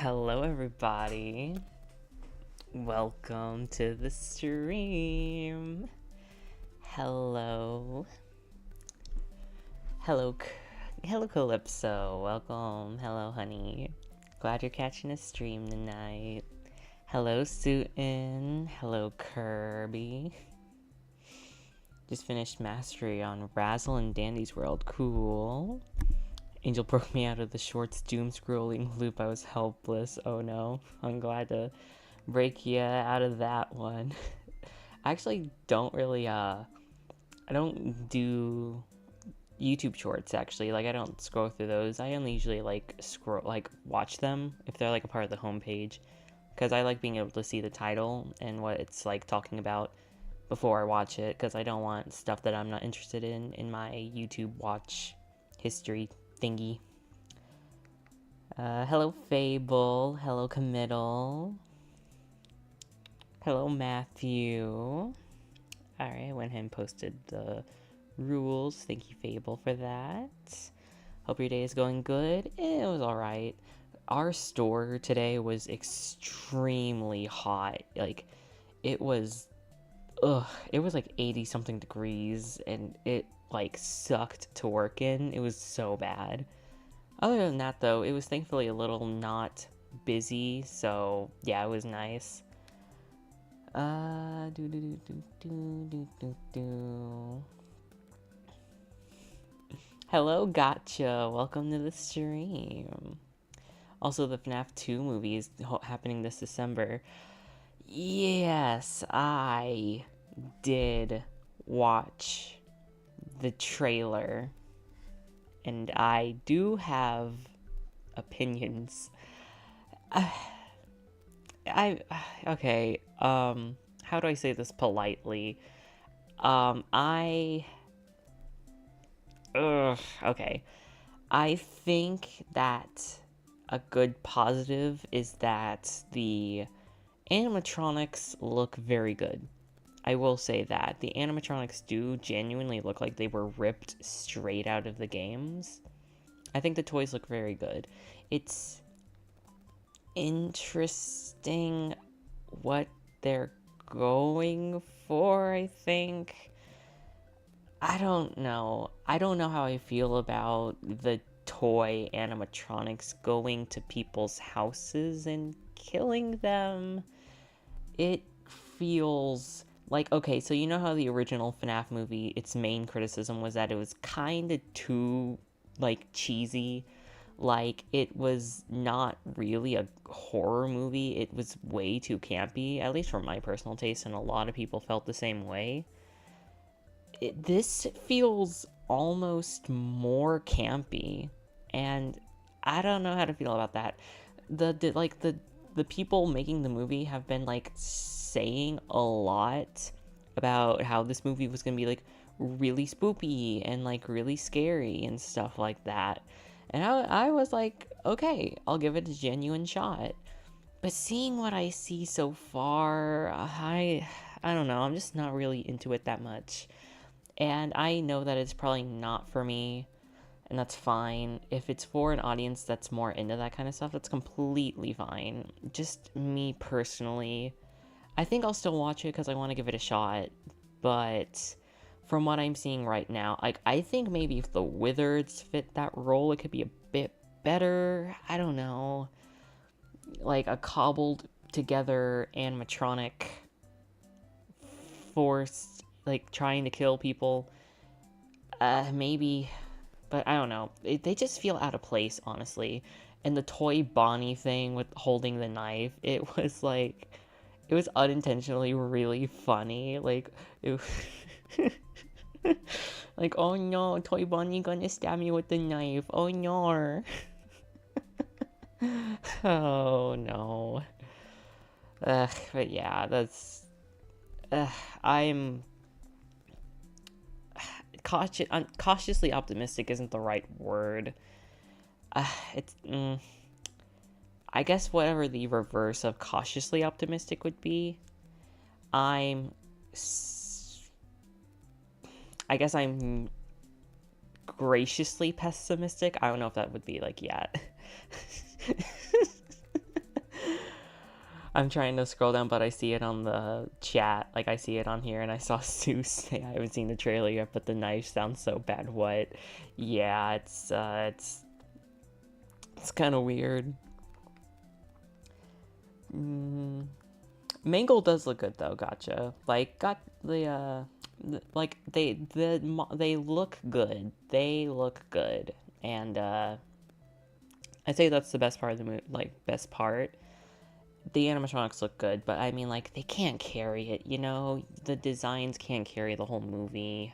Hello, everybody. Welcome to the stream. Hello. Hello, Calypso. Welcome. Hello, honey. Glad you're catching a stream tonight. Hello, Sueton. Hello, Kirby. Just finished mastery on Razzle and Dandy's World. Cool. Angel broke me out of the shorts doom-scrolling loop. I was helpless. Oh no. I'm glad to break you out of that one. I actually don't really, I don't do YouTube shorts, actually. Like, I don't scroll through those. I only usually, watch them if they're, a part of the homepage. Because I like being able to see the title and what it's, talking about before I watch it. Because I don't want stuff that I'm not interested in my YouTube watch history thingy. Hello, Fable. Hello, Committal. Hello, Matthew. Alright, I went ahead and posted the rules. Thank you, Fable, for that. Hope your day is going good. It was alright. Our store today was extremely hot. It was 80 something degrees, and it sucked to work in. It was so bad. Other than that, though, it was thankfully a little not busy, so yeah, it was nice. Hello, Gotcha. Welcome to the stream. Also, the FNAF 2 movie is happening this December. Yes, I did watch the trailer, and I do have opinions. Okay, how do I say this politely? Okay. I think that a good positive is that the animatronics look very good. I will say that. The animatronics do genuinely look like they were ripped straight out of the games. I think the toys look very good. It's interesting what they're going for, I think. I don't know. I don't know how I feel about the toy animatronics going to people's houses and killing them. It feels like, okay, so you know how the original FNAF movie, its main criticism was that it was kind of too, cheesy. It was not really a horror movie. It was way too campy, at least for my personal taste, and a lot of people felt the same way. This feels almost more campy, and I don't know how to feel about that. The people making the movie have been saying a lot about how this movie was gonna be really spoopy and really scary and stuff like that. And I was like, okay, I'll give it a genuine shot. But seeing what I see so far, I don't know, I'm just not really into it that much. And I know that it's probably not for me, and that's fine. If it's for an audience that's more into that kind of stuff, that's completely fine. Just me personally, I think I'll still watch it because I want to give it a shot, but from what I'm seeing right now, I think maybe if the Wizards fit that role, it could be a bit better. I don't know. A cobbled together animatronic force, trying to kill people. Maybe, but I don't know. They just feel out of place, honestly. And the toy Bonnie thing with holding the knife, it was unintentionally really funny. It oh no, toy Bonnie gonna stab me with the knife. Oh no. Oh no. But yeah, that's... I'm cautiously optimistic isn't the right word. I guess whatever the reverse of cautiously optimistic would be. I guess I'm graciously pessimistic. I don't know if that would be yet. I'm trying to scroll down, but I see it on the chat. Like, I see it on here, and I saw Sue say, I haven't seen the trailer yet, but the knife sounds so bad. What? Yeah, it's kind of weird. Mangle does look good, though. Gotcha. Like, got the, like, they look good. They look good. And, I'd say that's the best part of the movie, like, best part. The animatronics look good, but I mean, like, they can't carry it, you know? The designs can't carry the whole movie.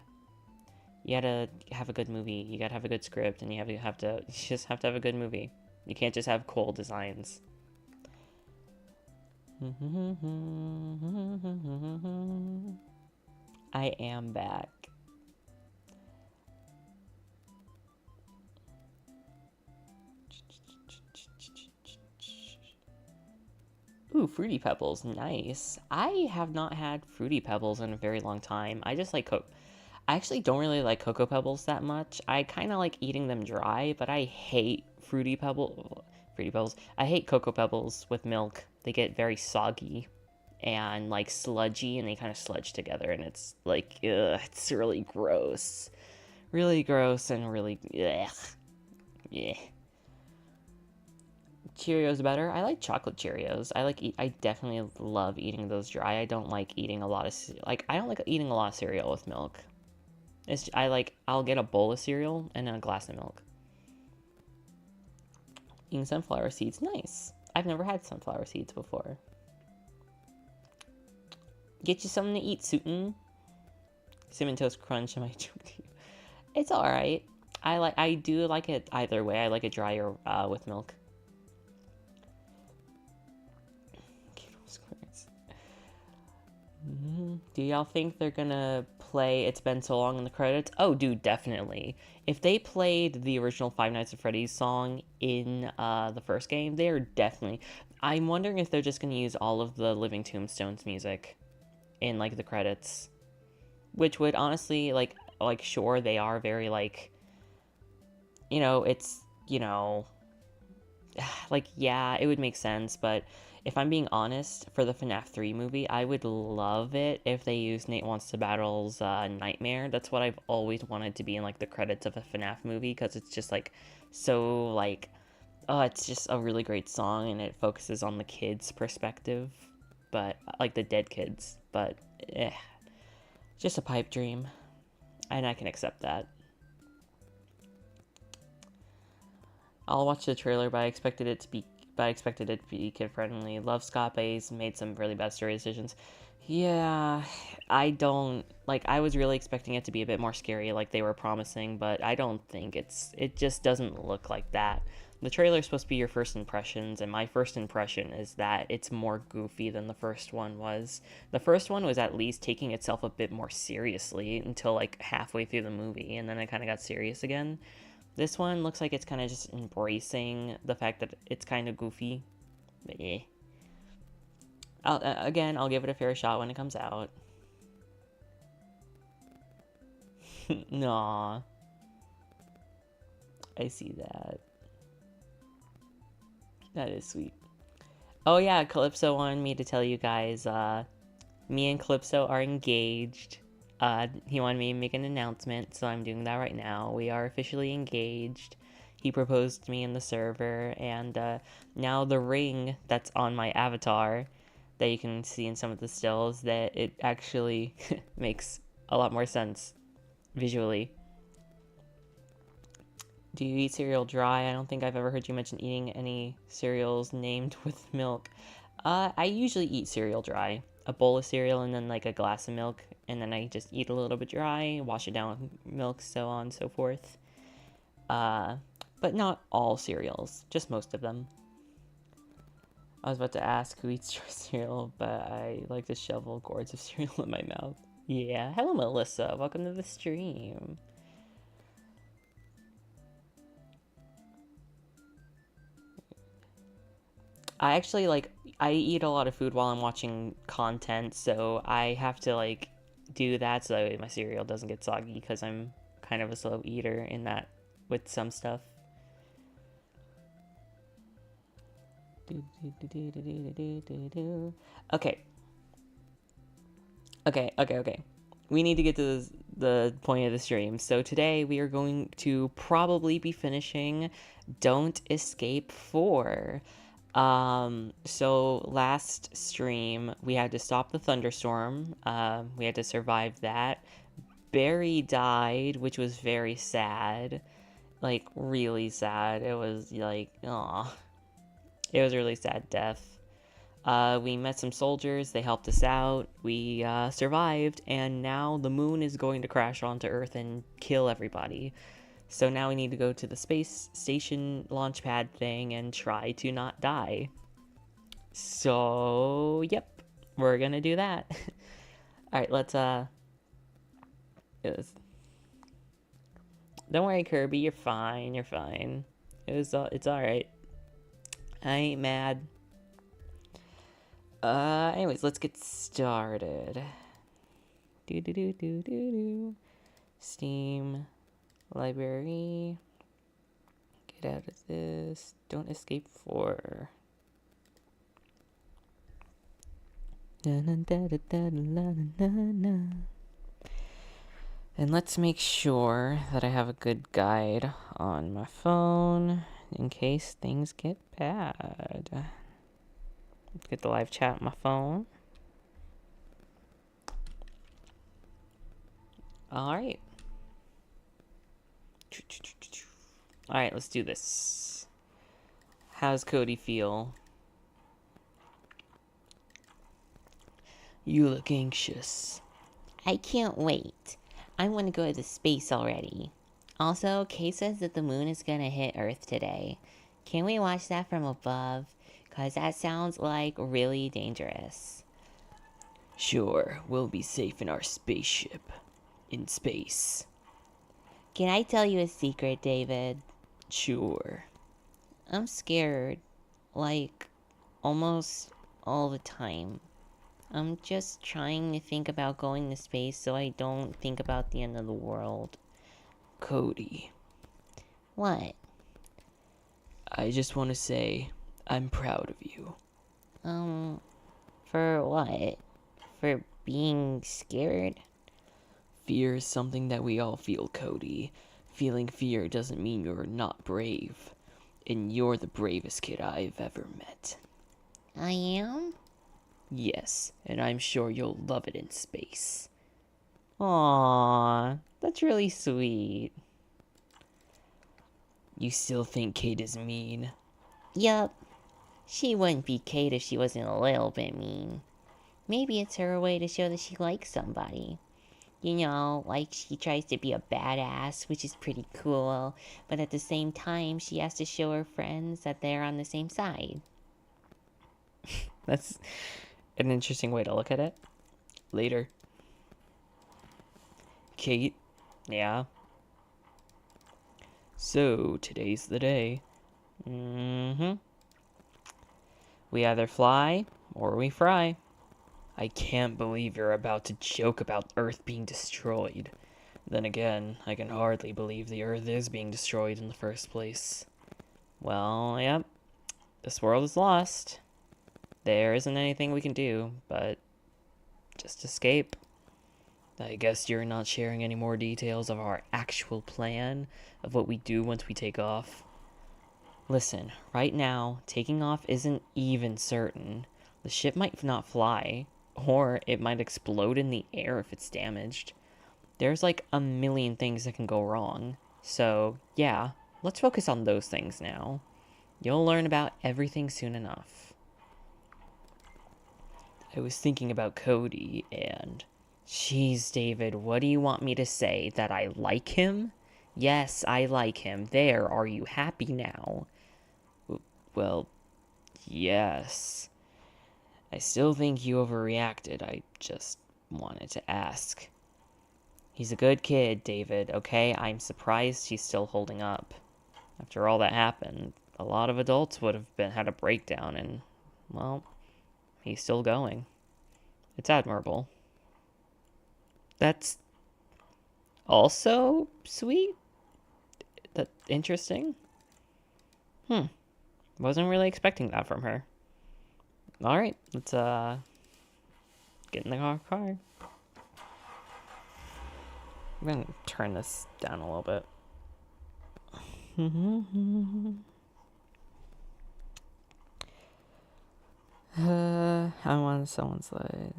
You gotta have a good movie, you gotta have a good script, and you just have to have a good movie. You can't just have cool designs. I am back. Ooh, Fruity Pebbles, nice. I have not had Fruity Pebbles in a very long time. I just like I actually don't really like Cocoa Pebbles that much. I kind of like eating them dry, but I hate Fruity Pebbles. I hate Cocoa Pebbles with milk. They get very soggy and like sludgy, and they kind of sludge together, and it's like, ugh, it's really gross. Really gross and really, ugh. Yeah. Cheerios better. I like chocolate Cheerios. I definitely love eating those dry. I don't like eating a lot of I don't like eating a lot of cereal with milk. I'll get a bowl of cereal and a glass of milk. Eating sunflower seeds, nice. I've never had sunflower seeds before. Get you something to eat, Sueton. Cinnamon Toast Crunch am I joking? It's alright. I do like it either way. I like it dry or with milk. Do y'all think they're gonna play It's Been So Long in the credits? Oh, dude, definitely. If they played the original Five Nights at Freddy's song in the first game, they are definitely... I'm wondering if they're just gonna use all of the Living Tombstones music in, like, the credits. Which would honestly, like sure, they are very, like... You know, it's, you know... Like, yeah, it would make sense, but... If I'm being honest, for the FNAF 3 movie, I would love it if they used Nate Wants to Battle's Nightmare. That's what I've always wanted to be in, like, the credits of a FNAF movie, because it's just, like, so, like, oh, it's just a really great song, and it focuses on the kids' perspective, but, like, the dead kids, but, just a pipe dream, and I can accept that. I'll watch the trailer, but I expected it to be kid-friendly. Love Scott Baez, made some really bad story decisions. Yeah, I don't... Like, I was really expecting it to be a bit more scary, like they were promising, but I don't think it just doesn't look like that. The trailer is supposed to be your first impressions, and my first impression is that it's more goofy than the first one was. The first one was at least taking itself a bit more seriously until, like, halfway through the movie, and then it kind of got serious again. This one looks like it's kind of just embracing the fact that it's kind of goofy. But yeah. I'll give it a fair shot when it comes out. Nah. I see that. That is sweet. Oh yeah, Calypso wanted me to tell you guys, me and Calypso are engaged. He wanted me to make an announcement, so I'm doing that right now. We are officially engaged. He proposed to me in the server, and now the ring that's on my avatar that you can see in some of the stills, that it actually makes a lot more sense visually. Do you eat cereal dry? I don't think I've ever heard you mention eating any cereals named with milk. I usually eat cereal dry. A bowl of cereal and then like a glass of milk, and then I just eat a little bit dry, wash it down with milk, so on and so forth. But not all cereals, just most of them. I was about to ask who eats dry cereal, but I like to shovel gourds of cereal in my mouth. Yeah, hello Melissa, welcome to the stream. I actually, like, I eat a lot of food while I'm watching content, so I have to, like, do that so my cereal doesn't get soggy, because I'm kind of a slow eater in that with some stuff. Okay. Okay. We need to get to the point of the stream. So today we are going to probably be finishing Don't Escape 4. So last stream we had to stop the thunderstorm. We had to survive that. Barry died, which was very sad. Like, really sad. It was like, aw. It was a really sad death. We met some soldiers, they helped us out, we survived, and now the moon is going to crash onto Earth and kill everybody. So now we need to go to the space station launch pad thing and try to not die. So, yep, we're gonna do that. Alright, let's, don't worry, Kirby, you're fine, It's alright. I ain't mad. Anyways, let's get started. Steam, library. Get out of this. Don't escape 4. And let's make sure that I have a good guide on my phone in case things get bad. Let's get the live chat on my phone. Alright. Alright, let's do this. How's Cody feel? You look anxious. I can't wait. I want to go to space already. Also, Kay says that the moon is gonna hit Earth today. Can we watch that from above? Cause that sounds like really dangerous. Sure, we'll be safe in our spaceship. In space. Can I tell you a secret, David? Sure. I'm scared. Like, almost all the time. I'm just trying to think about going to space so I don't think about the end of the world. Cody. What? I just want to say, I'm proud of you. For what? For being scared? Fear is something that we all feel, Cody. Feeling fear doesn't mean you're not brave. And you're the bravest kid I've ever met. I am? Yes, and I'm sure you'll love it in space. Aww, that's really sweet. You still think Kate is mean? Yup. She wouldn't be Kate if she wasn't a little bit mean. Maybe it's her way to show that she likes somebody. You know, like she tries to be a badass, which is pretty cool, but at the same time, she has to show her friends that they're on the same side. That's an interesting way to look at it. Later. Kate? Yeah? So, today's the day. We either fly, or we fry. I can't believe you're about to joke about Earth being destroyed. Then again, I can hardly believe the Earth is being destroyed in the first place. Well, yep. This world is lost. There isn't anything we can do, but just escape. I guess you're not sharing any more details of our actual plan of what we do once we take off. Listen, right now, taking off isn't even certain. The ship might not fly, or it might explode in the air if it's damaged. There's like a million things that can go wrong. So, yeah, let's focus on those things now. You'll learn about everything soon enough. I was thinking about Cody, and... Jeez, David, what do you want me to say? That I like him? Yes, I like him. There, are you happy now? Well, yes. I still think you overreacted. I just wanted to ask. He's a good kid, David, okay? I'm surprised he's still holding up. After all that happened, a lot of adults would have had a breakdown, and, well, he's still going. It's admirable. That's also sweet. That's interesting. Wasn't really expecting that from her. Alright, let's get in the car. I'm gonna turn this down a little bit. I'm on someone's side.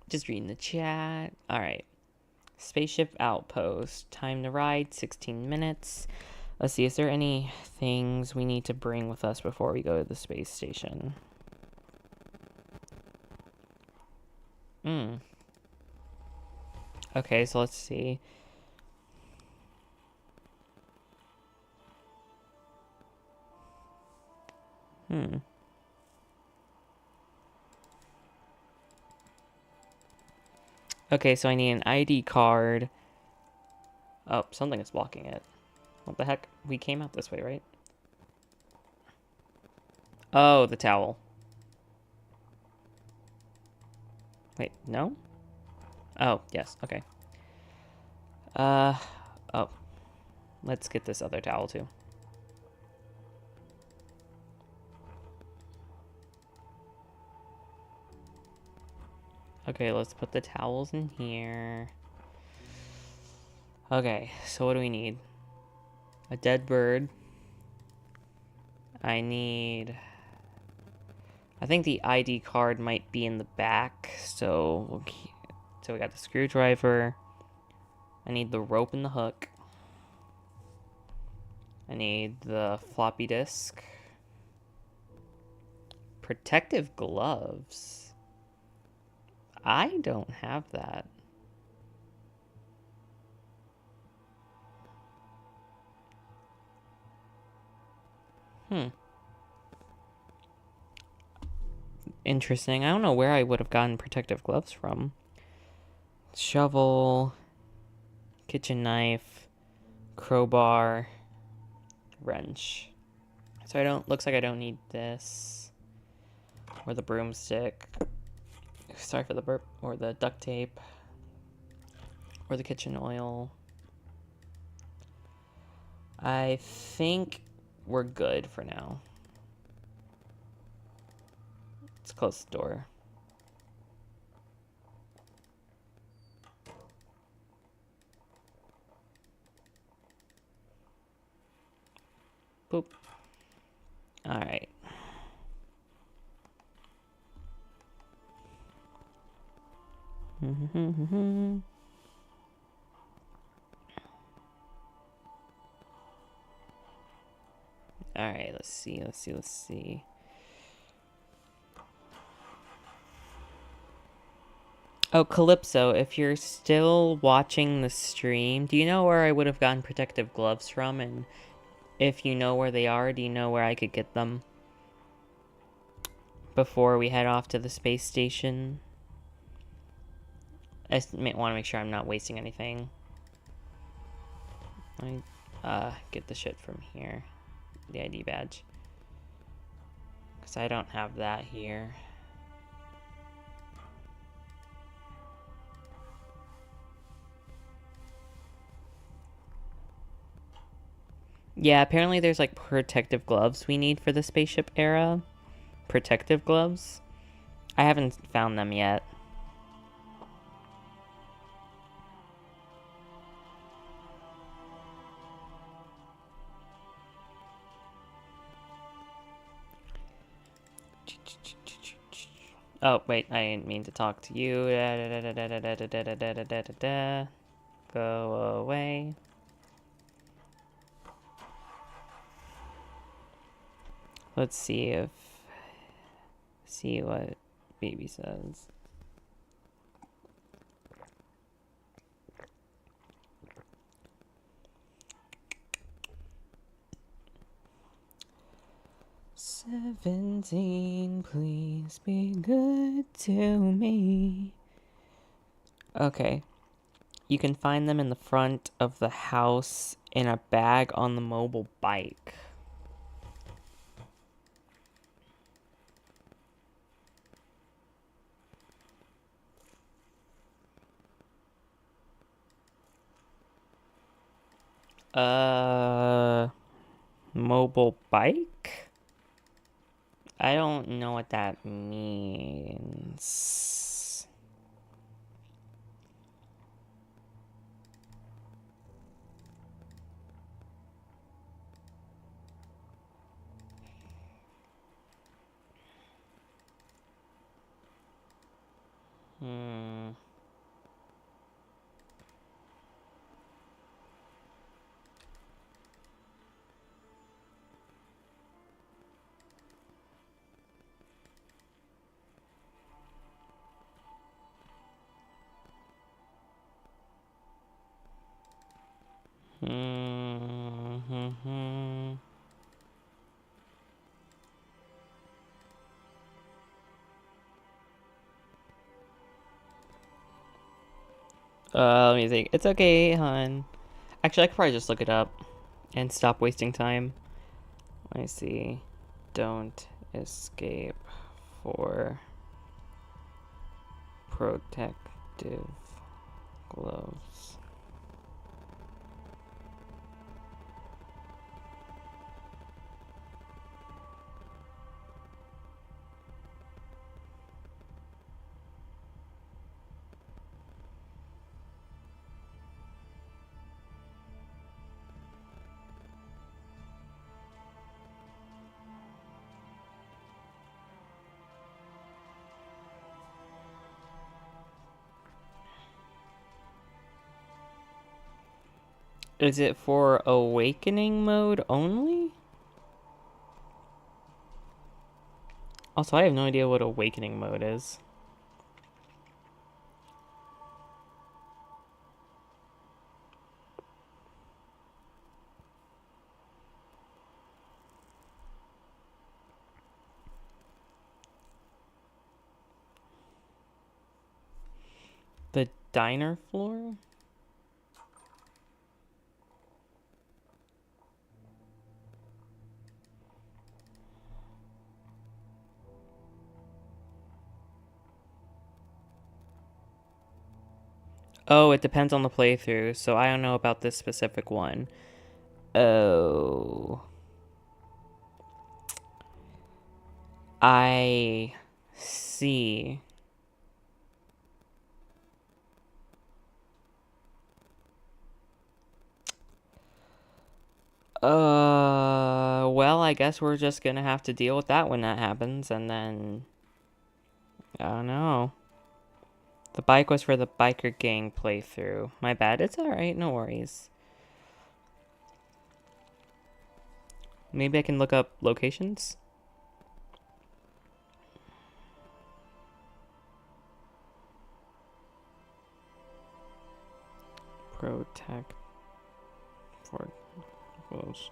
Just reading the chat. Alright. Spaceship Outpost. Time to ride, 16 minutes. Let's see, is there any things we need to bring with us before we go to the space station? Okay, so let's see. Okay, so I need an ID card. Oh, something is blocking it. What the heck? We came out this way, right? Oh, the towel. Wait, no? Oh, yes, okay. Oh. Let's get this other towel, too. Okay, let's put the towels in here. Okay, so what do we need? A dead bird. I think the ID card might be in the back, so we got the screwdriver. I need the rope and the hook. I need the floppy disk. Protective gloves. I don't have that. Interesting. I don't know where I would have gotten protective gloves from. Shovel, kitchen knife, crowbar, wrench. So looks like I don't need this. Or the broomstick. Sorry for the burp. Or the duct tape. Or the kitchen oil. I think we're good for now. Let's close the door. Boop. Alright. Alright, let's see. Oh, Calypso, if you're still watching the stream, do you know where I would have gotten protective gloves from? And if you know where they are, do you know where I could get them before we head off to the space station? I just want to make sure I'm not wasting anything. Let me get the shit from here. The ID badge. Because I don't have that here. Yeah, apparently there's like protective gloves we need for the spaceship era. Protective gloves. I haven't found them yet. Oh, wait, I didn't mean to talk to you. Go away. Let's see what baby says. 17, please be good to me. Okay. You can find them in the front of the house in a bag on the mobile bike. Mobile bike? I don't know what that means. Hmm. Hmm. Let me think. It's okay, hon. Actually, I could probably just look it up and stop wasting time. Let me see. Don't escape for protective gloves. Is it for awakening mode only? Also, I have no idea what awakening mode is. The diner floor? Oh, it depends on the playthrough, so I don't know about this specific one. Oh. I see. Well, I guess we're just gonna have to deal with that when that happens, and then... I don't know. The bike was for the biker gang playthrough. My bad, it's alright, no worries. Maybe I can look up locations? Protect for close.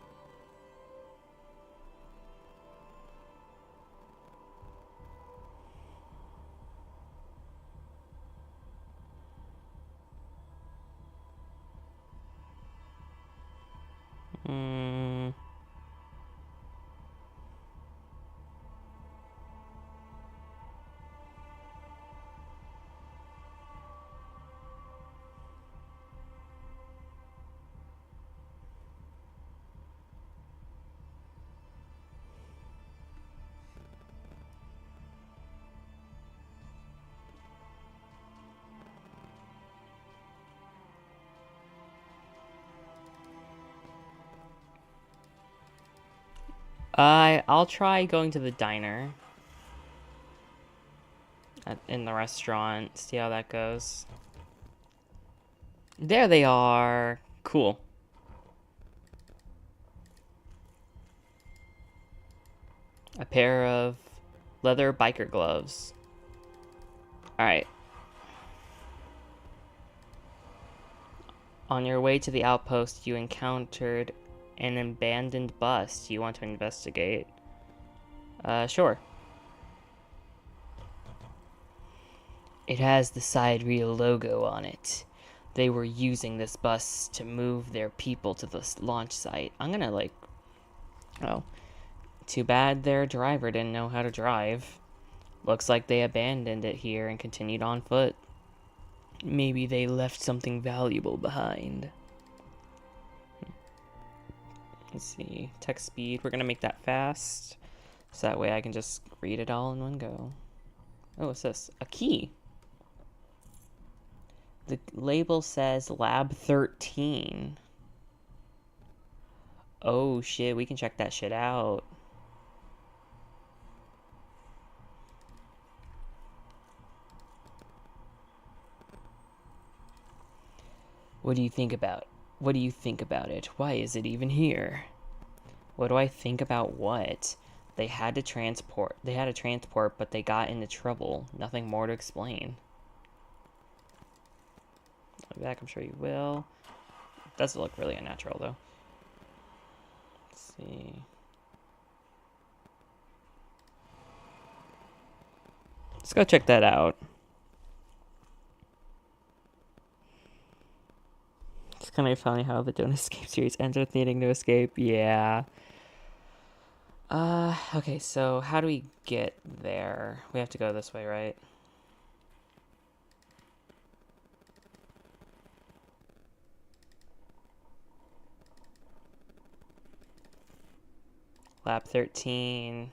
Hmm. I'll try going to the diner in the restaurant, see how that goes. There they are. Cool. A pair of leather biker gloves. Alright. On your way to the outpost, you encountered an abandoned bus you want to investigate. Sure. It has the side reel logo on it. They were using this bus to move their people to the launch site. I'm gonna, like... Oh. Too bad their driver didn't know how to drive. Looks like they abandoned it here and continued on foot. Maybe they left something valuable behind. Let's see. Text speed. We're gonna make that fast. So that way I can just read it all in one go. Oh, what's this? A key. The label says Lab 13. Oh shit, we can check that shit out. What do you think about it? Why is it even here? What do I think about what? They had to transport, but they got into trouble. Nothing more to explain. I'll be back, I'm sure you will. It does look really unnatural, though. Let's see. Let's go check that out. It's kind of funny how the Don't Escape series ends with needing to escape. Yeah. Okay, so how do we get there? We have to go this way, right? Lab 13.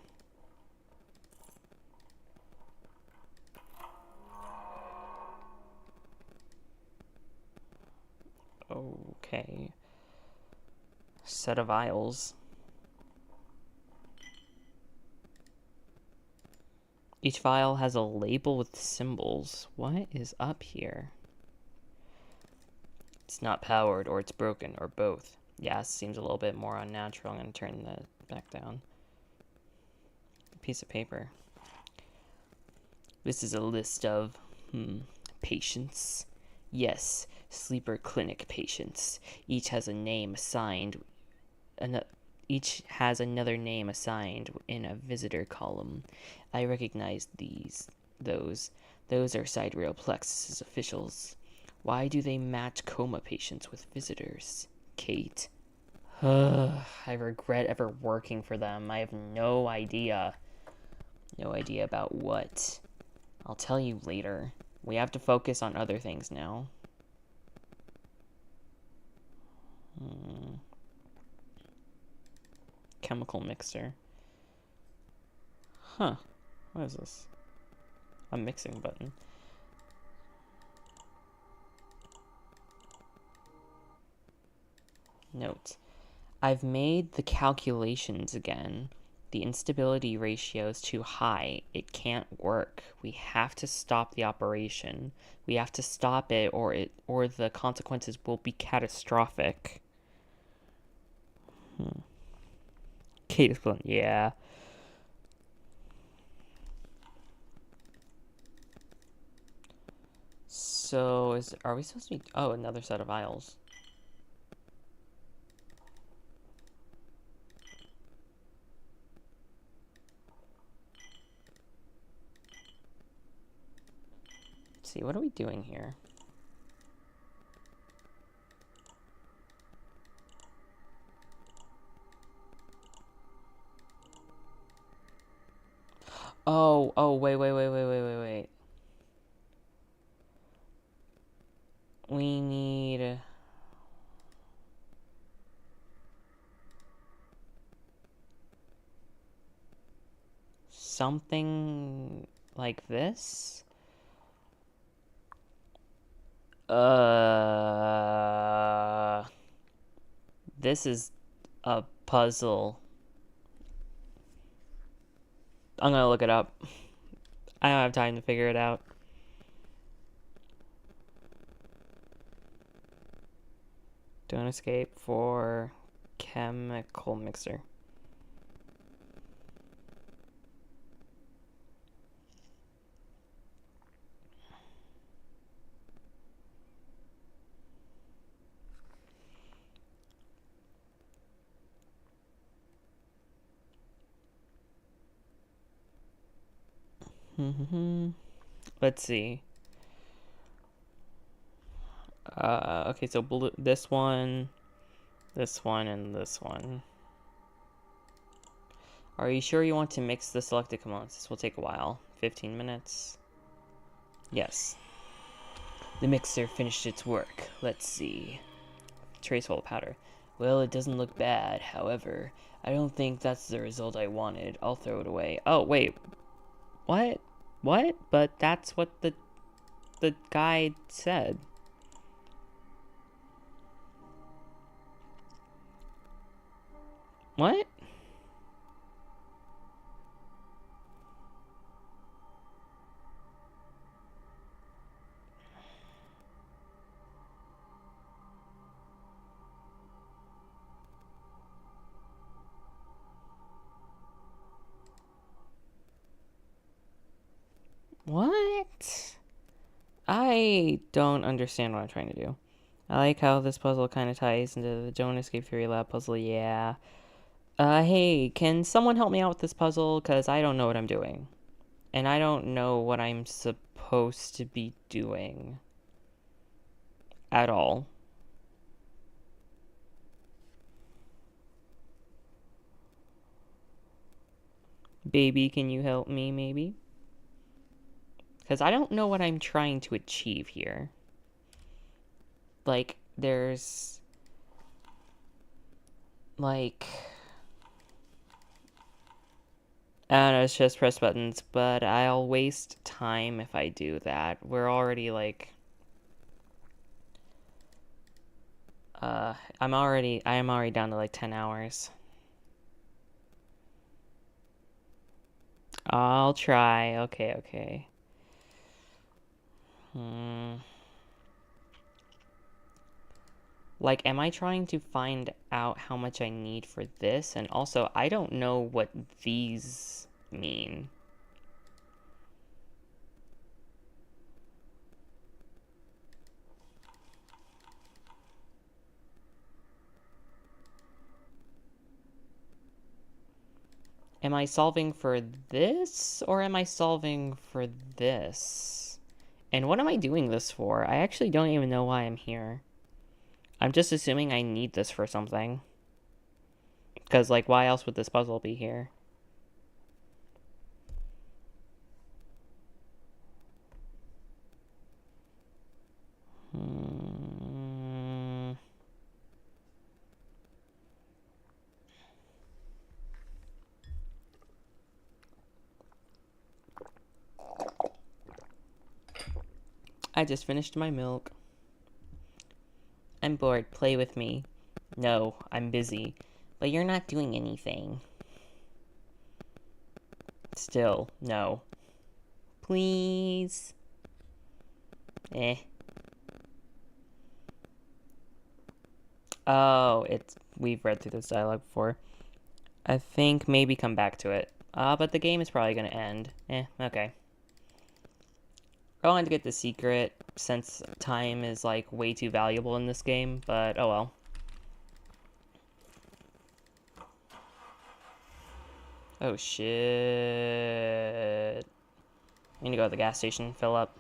Okay. Set of vials. Each vial has a label with symbols. What is up here? It's not powered, or it's broken, or both. Yeah, it seems a little bit more unnatural. I'm going to turn that back down. Piece of paper. This is a list of, patients. Yes, sleeper clinic patients. Each has a name assigned. Each has another name assigned in a visitor column. I recognize those. Those are Sidereal Plexus officials. Why do they match coma patients with visitors? Kate. I regret ever working for them. I have no idea. No idea about what. I'll tell you later. We have to focus on other things now. Chemical mixer. Huh. What is this? A mixing button. Note. I've made the calculations again. The instability ratio is too high. It can't work. We have to stop the operation. We have to stop it, or the consequences will be catastrophic. Kate is going, yeah. So are we supposed to be? Oh, another set of vials. Let's see, what are we doing here? Oh, wait. We need... something like this? This is a puzzle. I'm gonna look it up. I don't have time to figure it out. Don't escape for chemical mixer. Let's see. Okay, so blue, this one, and this one. Are you sure you want to mix the selected components? This will take a while. 15 minutes. Yes. The mixer finished its work. Let's see. Trace full of powder. Well, it doesn't look bad. However, I don't think that's the result I wanted. I'll throw it away. Oh, wait. What? What? But that's what the guy said. What? What? I don't understand what I'm trying to do. I like how this puzzle kind of ties into the Don't Escape Theory Lab puzzle, yeah. Hey, can someone help me out with this puzzle? Because I don't know what I'm doing. And I don't know what I'm supposed to be doing. At all. Baby, can you help me, maybe? Because I don't know what I'm trying to achieve here. Like, there's... Like... I don't know, it's just press buttons, but I'll waste time if I do that. We're already, like... I am already down to, like, 10 hours. I'll try. Okay. Like, am I trying to find out how much I need for this? And also, I don't know what these mean. Am I solving for this, or am I solving for this? And what am I doing this for? I actually don't even know why I'm here. I'm just assuming I need this for something. Because, like, why else would this puzzle be here? I just finished my milk. I'm bored. Play with me. No, I'm busy. But you're not doing anything. Still, no. Please. Oh, we've read through this dialogue before. I think maybe come back to it. But the game is probably gonna end. Okay. I wanted to get the secret since time is like way too valuable in this game, but oh well. Oh shit. I need to go to the gas station, fill up.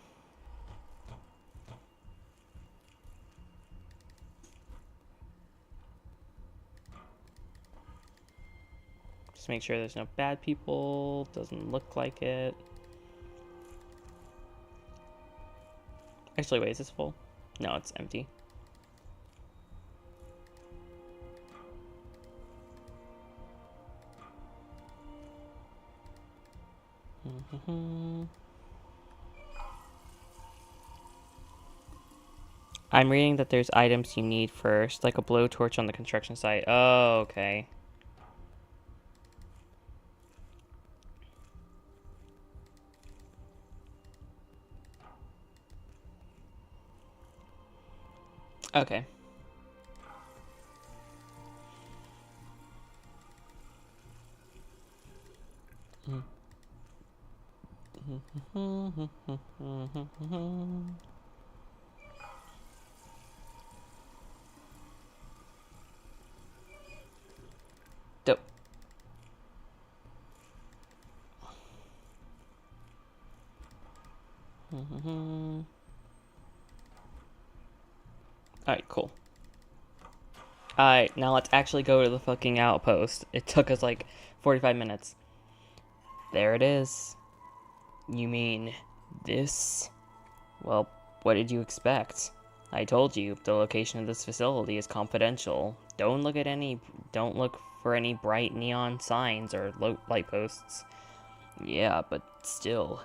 Just make sure there's no bad people. Doesn't look like it. Actually, wait, is this full? No, it's empty. I'm reading that there's items you need first, like a blowtorch on the construction site. Oh, okay. Okay. Dope. Alright, cool. Alright, now let's actually go to the fucking outpost. It took us like 45 minutes. There it is. You mean this? Well, what did you expect? I told you, the location of this facility is confidential. Don't look for any bright neon signs or light posts. Yeah, but still.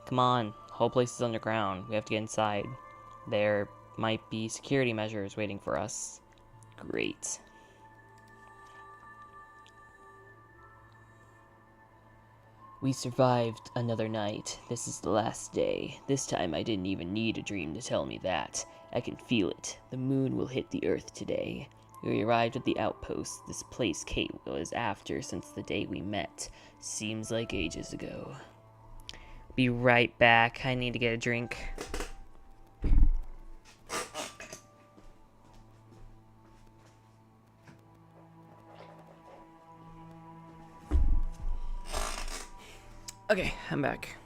Come on, whole place is underground. We have to get inside. There might be security measures waiting for us. Great. We survived another night. This is the last day. This time I didn't even need a dream to tell me that. I can feel it. The moon will hit the earth today. We arrived at the outpost, this place Kate was after since the day we met. Seems like ages ago. Be right back. I need to get a drink. Okay, I'm back.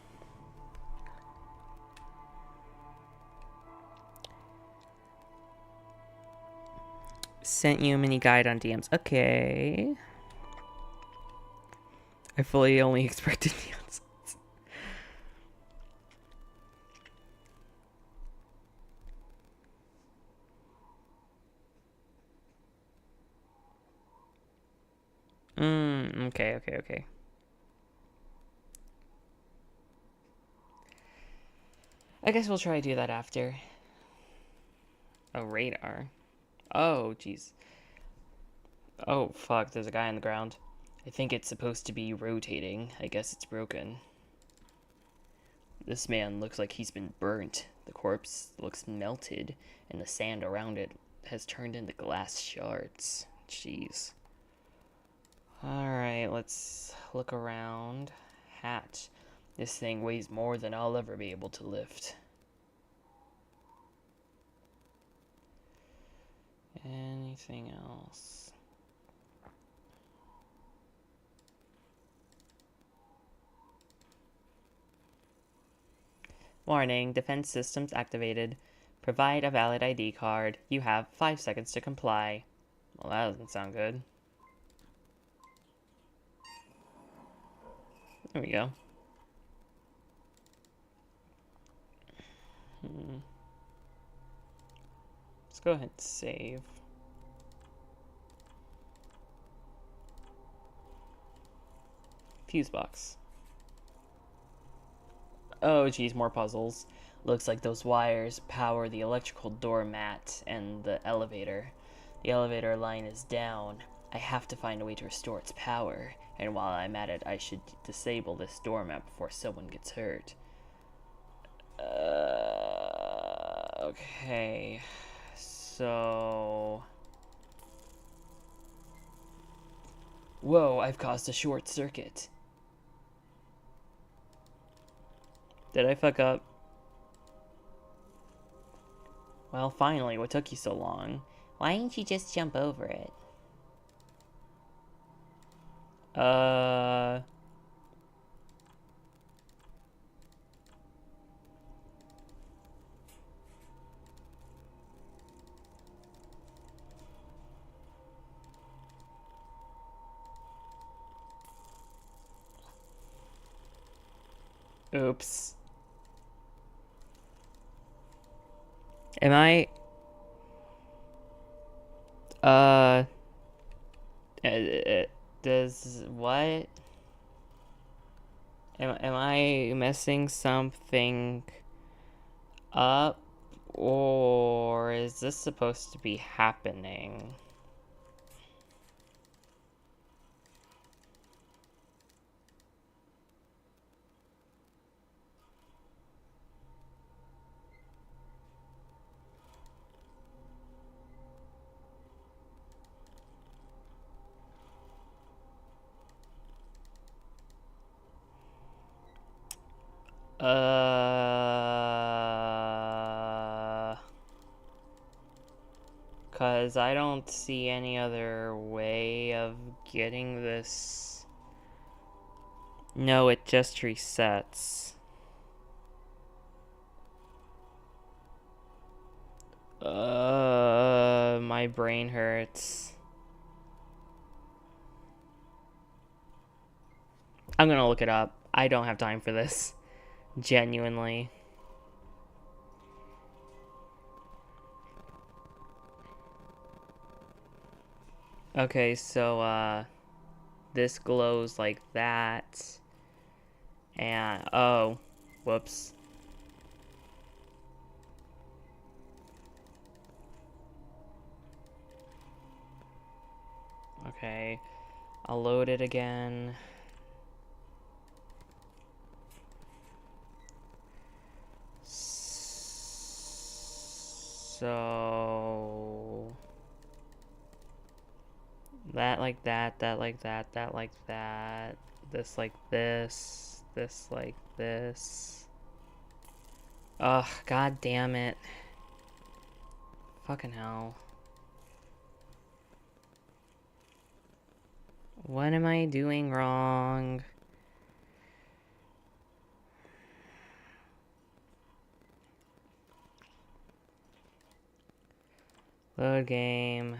Sent you a mini guide on DMs. Okay. I fully only expected the answers. Okay. I guess we'll try to do that after. Oh, radar. Oh, jeez. Oh, fuck, there's a guy on the ground. I think it's supposed to be rotating. I guess it's broken. This man looks like he's been burnt. The corpse looks melted, and the sand around it has turned into glass shards. Jeez. Alright, let's look around. Hat. This thing weighs more than I'll ever be able to lift. Anything else? Warning, defense systems activated. Provide a valid ID card. You have 5 seconds to comply. Well, that doesn't sound good. There we go. Let's go ahead and save. Fuse box. Oh geez, more puzzles. Looks like those wires power the electrical doormat and the elevator. The elevator line is down. I have to find a way to restore its power. And while I'm at it, I should disable this doormat before someone gets hurt. Okay. So... Whoa, I've caused a short circuit. Did I fuck up? Well, finally, what took you so long? Why didn't you just jump over it? Oops. Am I... Does... What? Am I messing something up? Or is this supposed to be happening? Cause I don't see any other way of getting this. No, it just resets. My brain hurts. I'm gonna look it up. I don't have time for this. Genuinely. Okay, so, this glows like that. And, oh, whoops. Okay, I'll load it again. So that like that, that like that, that like that, this like this, this like this. Ugh, god damn it. Fucking hell. What am I doing wrong? Load game.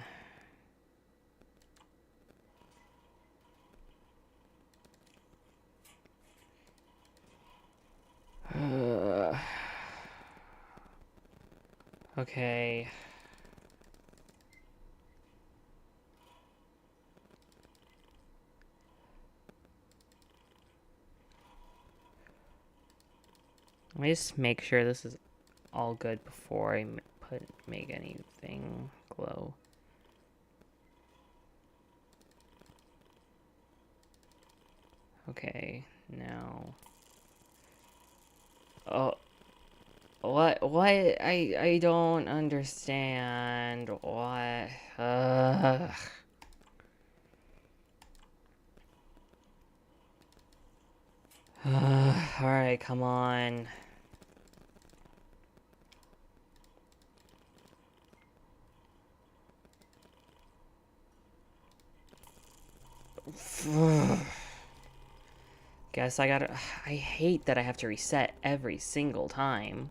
Okay. Let me just make sure this is all good before I make anything glow. Okay, now. Oh, what? I don't understand. What? Ugh. Alright, come on. Guess I gotta. I hate that I have to reset every single time.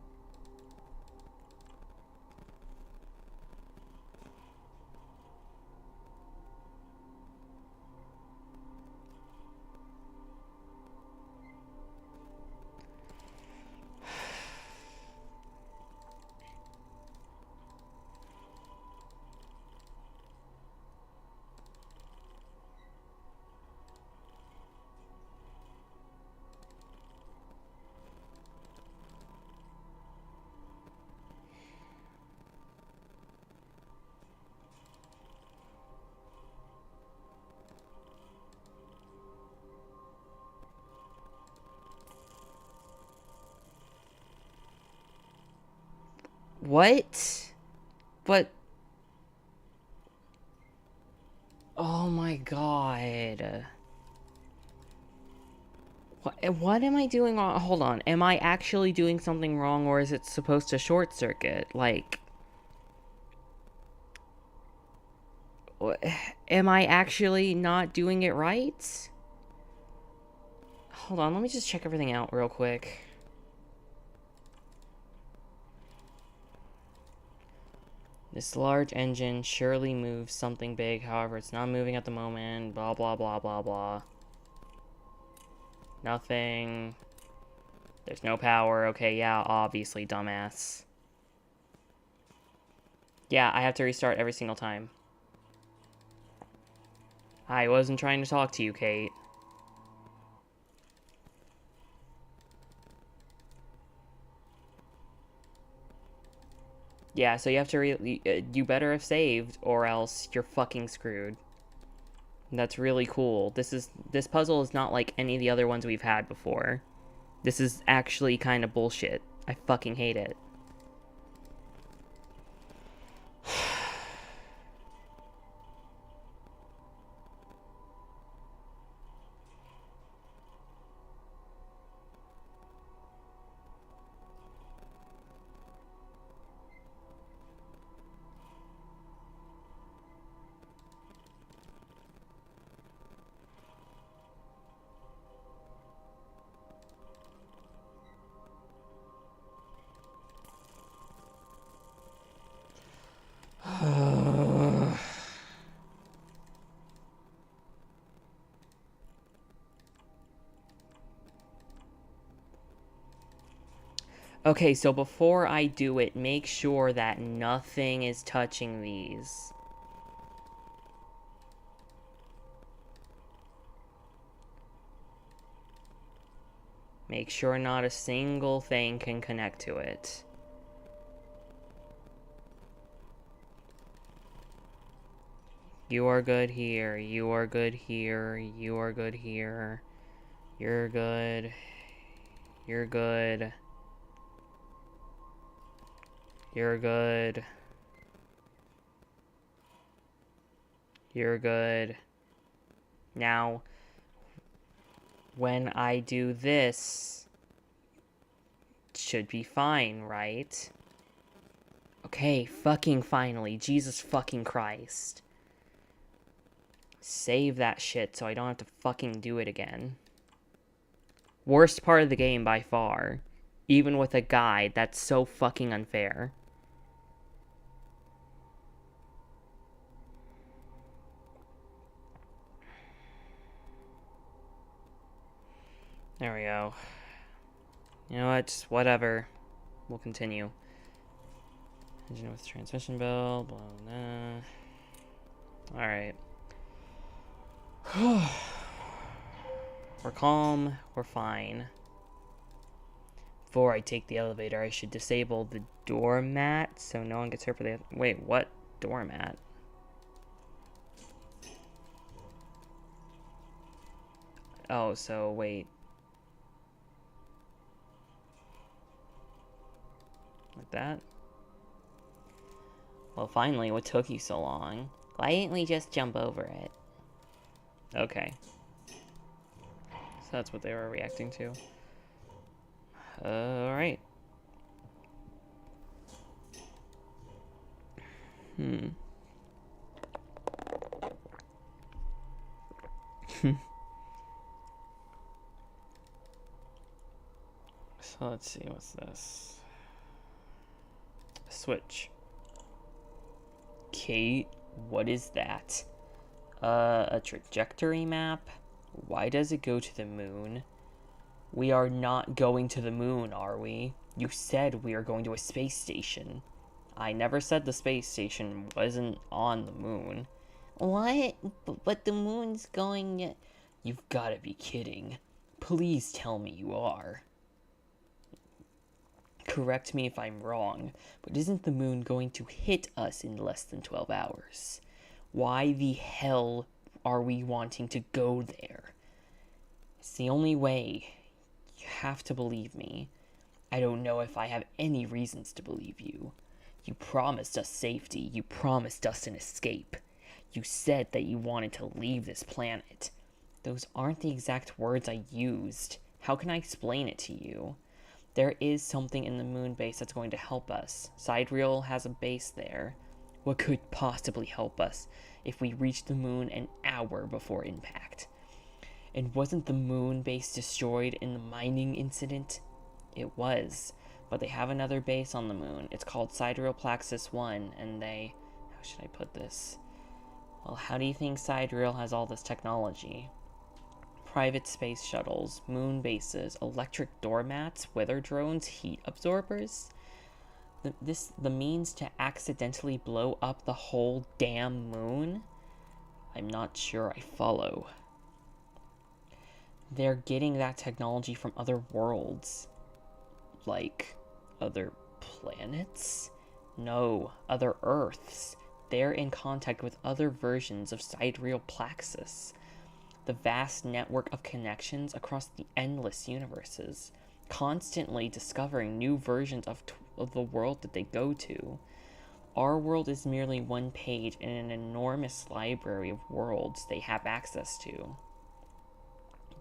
What? But. Oh my god. What am I doing wrong? Hold on. Am I actually doing something wrong, or is it supposed to short circuit? Like. Am I actually not doing it right? Hold on, let me just check everything out real quick. This large engine surely moves something big, however, it's not moving at the moment. Blah, blah, blah, blah, blah. Nothing. There's no power. Okay, yeah, obviously, dumbass. Yeah, I have to restart every single time. I wasn't trying to talk to you, Kate. Yeah, so you have to you better have saved, or else you're fucking screwed. That's really cool. This puzzle is not like any of the other ones we've had before. This is actually kind of bullshit. I fucking hate it. Okay, so before I do it, make sure that nothing is touching these. Make sure not a single thing can connect to it. You are good here. You are good here. You are good here. You're good. You're good. You're good. You're good. Now, when I do this, it should be fine, right? Okay, fucking finally. Jesus fucking Christ. Save that shit so I don't have to fucking do it again. Worst part of the game by far. Even with a guide, that's so fucking unfair. There we go. You know what? Just whatever. We'll continue. Engine with transmission bell, blah, blah. Alright. We're calm. We're fine. Before I take the elevator, I should disable the doormat so no one gets hurt for the... Wait, what doormat? Oh, so wait. Like that? Well, finally, what took you so long? Why didn't we just jump over it? Okay. So that's what they were reacting to. Alright. So let's see, what's this? Switch. Kate, what is that? A trajectory map? Why does it go to the moon? We are not going to the moon, are we? You said we are going to a space station. I never said the space station wasn't on the moon. What? But the moon's going... You've gotta be kidding. Please tell me you are. Correct me if I'm wrong, but isn't the moon going to hit us in less than 12 hours? Why the hell are we wanting to go there? It's the only way. You have to believe me. I don't know if I have any reasons to believe you. You promised us safety. You promised us an escape. You said that you wanted to leave this planet. Those aren't the exact words I used. How can I explain it to you? There is something in the moon base that's going to help us. Sidereal has a base there. What could possibly help us if we reach the moon an hour before impact? And wasn't the moon base destroyed in the mining incident? It was, but they have another base on the moon. It's called Sidereal Plaxis 1, and they... How should I put this? Well, how do you think Sidereal has all this technology? Private space shuttles, moon bases, electric doormats, weather drones, heat absorbers? The means to accidentally blow up the whole damn moon? I'm not sure I follow. They're getting that technology from other worlds. Like, other planets? No, other Earths. They're in contact with other versions of Sidereal Plaxis. The vast network of connections across the endless universes, constantly discovering new versions of the world that they go to. Our world is merely one page in an enormous library of worlds they have access to.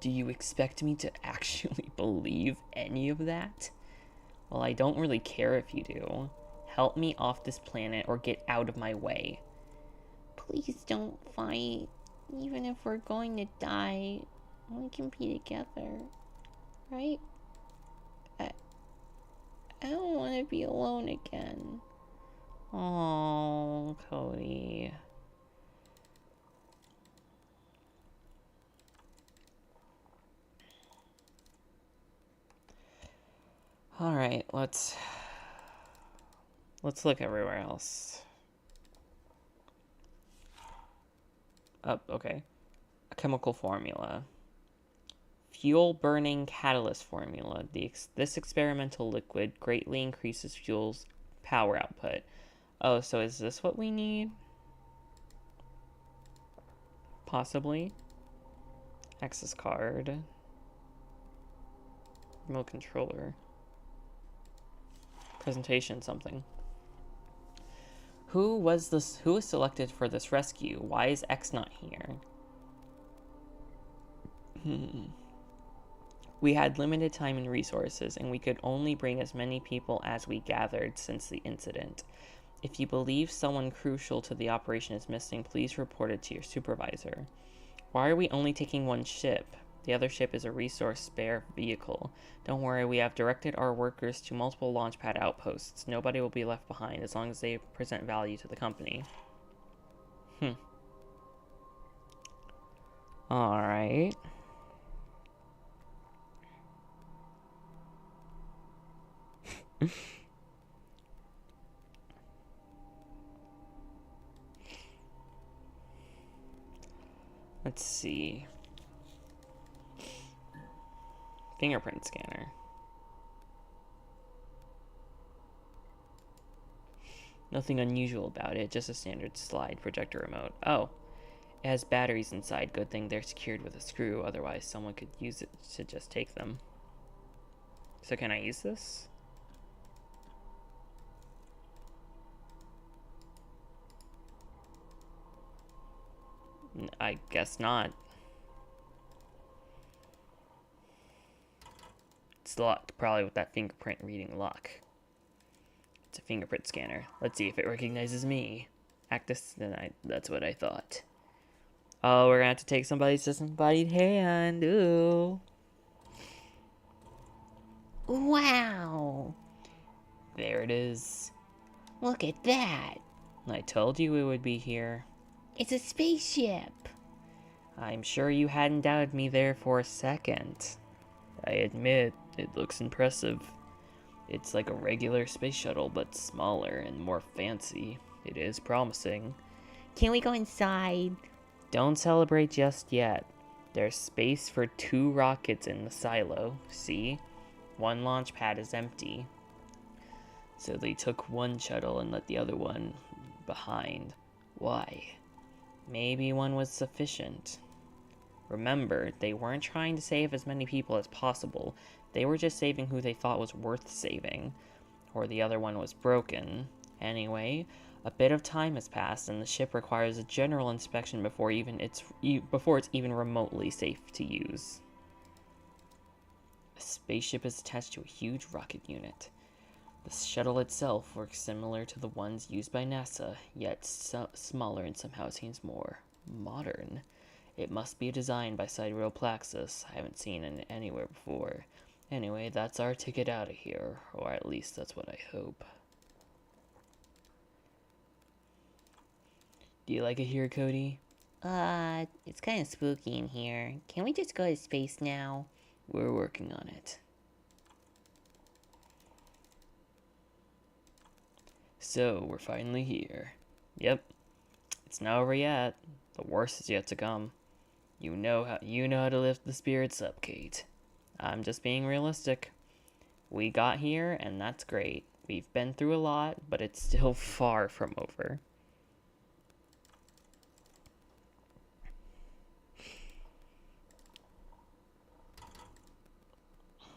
Do you expect me to actually believe any of that? Well, I don't really care if you do. Help me off this planet or get out of my way. Please don't fight. Even if we're going to die, we can be together. Right? I don't want to be alone again. Oh, Cody. Alright, let's look everywhere else. Oh, okay. A chemical formula. Fuel burning catalyst formula. This experimental liquid greatly increases fuel's power output. Oh, so is this what we need? Possibly. Access card. Remote controller. Presentation something. Who was selected for this rescue? Why is X not here? We had limited time and resources, and we could only bring as many people as we gathered since the incident. If you believe someone crucial to the operation is missing, please report it to your supervisor. Why are we only taking one ship? The other ship is a resource spare vehicle. Don't worry, we have directed our workers to multiple launchpad outposts. Nobody will be left behind as long as they present value to the company. Alright. Let's see. Fingerprint scanner. Nothing unusual about it, just a standard slide projector remote. Oh, it has batteries inside. Good thing they're secured with a screw, otherwise someone could use it to just take them. So can I use this? I guess not. It's locked, probably with that fingerprint reading lock. It's a fingerprint scanner. Let's see if it recognizes me. Actus, that's what I thought. Oh, we're gonna have to take somebody's disembodied hand. Ooh. Wow! There it is. Look at that! I told you it would be here. It's a spaceship! I'm sure you hadn't doubted me there for a second. I admit, it looks impressive. It's like a regular space shuttle, but smaller and more fancy. It is promising. Can we go inside? Don't celebrate just yet. There's space for 2 rockets in the silo, see? One launch pad is empty. So they took one shuttle and let the other one behind. Why? Maybe one was sufficient. Remember, they weren't trying to save as many people as possible. They were just saving who they thought was worth saving. Or the other one was broken. Anyway, a bit of time has passed and the ship requires a general inspection before it's even remotely safe to use. A spaceship is attached to a huge rocket unit. The shuttle itself works similar to the ones used by NASA, yet smaller and somehow seems more modern. It must be designed by Sidereal Plaxis. I haven't seen it anywhere before. Anyway, that's our ticket out of here, or at least that's what I hope. Do you like it here, Cody? It's kind of spooky in here. Can we just go to space now? We're working on it. So, we're finally here. Yep. It's not over yet. The worst is yet to come. You know how to lift the spirits up, Kate. I'm just being realistic. We got here, and that's great. We've been through a lot, but it's still far from over.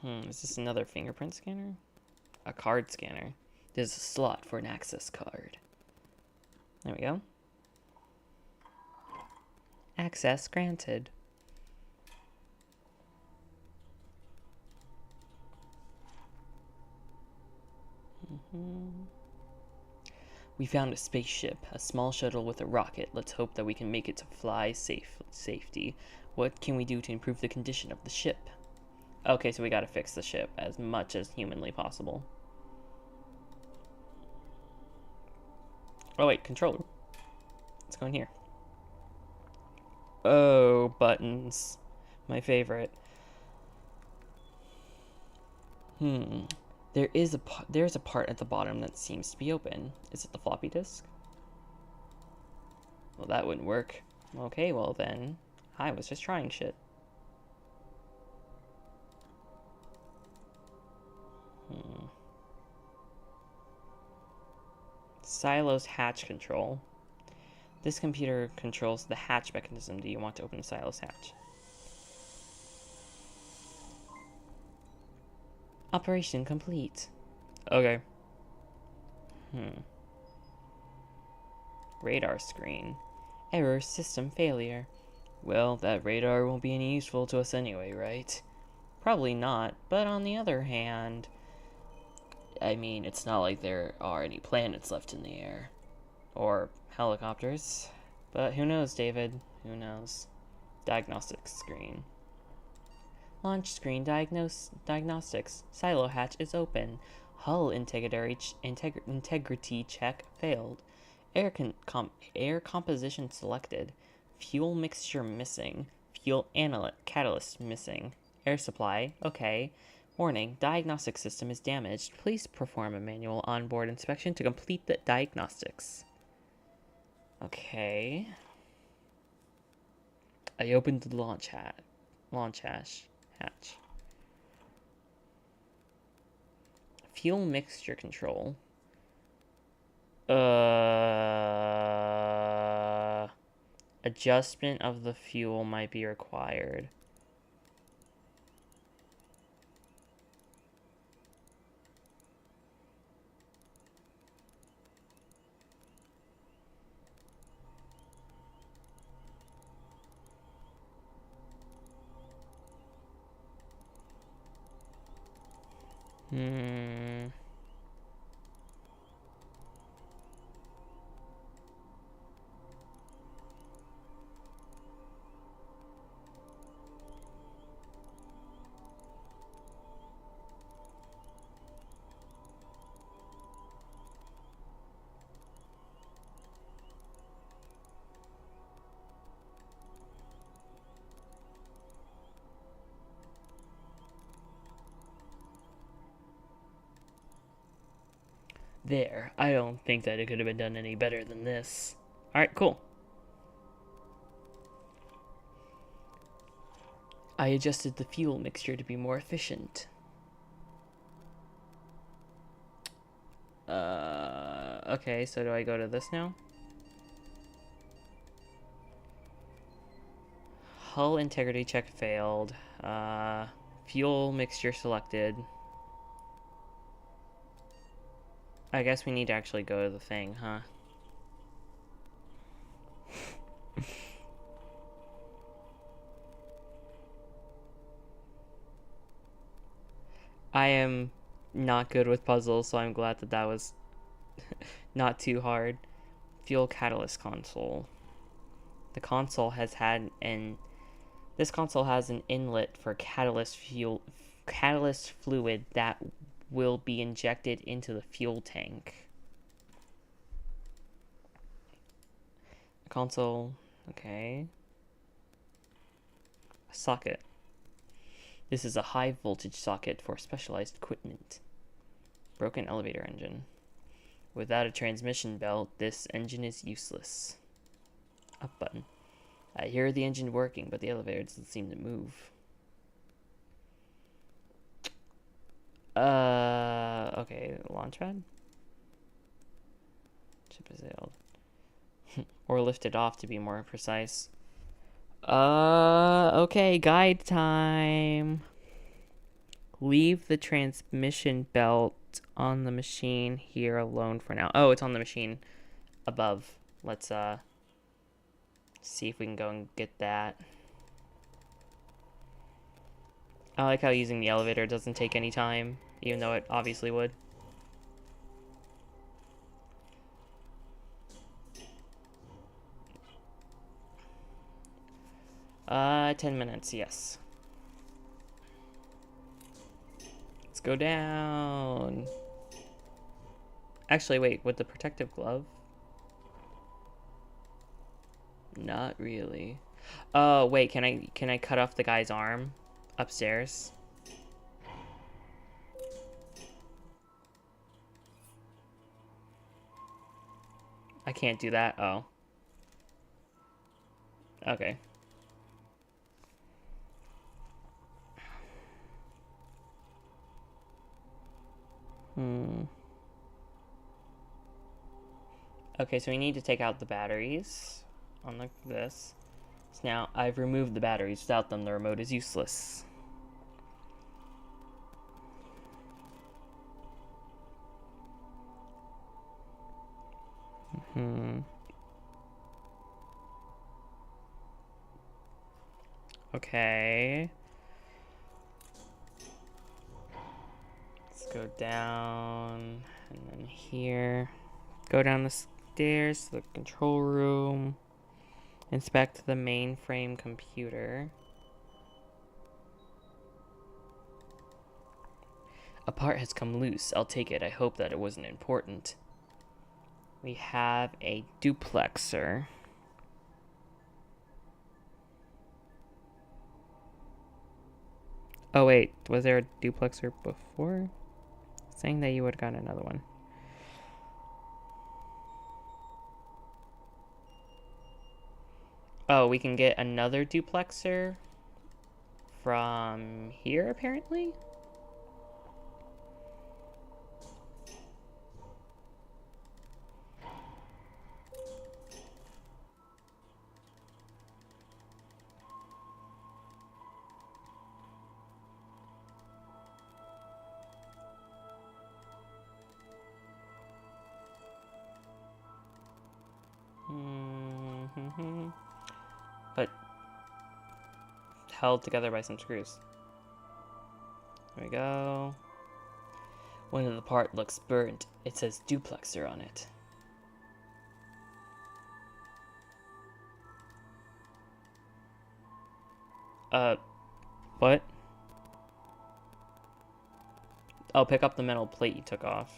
Is this another fingerprint scanner? A card scanner. There's a slot for an access card. There we go. Access granted. We found a spaceship, a small shuttle with a rocket. Let's hope that we can make it to fly safety. What can we do to improve the condition of the ship? Okay, so we gotta fix the ship as much as humanly possible. Oh wait, controller. Let's go in here. Oh, buttons. My favorite. there's a part at the bottom that seems to be open. Is it the floppy disk? Well, that wouldn't work. Okay, well then, I was just trying shit. Silo's hatch control. This computer controls the hatch mechanism. Do you want to open the silo's hatch? Operation complete. Okay. Radar screen. Error, system failure. Well, that radar won't be any useful to us anyway, right? Probably not, but on the other hand, I mean, it's not like there are any planets left in the air. Or helicopters. But who knows, David? Who knows? Diagnostics screen. Launch screen diagnostics. Silo hatch is open. Hull integrity check failed. Air composition selected. Fuel mixture missing. Fuel catalyst missing. Air supply, okay. Warning, diagnostic system is damaged. Please perform a manual onboard inspection to complete the diagnostics. Okay. I opened the launch hatch. Fuel mixture control. Adjustment of the fuel might be required. There. I don't think that it could have been done any better than this. Alright, cool. I adjusted the fuel mixture to be more efficient. Okay, so do I go to this now? Hull integrity check failed. Fuel mixture selected. I guess we need to actually go to the thing, huh? I am not good with puzzles, so I'm glad that that was not too hard. Fuel catalyst console. The console has had this console has an inlet for catalyst fluid that will be injected into the fuel tank. Console, okay. Socket. This is a high voltage socket for specialized equipment. Broken elevator engine. Without a transmission belt, this engine is useless. Up button. I hear the engine working, but the elevator doesn't seem to move. Okay, launchpad? Ship is sailed. Or lifted off to be more precise. Okay, guide time. Leave the transmission belt on the machine here alone for now. Oh, it's on the machine above. Let's, see if we can go and get that. I like how using the elevator doesn't take any time, even though it obviously would. 10 minutes, yes. Let's go down. Actually, wait, with the protective glove? Not really. Oh, wait, can I cut off the guy's arm upstairs? I can't do that. Oh. Okay. Okay, so we need to take out the batteries on this. So now I've removed the batteries. Without them, the remote is useless. Okay. Let's go down and then here. Go down the stairs to the control room. Inspect the mainframe computer. A part has come loose. I'll take it. I hope that it wasn't important. We have a duplexer. Oh wait, was there a duplexer before? Saying that you would have gotten another one. Oh, we can get another duplexer from here, apparently? But held together by some screws. There we go. One of the part looks burnt. It says duplexer on it. What? Oh, pick up the metal plate you took off.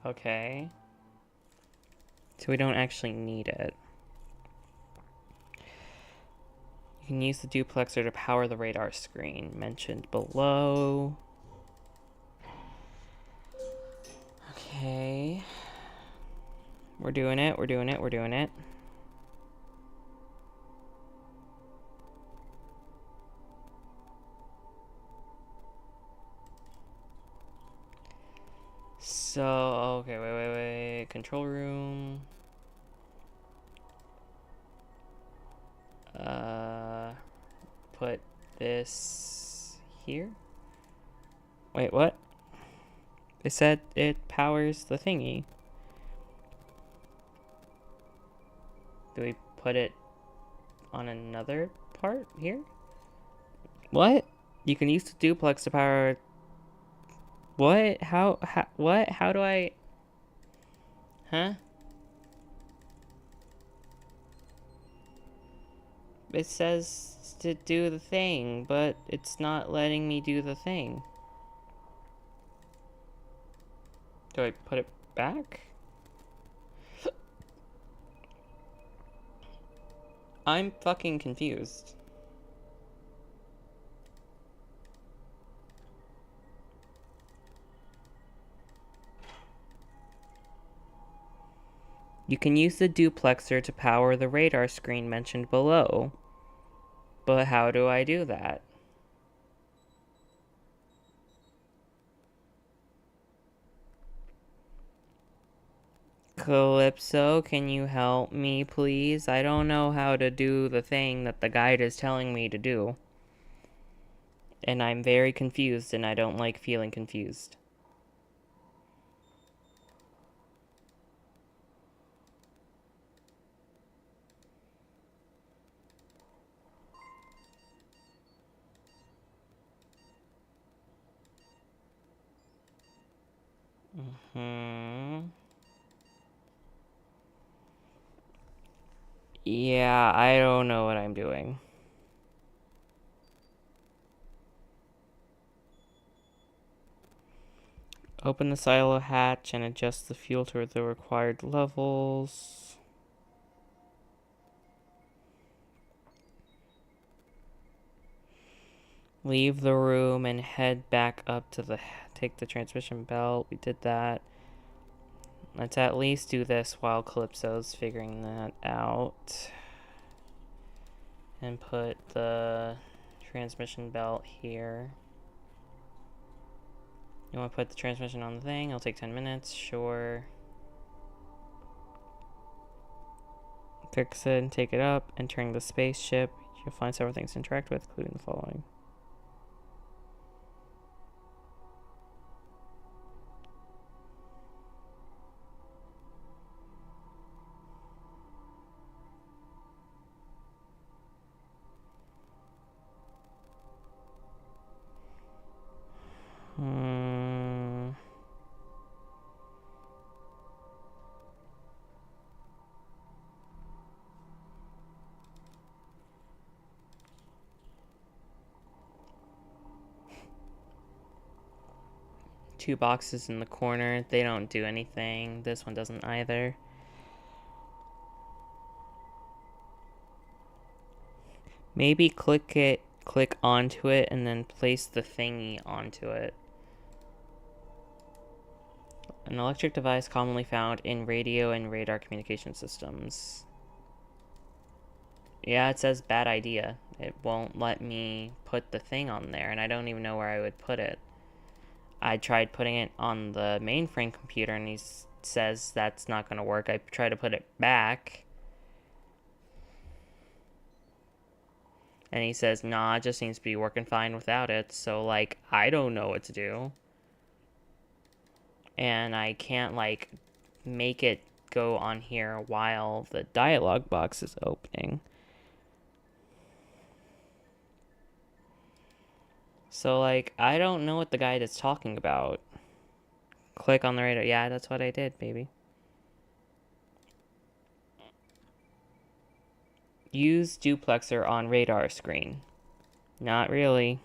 Okay. So we don't actually need it. You can use the duplexer to power the radar screen mentioned below. Okay. We're doing it, we're doing it, we're doing it. So, okay, wait. Control room. Put this here. Wait, what? It said it powers the thingy. Do we put it on another part here? What? You can use the duplex to power... What? What? How do I... Huh? It says to do the thing, but it's not letting me do the thing. Do I put it back? I'm fucking confused. You can use the duplexer to power the radar screen mentioned below. But how do I do that? Calypso, can you help me, please? I don't know how to do the thing that the guide is telling me to do. And I'm very confused, and I don't like feeling confused. Yeah, I don't know what I'm doing. Open the silo hatch and adjust the fuel to the required levels. Leave the room and head back up to take the transmission belt. We did that. Let's at least do this while Calypso's figuring that out. And put the transmission belt here. You want to put the transmission on the thing? It'll take 10 minutes. Sure. Fix it and take it up. Entering the spaceship. You'll find several things to interact with, including the following. Two boxes in the corner. They don't do anything. This one doesn't either. Maybe click onto it, and then place the thingy onto it. An electric device commonly found in radio and radar communication systems. Yeah, it says bad idea. It won't let me put the thing on there, and I don't even know where I would put it. I tried putting it on the mainframe computer, and he says that's not going to work. I tried to put it back, and he says, nah, it just seems to be working fine without it. So, like, I don't know what to do. And I can't, like, make it go on here while the dialog box is opening. So, like, I don't know what the guide is talking about. Click on the radar. Yeah, that's what I did, baby. Use duplexer on radar screen. Not really.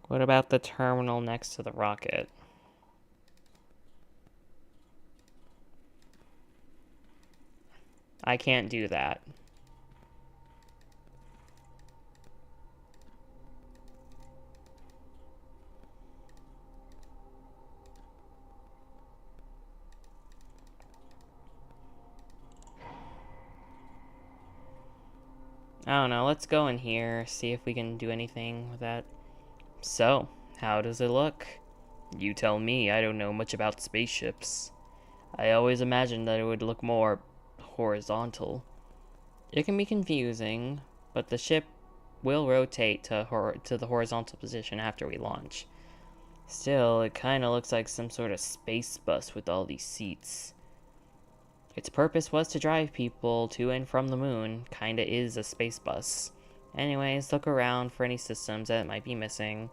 What about the terminal next to the rocket? I can't do that. I don't know, let's go in here, see if we can do anything with that. So, how does it look? You tell me, I don't know much about spaceships. I always imagined that it would look more horizontal. It can be confusing, but the ship will rotate to the horizontal position after we launch. Still, it kinda looks like some sort of space bus with all these seats. Its purpose was to drive people to and from the moon. Kinda is a space bus. Anyways, look around for any systems that might be missing.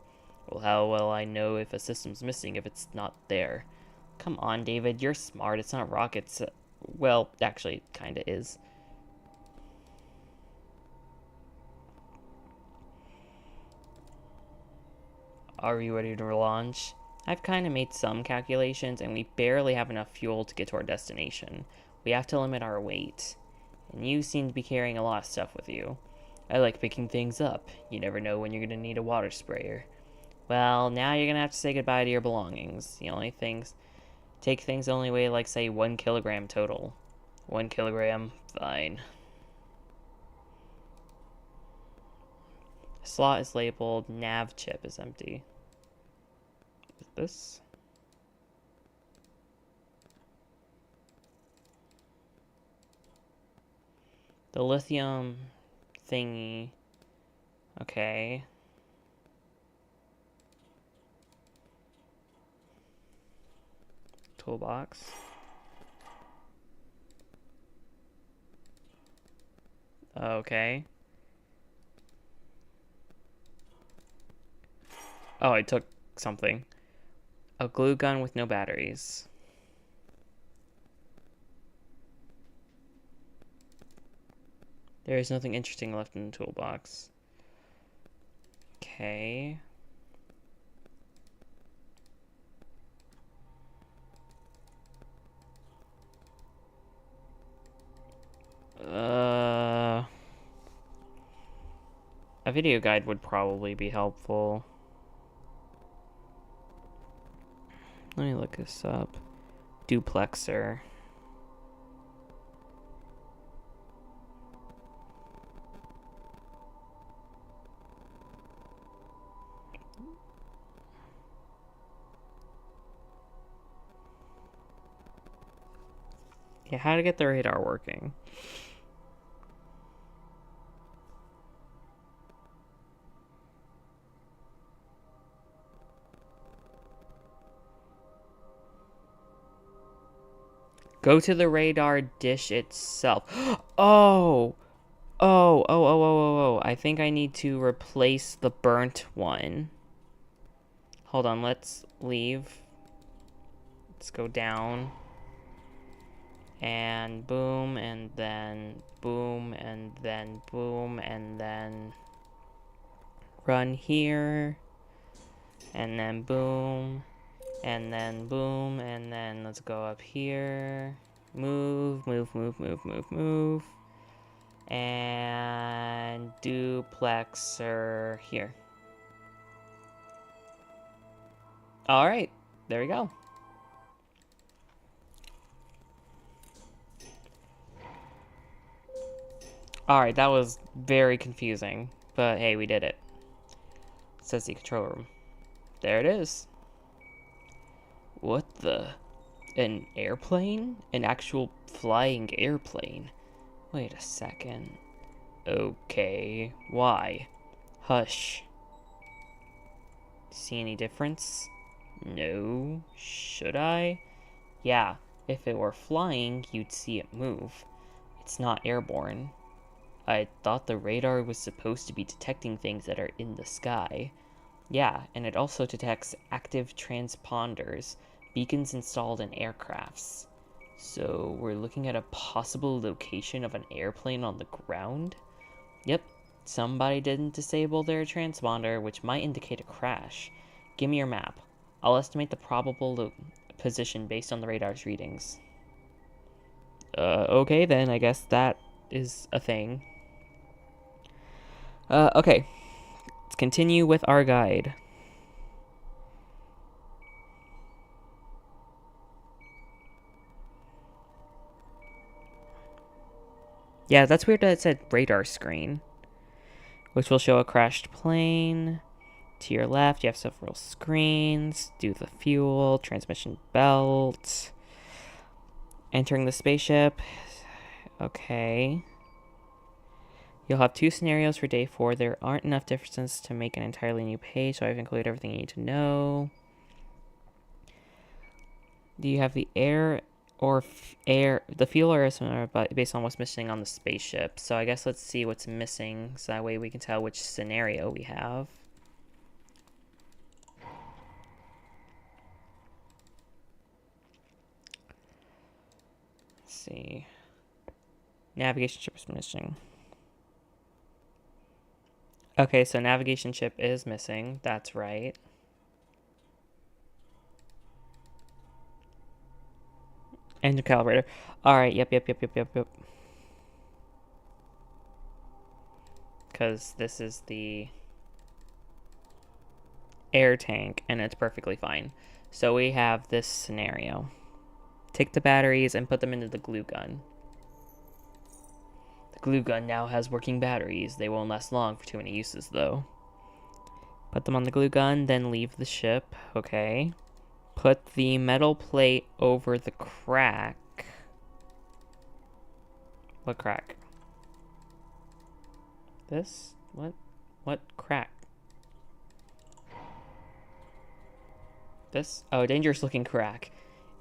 Well, how will I know if a system's missing if it's not there? Come on, David, you're smart. It's not rockets. Well, actually, it kinda is. Are we ready to launch? I've kinda made some calculations, and we barely have enough fuel to get to our destination. We have to limit our weight. And you seem to be carrying a lot of stuff with you. I like picking things up. You never know when you're gonna need a water sprayer. Well, now you're gonna have to say goodbye to your belongings. Take things that only weigh, like, say, 1 kilogram total. 1 kilogram? Fine. The slot is labeled nav chip is empty. Is this? The lithium thingy. Okay. Toolbox. Okay. Oh, I took something. A glue gun with no batteries. There is nothing interesting left in the toolbox. Okay. A video guide would probably be helpful. Let me look this up. Duplexer. Yeah, how to get the radar working. Go to the radar dish itself. Oh! Oh. I think I need to replace the burnt one. Hold on, let's leave. Let's go down. And boom, and then boom, and then boom, and then run here. And then boom. And then boom, and then let's go up here. Move. And duplexer here. Alright, there we go. Alright, that was very confusing. But hey, we did it. It says the control room. There it is. What the? An airplane? An actual flying airplane? Wait a second. Okay, why? Hush. See any difference? No. Should I? Yeah, if it were flying, you'd see it move. It's not airborne. I thought the radar was supposed to be detecting things that are in the sky. Yeah, and it also detects active transponders, beacons installed in aircrafts. So we're looking at a possible location of an airplane on the ground? Yep, somebody didn't disable their transponder, which might indicate a crash. Give me your map. I'll estimate the probable position based on the radar's readings. Okay then, I guess that is a thing. Okay. Let's continue with our guide. Yeah, that's weird that it said radar screen, which will show a crashed plane. To your left, you have several screens. Do the fuel, transmission belt. Entering the spaceship. Okay. You'll have 2 scenarios for day 4. There aren't enough differences to make an entirely new page, so I've included everything you need to know. Do you have the air or the fuel or similar, but based on what's missing on the spaceship? So I guess let's see what's missing, so that way we can tell which scenario we have. Let's see. Navigation chip is missing. Okay, so navigation chip is missing. That's right. Engine calibrator. Alright, yep. Because this is the air tank, and it's perfectly fine. So we have this scenario. Take the batteries and put them into the glue gun. The glue gun now has working batteries. They won't last long for too many uses, though. Put them on the glue gun, then leave the ship. Okay. Put the metal plate over the crack. What crack? This? What crack? This? Oh, dangerous looking crack.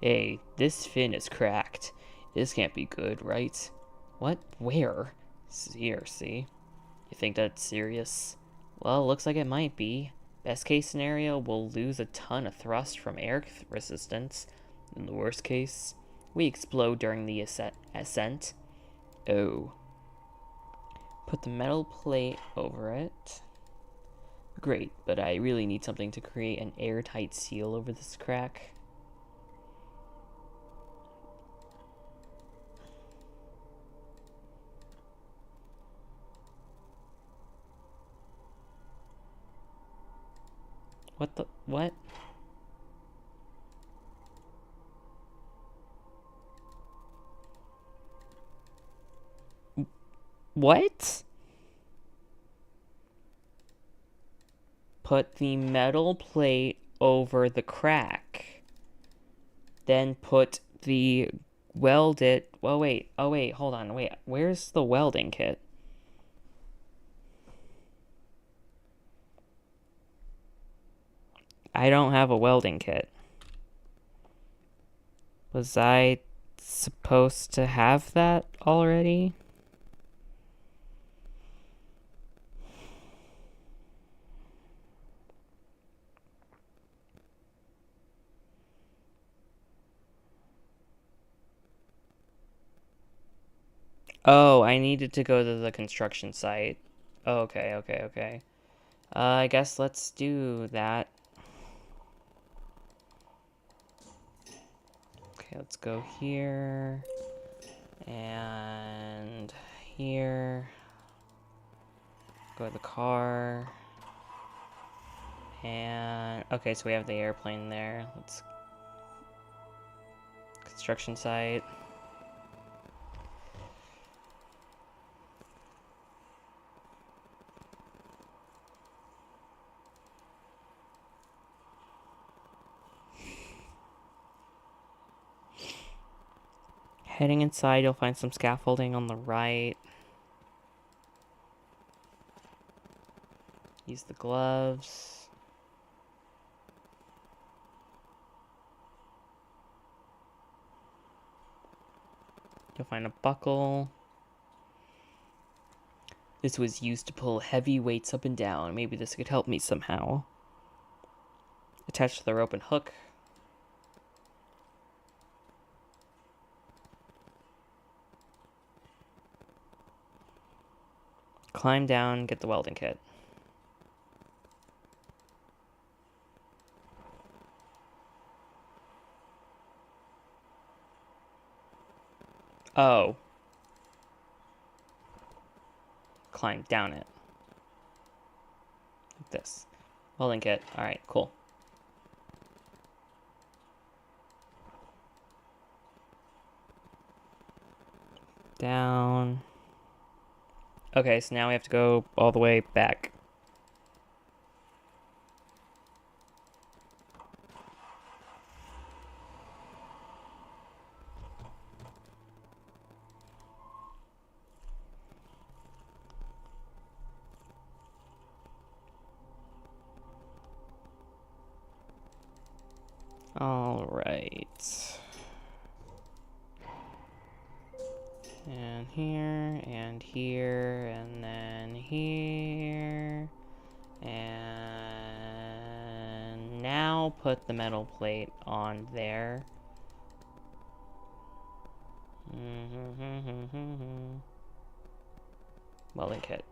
Hey, this fin is cracked. This can't be good, right? What? Where? Here, see? You think that's serious? Well, looks like it might be. Best case scenario, we'll lose a ton of thrust from air resistance. In the worst case, we explode during the ascent. Oh. Put the metal plate over it. Great, but I really need something to create an airtight seal over this crack. What the? What? What? Put the metal plate over the crack. Then put the welded... Well, wait. Oh, wait. Hold on. Wait. Where's the welding kit? I don't have a welding kit. Was I supposed to have that already? Oh, I needed to go to the construction site. Okay, okay, okay. I guess let's do that. Okay, let's go here. And here. Go to the car. And... Okay, so we have the airplane there. Let's... Construction site. Heading inside, you'll find some scaffolding on the right. Use the gloves. You'll find a buckle. This was used to pull heavy weights up and down. Maybe this could help me somehow. Attached to the rope and hook. Climb down, get the welding kit. Oh. Climb down it. Like this. Welding kit. Alright, cool. Down. Okay, so now we have to go all the way back. All right. And here, and here, and then here. And now put the metal plate on there. Welding kit.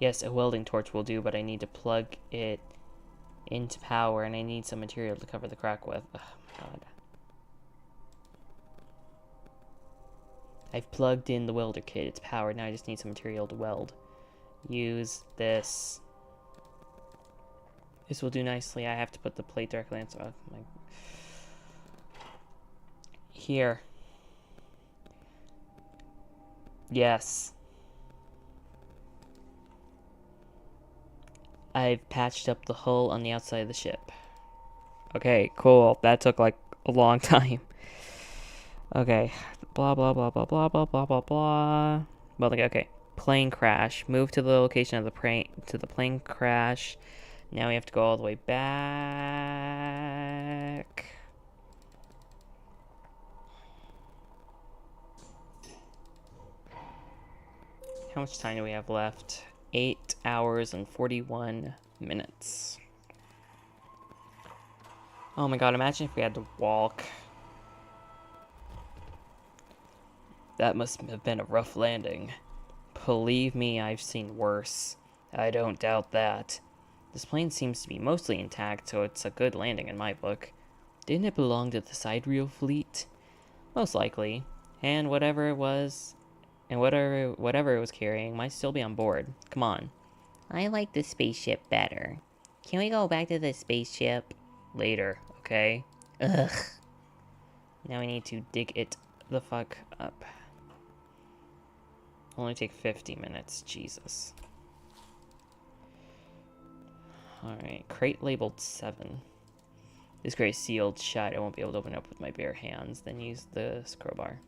Yes, a welding torch will do, but I need to plug it into power, and I need some material to cover the crack with. Oh my god. I've plugged in the welder kit. It's powered. Now I just need some material to weld. Use this. This will do nicely. I have to put the plate directly on. Oh my. Here. Yes. I've patched up the hull on the outside of the ship. Okay, cool. That took like a long time. Okay. Blah, blah, blah, blah, blah, blah, blah, blah, blah. Well, okay. Plane crash. Move to the location of the plane crash. Now we have to go all the way back. How much time do we have left? 8 hours and 41 minutes. Oh my god, imagine if we had to walk. That must have been a rough landing. Believe me, I've seen worse. I don't doubt that. This plane seems to be mostly intact, so it's a good landing in my book. Didn't it belong to the sidereal fleet? Most likely. And whatever it was, and whatever it was carrying might still be on board. Come on. I like the spaceship better. Can we go back to the spaceship? Later, okay? Ugh. Now we need to dig it the fuck up. Only take 50 minutes, Jesus. Alright, crate labeled 7. This crate is sealed shut. I won't be able to open it up with my bare hands. Then use the crowbar.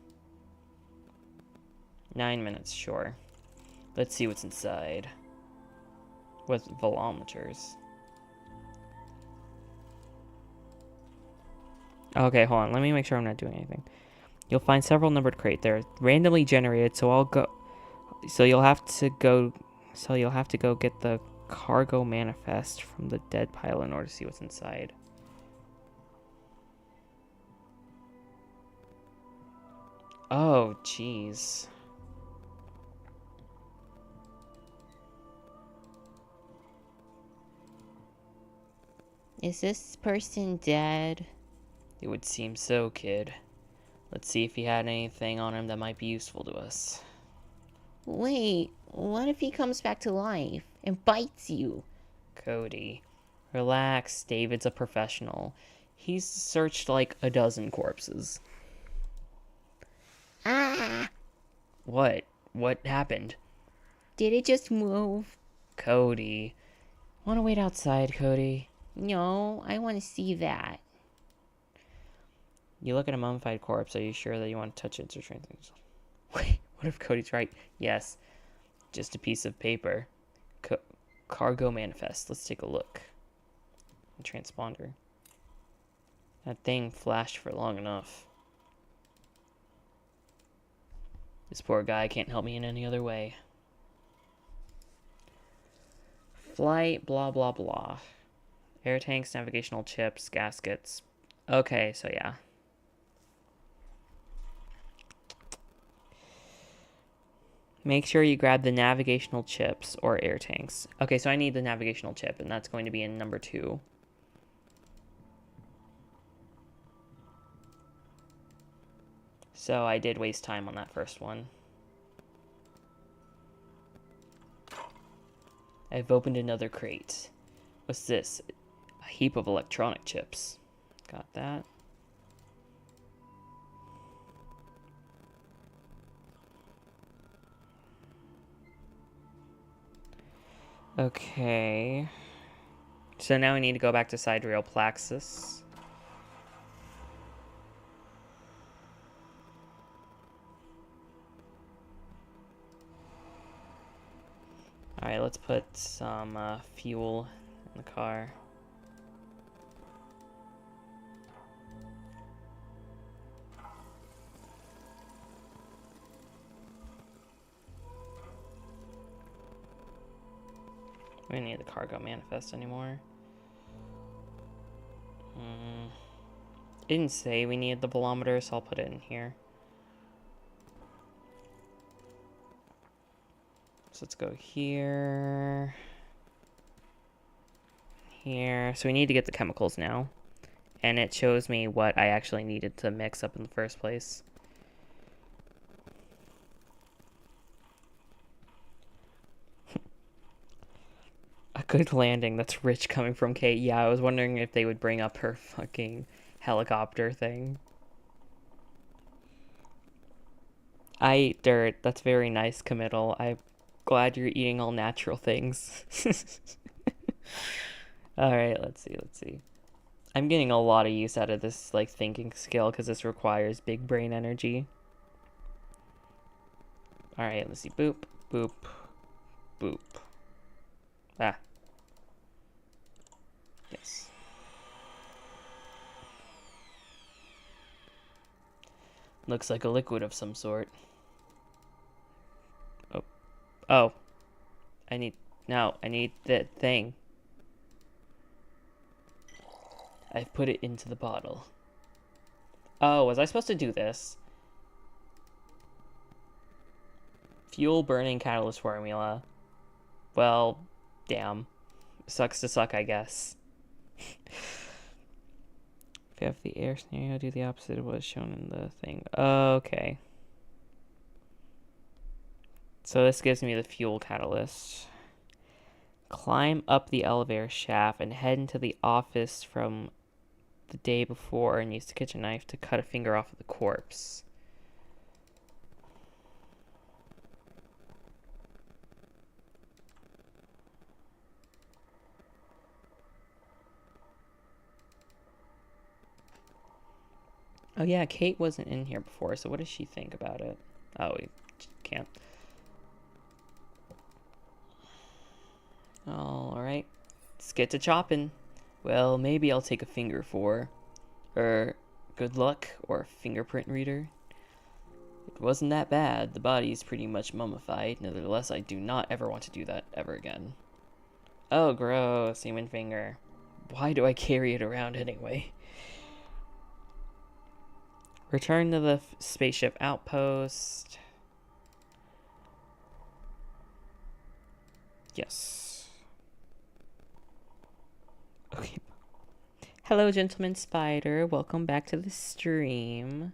9 minutes, sure. Let's see what's inside. With volumeters. Okay, hold on. Let me make sure I'm not doing anything. You'll find several numbered crates. They're randomly generated, so I'll go. So you'll have to go get the cargo manifest from the dead pilot in order to see what's inside. Oh, jeez. Is this person dead? It would seem so, kid. Let's see if he had anything on him that might be useful to us. Wait, what if he comes back to life and bites you? Cody, relax. David's a professional. He's searched like a dozen corpses. Ah! What? What happened? Did it just move? Cody. Wanna wait outside, Cody? No, I want to see that. You look at a mummified corpse. Are you sure that you want to touch it or try things? Wait, what if Cody's right? Yes. Just a piece of paper. Cargo manifest. Let's take a look. Transponder. That thing flashed for long enough. This poor guy can't help me in any other way. Flight, blah, blah, blah. Air tanks, navigational chips, gaskets. Okay, so yeah. Make sure you grab the navigational chips or air tanks. Okay, so I need the navigational chip, and that's going to be in number 2. So I did waste time on that first one. I've opened another crate. What's this? A heap of electronic chips. Got that. Okay. So now we need to go back to Sidereal Plaxis. Alright, let's put some fuel in the car. We don't need the cargo manifest anymore. It didn't say we needed the barometer, so I'll put it in here. So let's go here. Here. So we need to get the chemicals now. And it shows me what I actually needed to mix up in the first place. A good landing. That's rich coming from Kate. Yeah, I was wondering if they would bring up her fucking helicopter thing. I ate dirt. That's very nice, committal. I'm glad you're eating all natural things. Alright, let's see. I'm getting a lot of use out of this, like, thinking skill, because this requires big brain energy. Alright, let's see. Boop, boop, boop. Ah. Yes. Looks like a liquid of some sort. Oh. I need that thing. I've put it into the bottle. Oh, was I supposed to do this? Fuel burning catalyst formula. Well, damn. Sucks to suck, I guess. If you have the air scenario, do the opposite of what is shown in the thing. Okay. So this gives me the fuel catalyst. Climb up the elevator shaft and head into the office from the day before and use the kitchen knife to cut a finger off of the corpse. Oh yeah, Kate wasn't in here before, so what does she think about it? Oh, we can't. Alright, let's get to chopping. Well, maybe I'll take a finger for, good luck, or a fingerprint reader. It wasn't that bad. The body's pretty much mummified. Nevertheless, I do not ever want to do that ever again. Oh, gross, human finger. Why do I carry it around anyway? Return to the spaceship outpost. Yes. Okay. Hello, Gentleman Spider. Welcome back to the stream.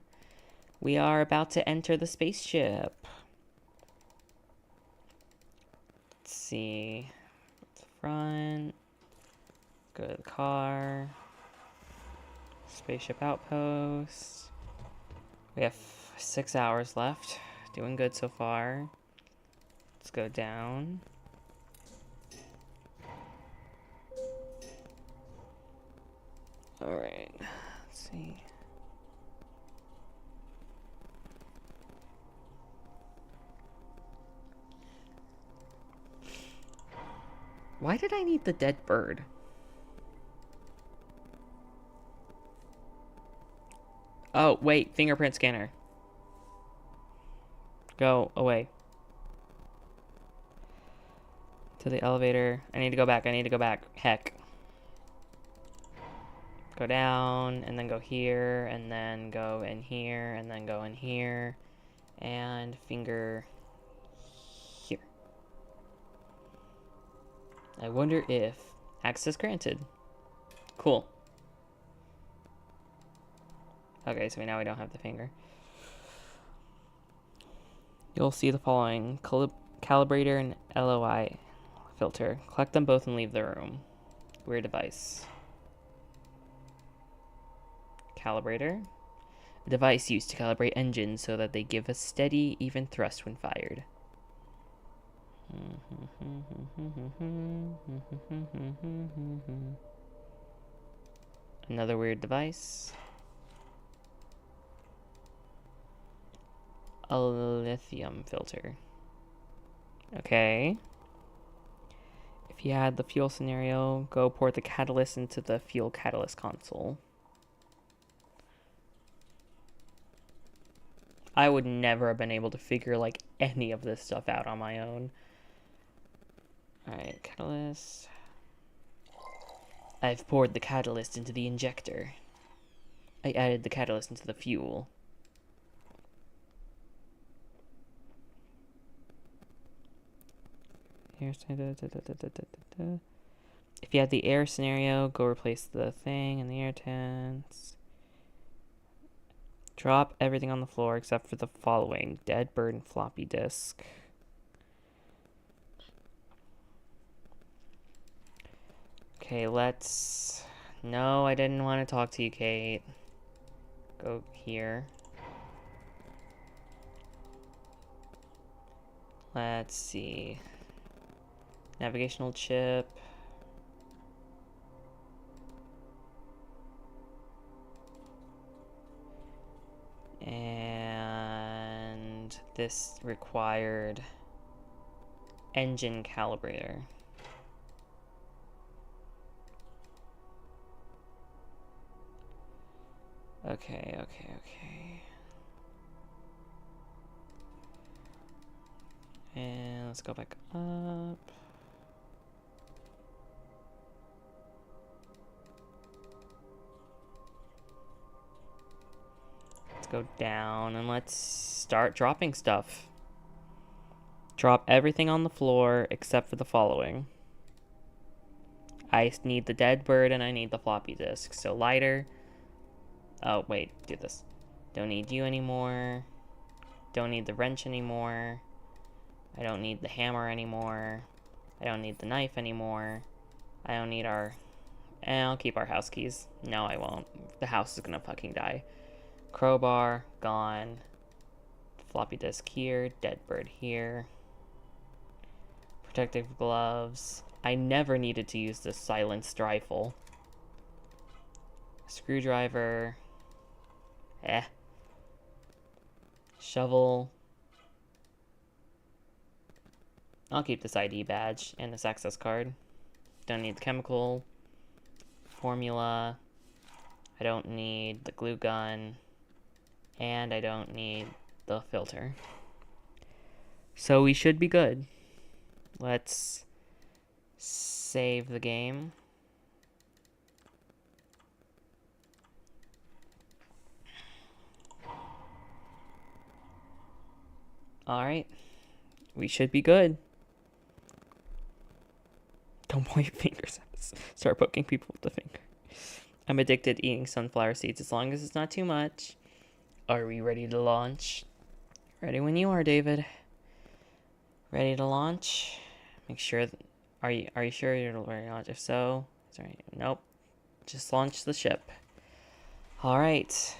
We are about to enter the spaceship. Let's see. Front. Go to the car. Spaceship outpost. We have 6 hours left. Doing good so far. Let's go down. Alright. Let's see. Why did I need the dead bird? Oh, wait. Fingerprint scanner. Go away. To the elevator. I need to go back. Heck. Go down, and then go here, and then go in here, and then go in here. And finger here. I wonder if access granted. Cool. Okay, so now we don't have the finger. You'll see the following: calibrator and LOI filter. Collect them both and leave the room. Weird device. Calibrator. A device used to calibrate engines so that they give a steady, even thrust when fired. Another weird device. A lithium filter. Okay. If you had the fuel scenario, go port the catalyst into the fuel catalyst console. I would never have been able to figure like any of this stuff out on my own. Alright, catalyst. I've poured the catalyst into the injector. I added the catalyst into the fuel. If you had the air scenario, go replace the thing in the air tents. Drop everything on the floor except for the following: dead bird and floppy disk. Okay, let's... No, I didn't want to talk to you, Kate. Go here. Let's see. Navigational chip. And this required engine calibrator. Okay. And let's go back up. Let's go down and let's start dropping stuff. Drop everything on the floor except for the following. I need the dead bird and I need the floppy disk. So lighter. Oh, wait, do this. Don't need you anymore. Don't need the wrench anymore. I don't need the hammer anymore. I don't need the knife anymore. I don't need our... I'll keep our house keys. No, I won't. The house is gonna fucking die. Crowbar, gone. Floppy disk here. Dead bird here. Protective gloves. I never needed to use this silenced rifle. Screwdriver. Shovel. I'll keep this ID badge and this access card. Don't need the chemical formula. I don't need the glue gun. And I don't need the filter. So we should be good. Let's save the game. Alright. We should be good. Don't point your fingers at us. Start poking people with the finger. I'm addicted to eating sunflower seeds as long as it's not too much. Are we ready to launch? Ready when you are, David. Ready to launch? Make sure... Are you sure you're ready to launch? If so... Sorry, nope. Just launch the ship. Alright.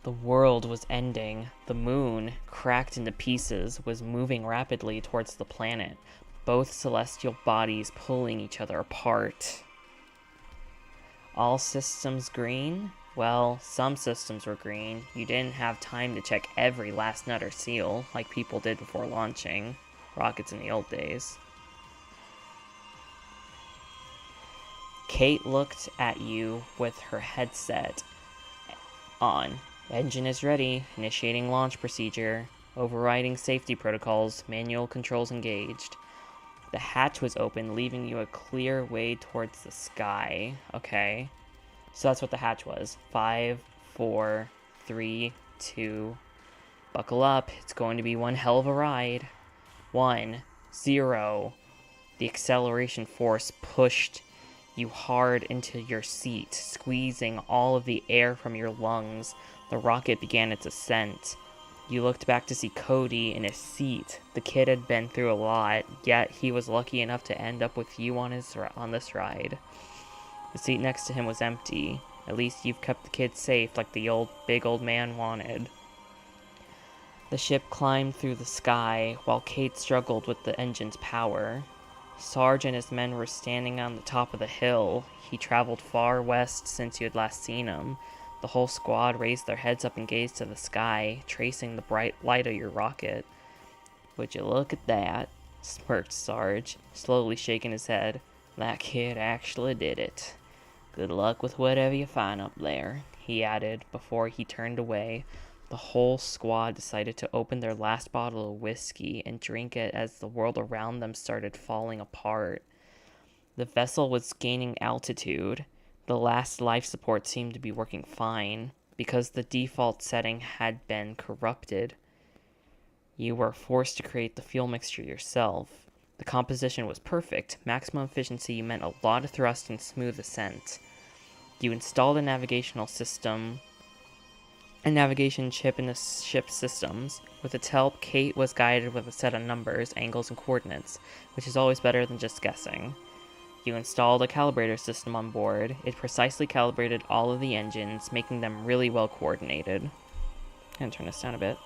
The world was ending. The moon, cracked into pieces, was moving rapidly towards the planet. Both celestial bodies pulling each other apart. All systems green? Well, some systems were green. You didn't have time to check every last nut or seal, like people did before launching rockets in the old days. Kate looked at you with her headset on. Engine is ready. Initiating launch procedure. Overriding safety protocols. Manual controls engaged. The hatch was open, leaving you a clear way towards the sky. Okay. So that's what the hatch was. 5, 4, 3, 2. Buckle up. It's going to be one hell of a ride. 1, 0. The acceleration force pushed you hard into your seat, squeezing all of the air from your lungs. The rocket began its ascent. You looked back to see Cody in his seat. The kid had been through a lot, yet he was lucky enough to end up with you on this ride. The seat next to him was empty. At least you've kept the kid safe like the big old man wanted. The ship climbed through the sky while Kate struggled with the engine's power. Sarge and his men were standing on the top of the hill. He traveled far west since you had last seen him. The whole squad raised their heads up and gazed to the sky, tracing the bright light of your rocket. "Would you look at that?" smirked Sarge, slowly shaking his head. "That kid actually did it. Good luck with whatever you find up there," he added before he turned away. The whole squad decided to open their last bottle of whiskey and drink it as the world around them started falling apart. The vessel was gaining altitude. The last life support seemed to be working fine, because the default setting had been corrupted. You were forced to create the fuel mixture yourself. The composition was perfect. Maximum efficiency meant a lot of thrust and smooth ascent. You installed a navigation chip in the ship's systems. With its help, Kate was guided with a set of numbers, angles, and coordinates, which is always better than just guessing. You installed a calibrator system on board. It precisely calibrated all of the engines, making them really well coordinated. I'm gonna turn this down a bit.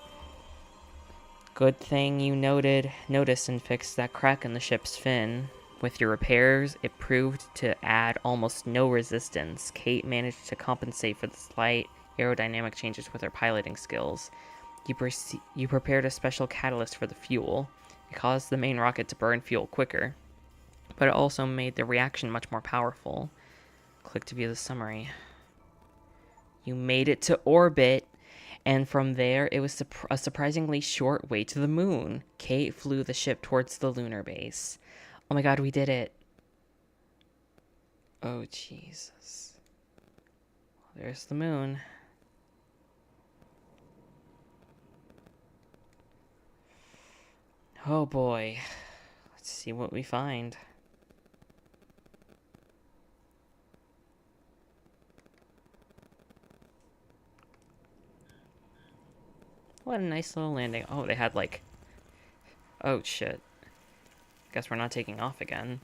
Good thing you noticed and fixed that crack in the ship's fin. With your repairs, it proved to add almost no resistance. Kate managed to compensate for the slight aerodynamic changes with her piloting skills. You prepared a special catalyst for the fuel. It caused the main rocket to burn fuel quicker, but it also made the reaction much more powerful. Click to view the summary. You made it to orbit, and from there, it was a surprisingly short way to the moon. Kate flew the ship towards the lunar base. Oh my god, we did it. Oh, Jesus. There's the moon. Oh boy. Let's see what we find. What a nice little landing. Oh, they had like... Oh, shit. Guess we're not taking off again.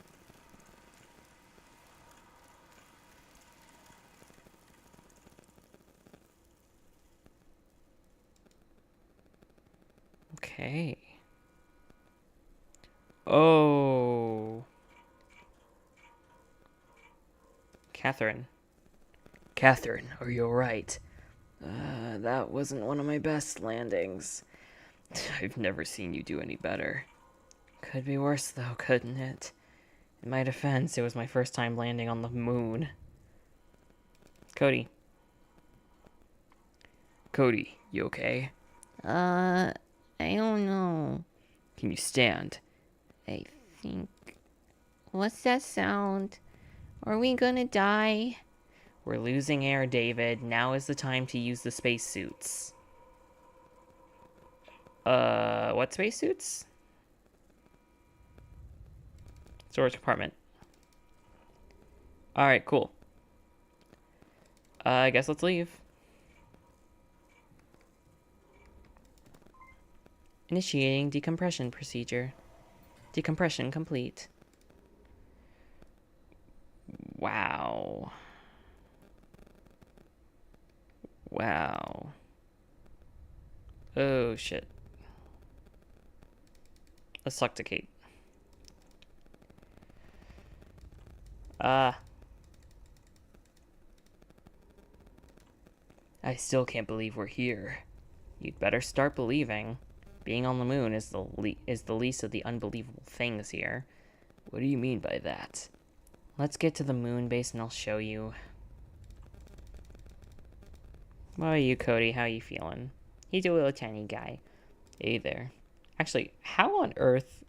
Okay. Oh. Catherine. Catherine, are you alright? That wasn't one of my best landings. I've never seen you do any better. Could be worse, though, couldn't it? In my defense, it was my first time landing on the moon. Cody. Cody, you okay? I don't know. Can you stand? I think. What's that sound? Are we gonna die? We're losing air, David. Now is the time to use the spacesuits. What spacesuits? Storage compartment. Alright, cool. I guess let's leave. Initiating decompression procedure. Decompression complete. Wow. Wow. Oh, shit. Let's suffocate. I still can't believe we're here. You'd better start believing. Being on the moon is the least of the unbelievable things here. What do you mean by that? Let's get to the moon base and I'll show you. What are you, Cody? How you feeling? He's a little tiny guy. Hey there. Actually, how on earth...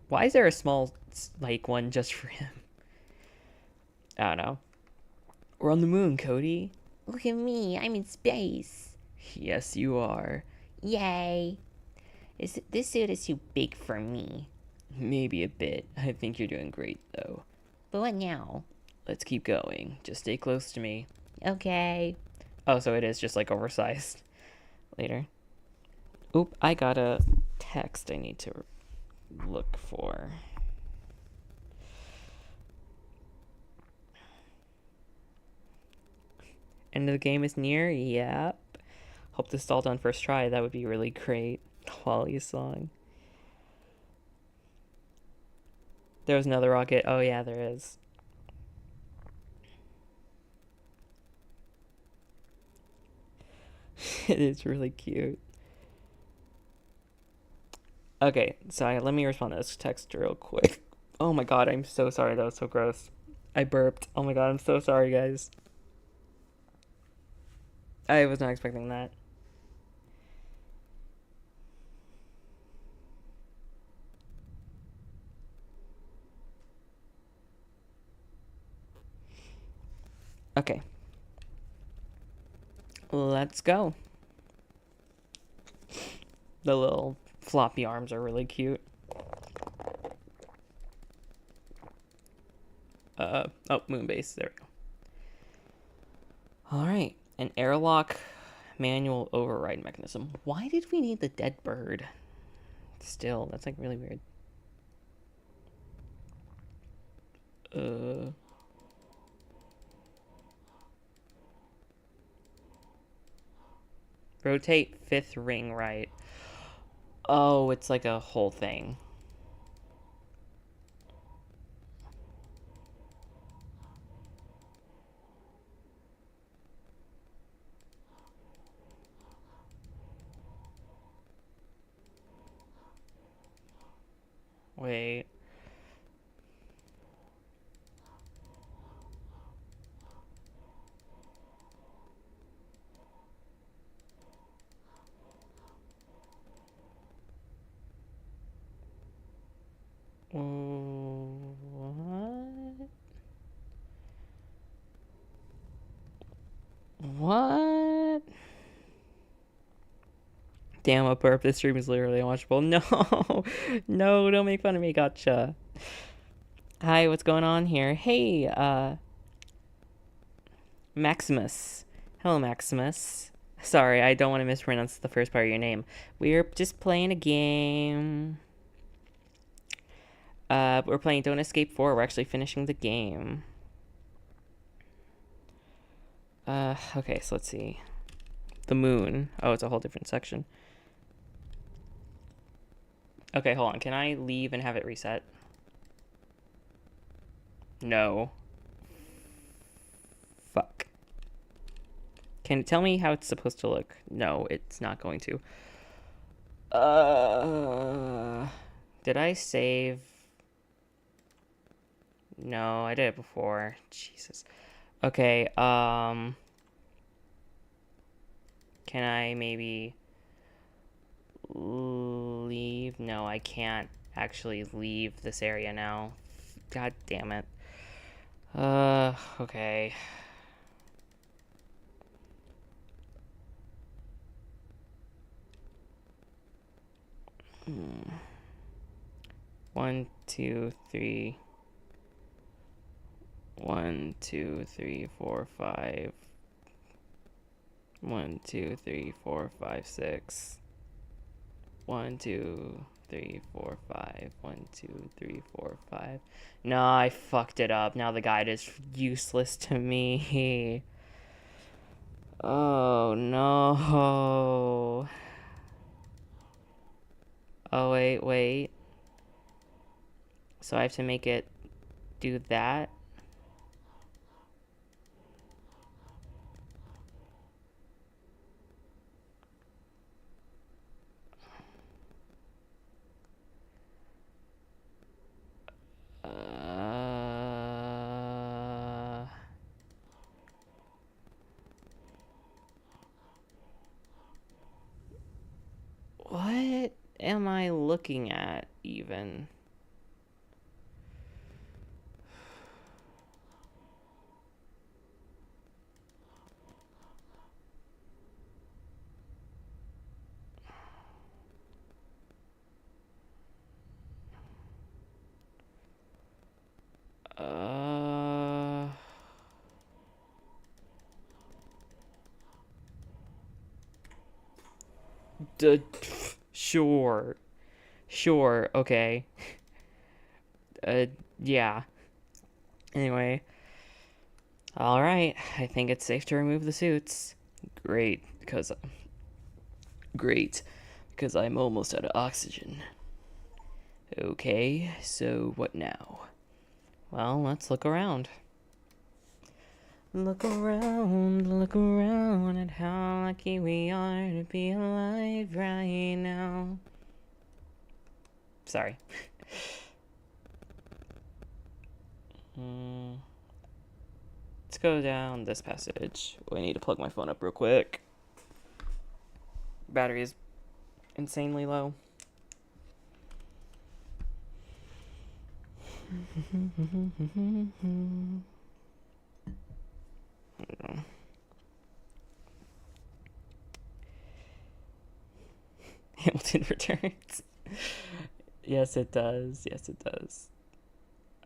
Why is there a small, like, one just for him? I don't know. We're on the moon, Cody. Look at me, I'm in space. Yes, you are. Yay. This suit is too big for me. Maybe a bit. I think you're doing great, though. But what now? Let's keep going. Just stay close to me. Okay. Oh, so it is just, like, oversized. Later. Oop, I got a text I need to look for. End of the game is near? Yep. Hope this is all done first try. That would be really great. Quality song. There was another rocket. Oh, yeah, there is. It is really cute. Okay, so let me respond to this text real quick. Oh my god, I'm so sorry. That was so gross. I burped. Oh my god, I'm so sorry, guys. I was not expecting that. Okay. Let's go. The little floppy arms are really cute. Oh, moon base. There we go. Alright. An airlock manual override mechanism. Why did we need the dead bird? Still, that's like really weird. Rotate fifth ring right. Oh, it's like a whole thing. Wait. What? What? Damn, a burp. This stream is literally unwatchable. No, no, don't make fun of me. Gotcha. Hi, what's going on here? Hey, Maximus. Hello, Maximus. Sorry, I don't want to mispronounce the first part of your name. We're just playing a game. We're playing Don't Escape 4. We're actually finishing the game. Okay, so let's see. The moon. Oh, it's a whole different section. Okay, hold on. Can I leave and have it reset? No. Fuck. Can it tell me how it's supposed to look? No, it's not going to. Did I save? No, I did it before. Jesus. Okay, can I maybe leave? No, I can't actually leave this area now. God damn it. Okay. One, two, three. 1, 2, 3, 4, 5. 1, 2, 3, 4, 5, 6. 1, 2, 3, 4, 5. 1, 2, 3, 4, 5. No, I fucked it up. Now the guide is useless to me. Oh no. Oh, wait. So I have to make it do that? What am I looking at even? D- sure. Sure, okay. Uh, yeah. Anyway. Alright, I think it's safe to remove the suits. Great, because I'm almost out of oxygen. Okay, so what now? Well, let's look around. Look around at how lucky we are to be alive right now. Sorry. Let's go down this passage. I need to plug my phone up real quick. Battery is insanely low. Hamilton returns. Yes, it does.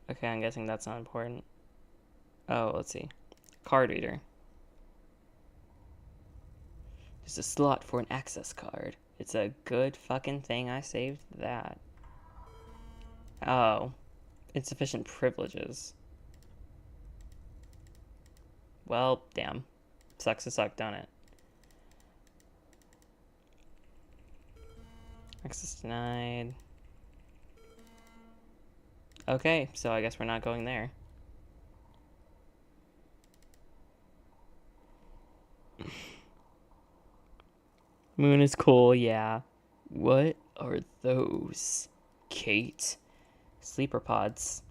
Okay, I'm guessing that's not important. Oh, let's see. Card reader. There's a slot for an access card. It's a good fucking thing I saved that. Oh. Insufficient privileges. Well, damn. Sucks to suck, don't it? Access denied. Okay, so I guess we're not going there. Moon is cool, yeah. What are those? Kate? Sleeper pods.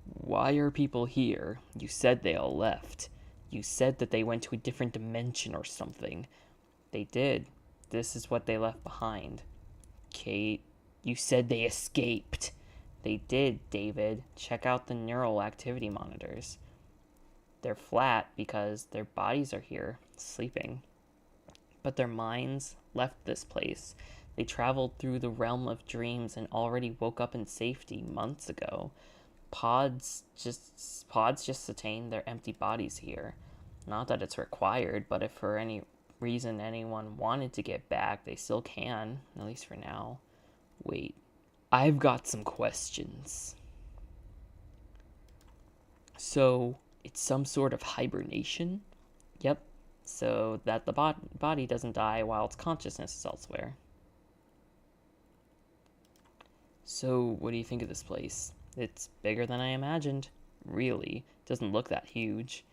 Why are people here? You said they all left. You said that they went to a different dimension or something. They did. This is what they left behind. Kate, you said they escaped. They did, David. Check out the neural activity monitors. They're flat because their bodies are here, sleeping. But their minds left this place. They traveled through the realm of dreams and already woke up in safety months ago. Pods just attain their empty bodies here. Not that it's required, but if for any reason anyone wanted to get back, they still can, at least for now. Wait, I've got some questions. So it's some sort of hibernation? Yep. So that the body doesn't die while its consciousness is elsewhere. So what do you think of this place? It's bigger than I imagined. Really. Doesn't look that huge.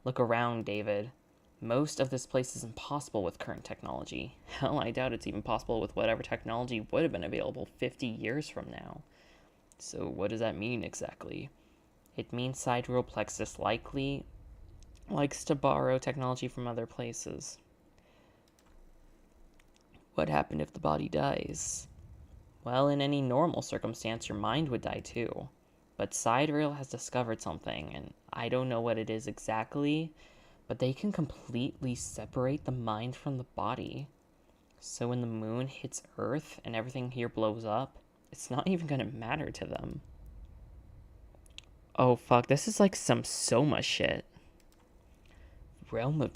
Look around, David. Most of this place is impossible with current technology. Hell, I doubt it's even possible with whatever technology would have been available 50 years from now. So what does that mean exactly? It means sidereal plexus likely likes to borrow technology from other places. What happened if the body dies? Well, in any normal circumstance, your mind would die too. But Sidereal has discovered something, and I don't know what it is exactly, but they can completely separate the mind from the body. So when the moon hits Earth and everything here blows up, it's not even going to matter to them. Oh fuck, this is like some Soma shit. Realm of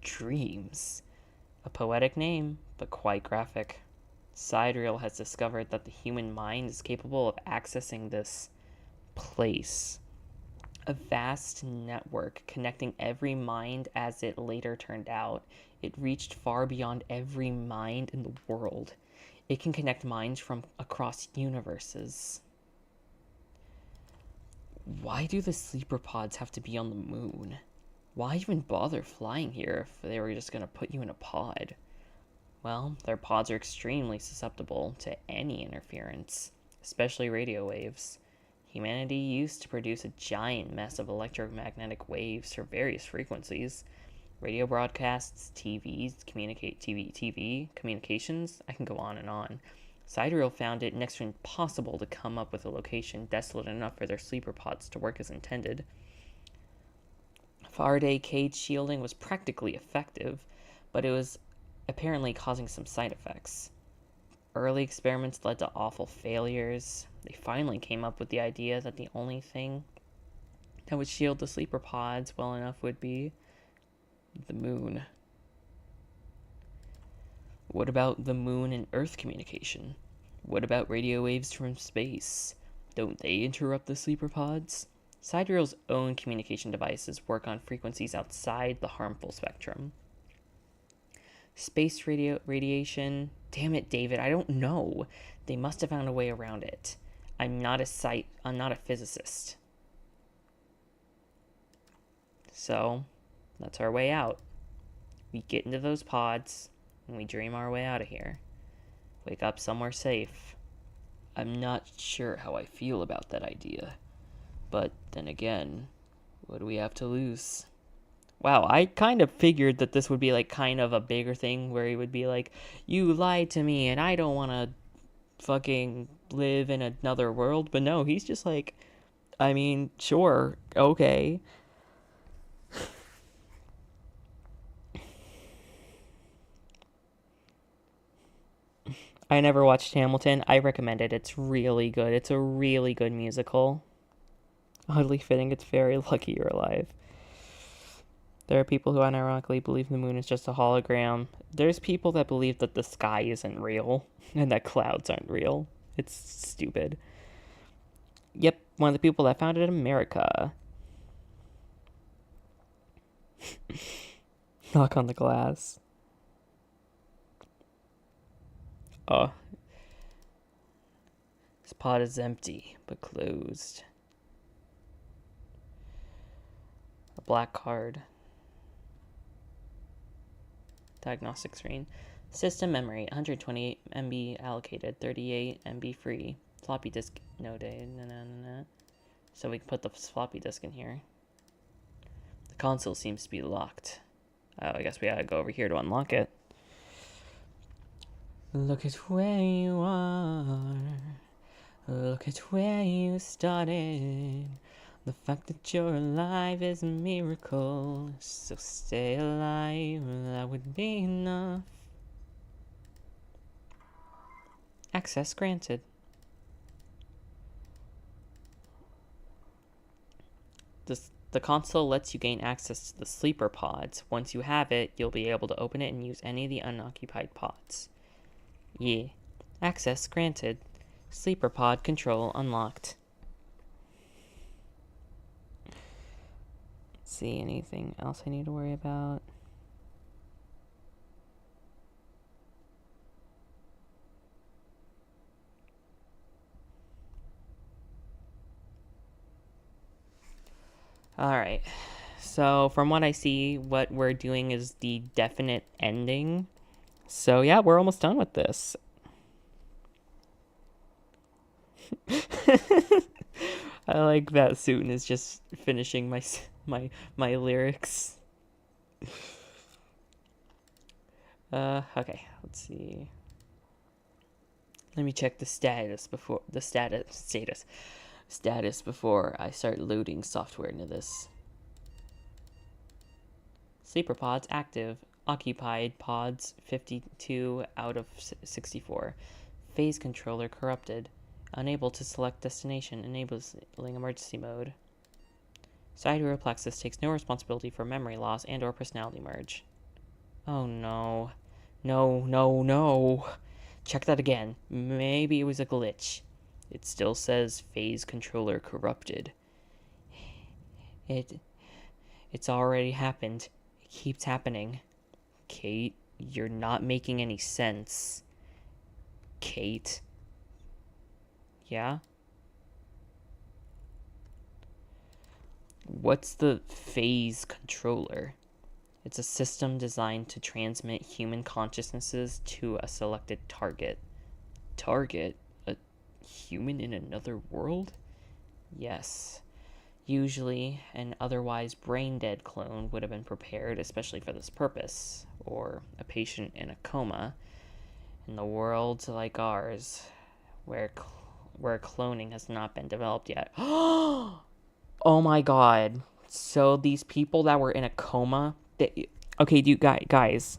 Dreams. A poetic name, but quite graphic. Sidereal has discovered that the human mind is capable of accessing this place. A vast network connecting every mind as it later turned out. It reached far beyond every mind in the world. It can connect minds from across universes. Why do the sleeper pods have to be on the moon? Why even bother flying here if they were just going to put you in a pod? Well, their pods are extremely susceptible to any interference, especially radio waves. Humanity used to produce a giant mess of electromagnetic waves for various frequencies. Radio broadcasts, TV communications, I can go on and on. Sidereal found it next to impossible to come up with a location desolate enough for their sleeper pods to work as intended. Faraday cage shielding was practically effective, but it was apparently causing some side effects. Early experiments led to awful failures. They finally came up with the idea that the only thing that would shield the sleeper pods well enough would be the moon. What about the moon and Earth communication? What about radio waves from space? Don't they interrupt the sleeper pods? Sidereal's own communication devices work on frequencies outside the harmful spectrum. Space radiation. Damn it, David, I don't know. They must have found a way around it. I'm not a physicist. So, that's our way out. We get into those pods, and we dream our way out of here. Wake up somewhere safe. I'm not sure how I feel about that idea. But then again, what do we have to lose? Wow, I kind of figured that this would be like kind of a bigger thing where he would be like, you lied to me and I don't want to fucking live in another world. But no, he's just like, I mean, sure, okay. I never watched Hamilton. I recommend it. It's really good. It's a really good musical. Oddly fitting, it's very lucky you're alive. There are people who unironically believe the moon is just a hologram. There's people that believe that the sky isn't real and that clouds aren't real. It's stupid. Yep, one of the people that founded America. Knock on the glass. Oh. This pod is empty, but closed. A black card. Diagnostic screen. System memory, 128 MB allocated, 38 MB free. Floppy disk noted. So we can put the floppy disk in here. The console seems to be locked. Oh, I guess we gotta go over here to unlock it. Look at where you are. Look at where you started. The fact that you're alive is a miracle. So stay alive, that would be enough. Access granted. The console lets you gain access to the sleeper pods. Once you have it, you'll be able to open it and use any of the unoccupied pods. Yeah. Access granted. Sleeper pod control unlocked. see, anything else I need to worry about? Alright, so from what I see, what we're doing is the definite ending. So yeah, we're almost done with this. I like that Sueton is just finishing my lyrics. Okay, let's see. Let me check the status before before I start loading software into this. Sleeper pods active. Occupied pods 52 out of 64. Phase controller corrupted. Unable to select destination, enabling emergency mode. Sidereal plexus takes no responsibility for memory loss and or personality merge. Oh no. No, no, no. Check that again. Maybe it was a glitch. It still says phase controller corrupted. It's already happened. It keeps happening. Kate, you're not making any sense. Kate? Yeah? What's the phase controller? It's a system designed to transmit human consciousnesses to a selected target. Target? A human in another world? Yes. Usually, an otherwise brain-dead clone would have been prepared especially for this purpose, or a patient in a coma. In the world like ours, where cloning has not been developed yet. Oh my god. So these people that were in a coma... Okay, guys,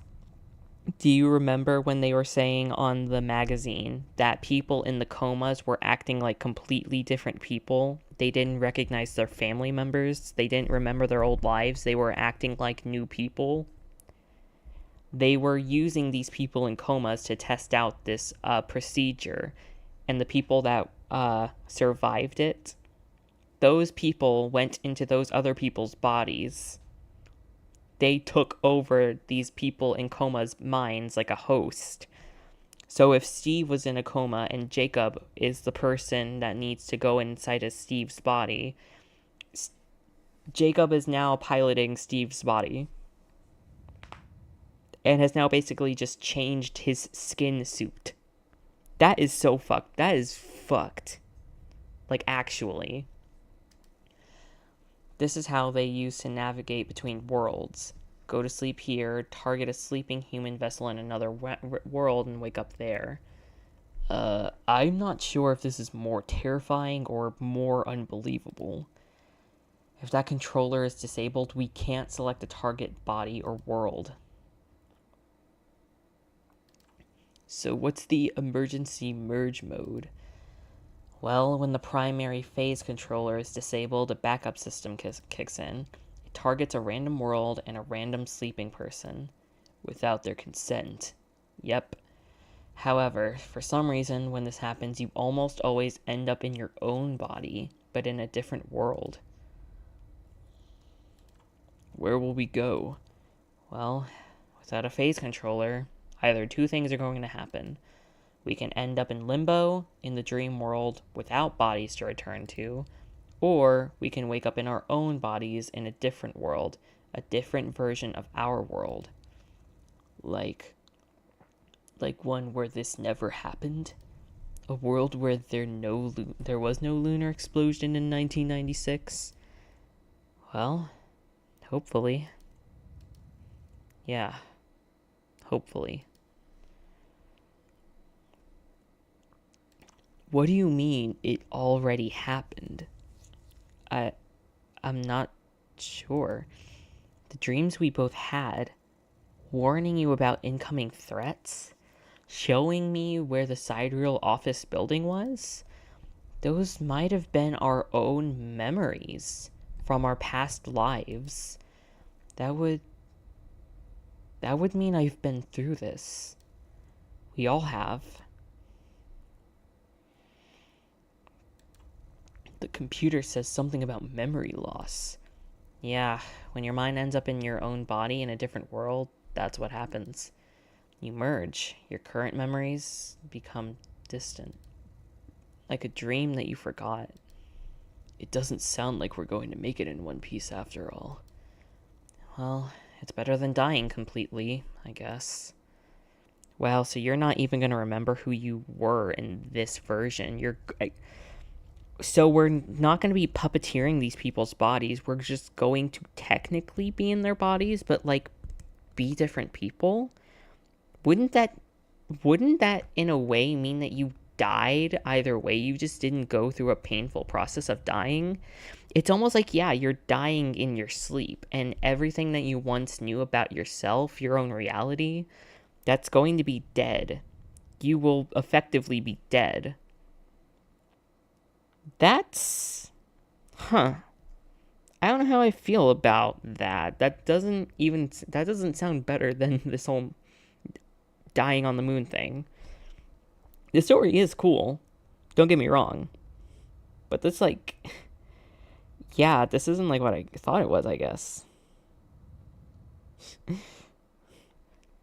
do you remember when they were saying on the magazine that people in the comas were acting like completely different people? They didn't recognize their family members. They didn't remember their old lives. They were acting like new people. They were using these people in comas to test out this procedure. And the people that survived it, those people went into those other people's bodies. They took over these people in coma's minds like a host. So if Steve was in a coma and Jacob is the person that needs to go inside of Steve's body, Jacob is now piloting Steve's body. And has now basically just changed his skin suit. That is so fucked. That is fucked. Like, actually. This is how they use to navigate between worlds. Go to sleep here, target a sleeping human vessel in another world, and wake up there. I'm not sure if this is more terrifying or more unbelievable. If that controller is disabled, we can't select a target body or world. So what's the emergency merge mode? Well, when the primary phase controller is disabled, a backup system kicks in. It targets a random world and a random sleeping person, without their consent. Yep. However, for some reason, when this happens, you almost always end up in your own body, but in a different world. Where will we go? Well, without a phase controller, either two things are going to happen. We can end up in limbo, in the dream world, without bodies to return to, or we can wake up in our own bodies in a different world, a different version of our world. Like one where this never happened? A world where there was no lunar explosion in 1996? Well, hopefully. Yeah, hopefully. What do you mean it already happened? I'm not sure. The dreams we both had, warning you about incoming threats, showing me where the sidereal office building was, those might have been our own memories from our past lives. That would mean I've been through this. We all have. The computer says something about memory loss. Yeah, when your mind ends up in your own body in a different world, that's what happens. You merge. Your current memories become distant, like a dream that you forgot. It doesn't sound like we're going to make it in one piece after all. Well, it's better than dying completely, I guess. Wow, so you're not even going to remember who you were in this version. So we're not going to be puppeteering these people's bodies. We're just going to technically be in their bodies, but like be different people. Wouldn't that in a way mean that you died either way? You just didn't go through a painful process of dying. It's almost like, yeah, you're dying in your sleep, and everything that you once knew about yourself, your own reality, that's going to be dead. You will effectively be dead. That's... Huh. I don't know how I feel about that. That doesn't sound better than this whole dying on the moon thing. The story is cool. Don't get me wrong. But this, like... Yeah, this isn't like what I thought it was, I guess.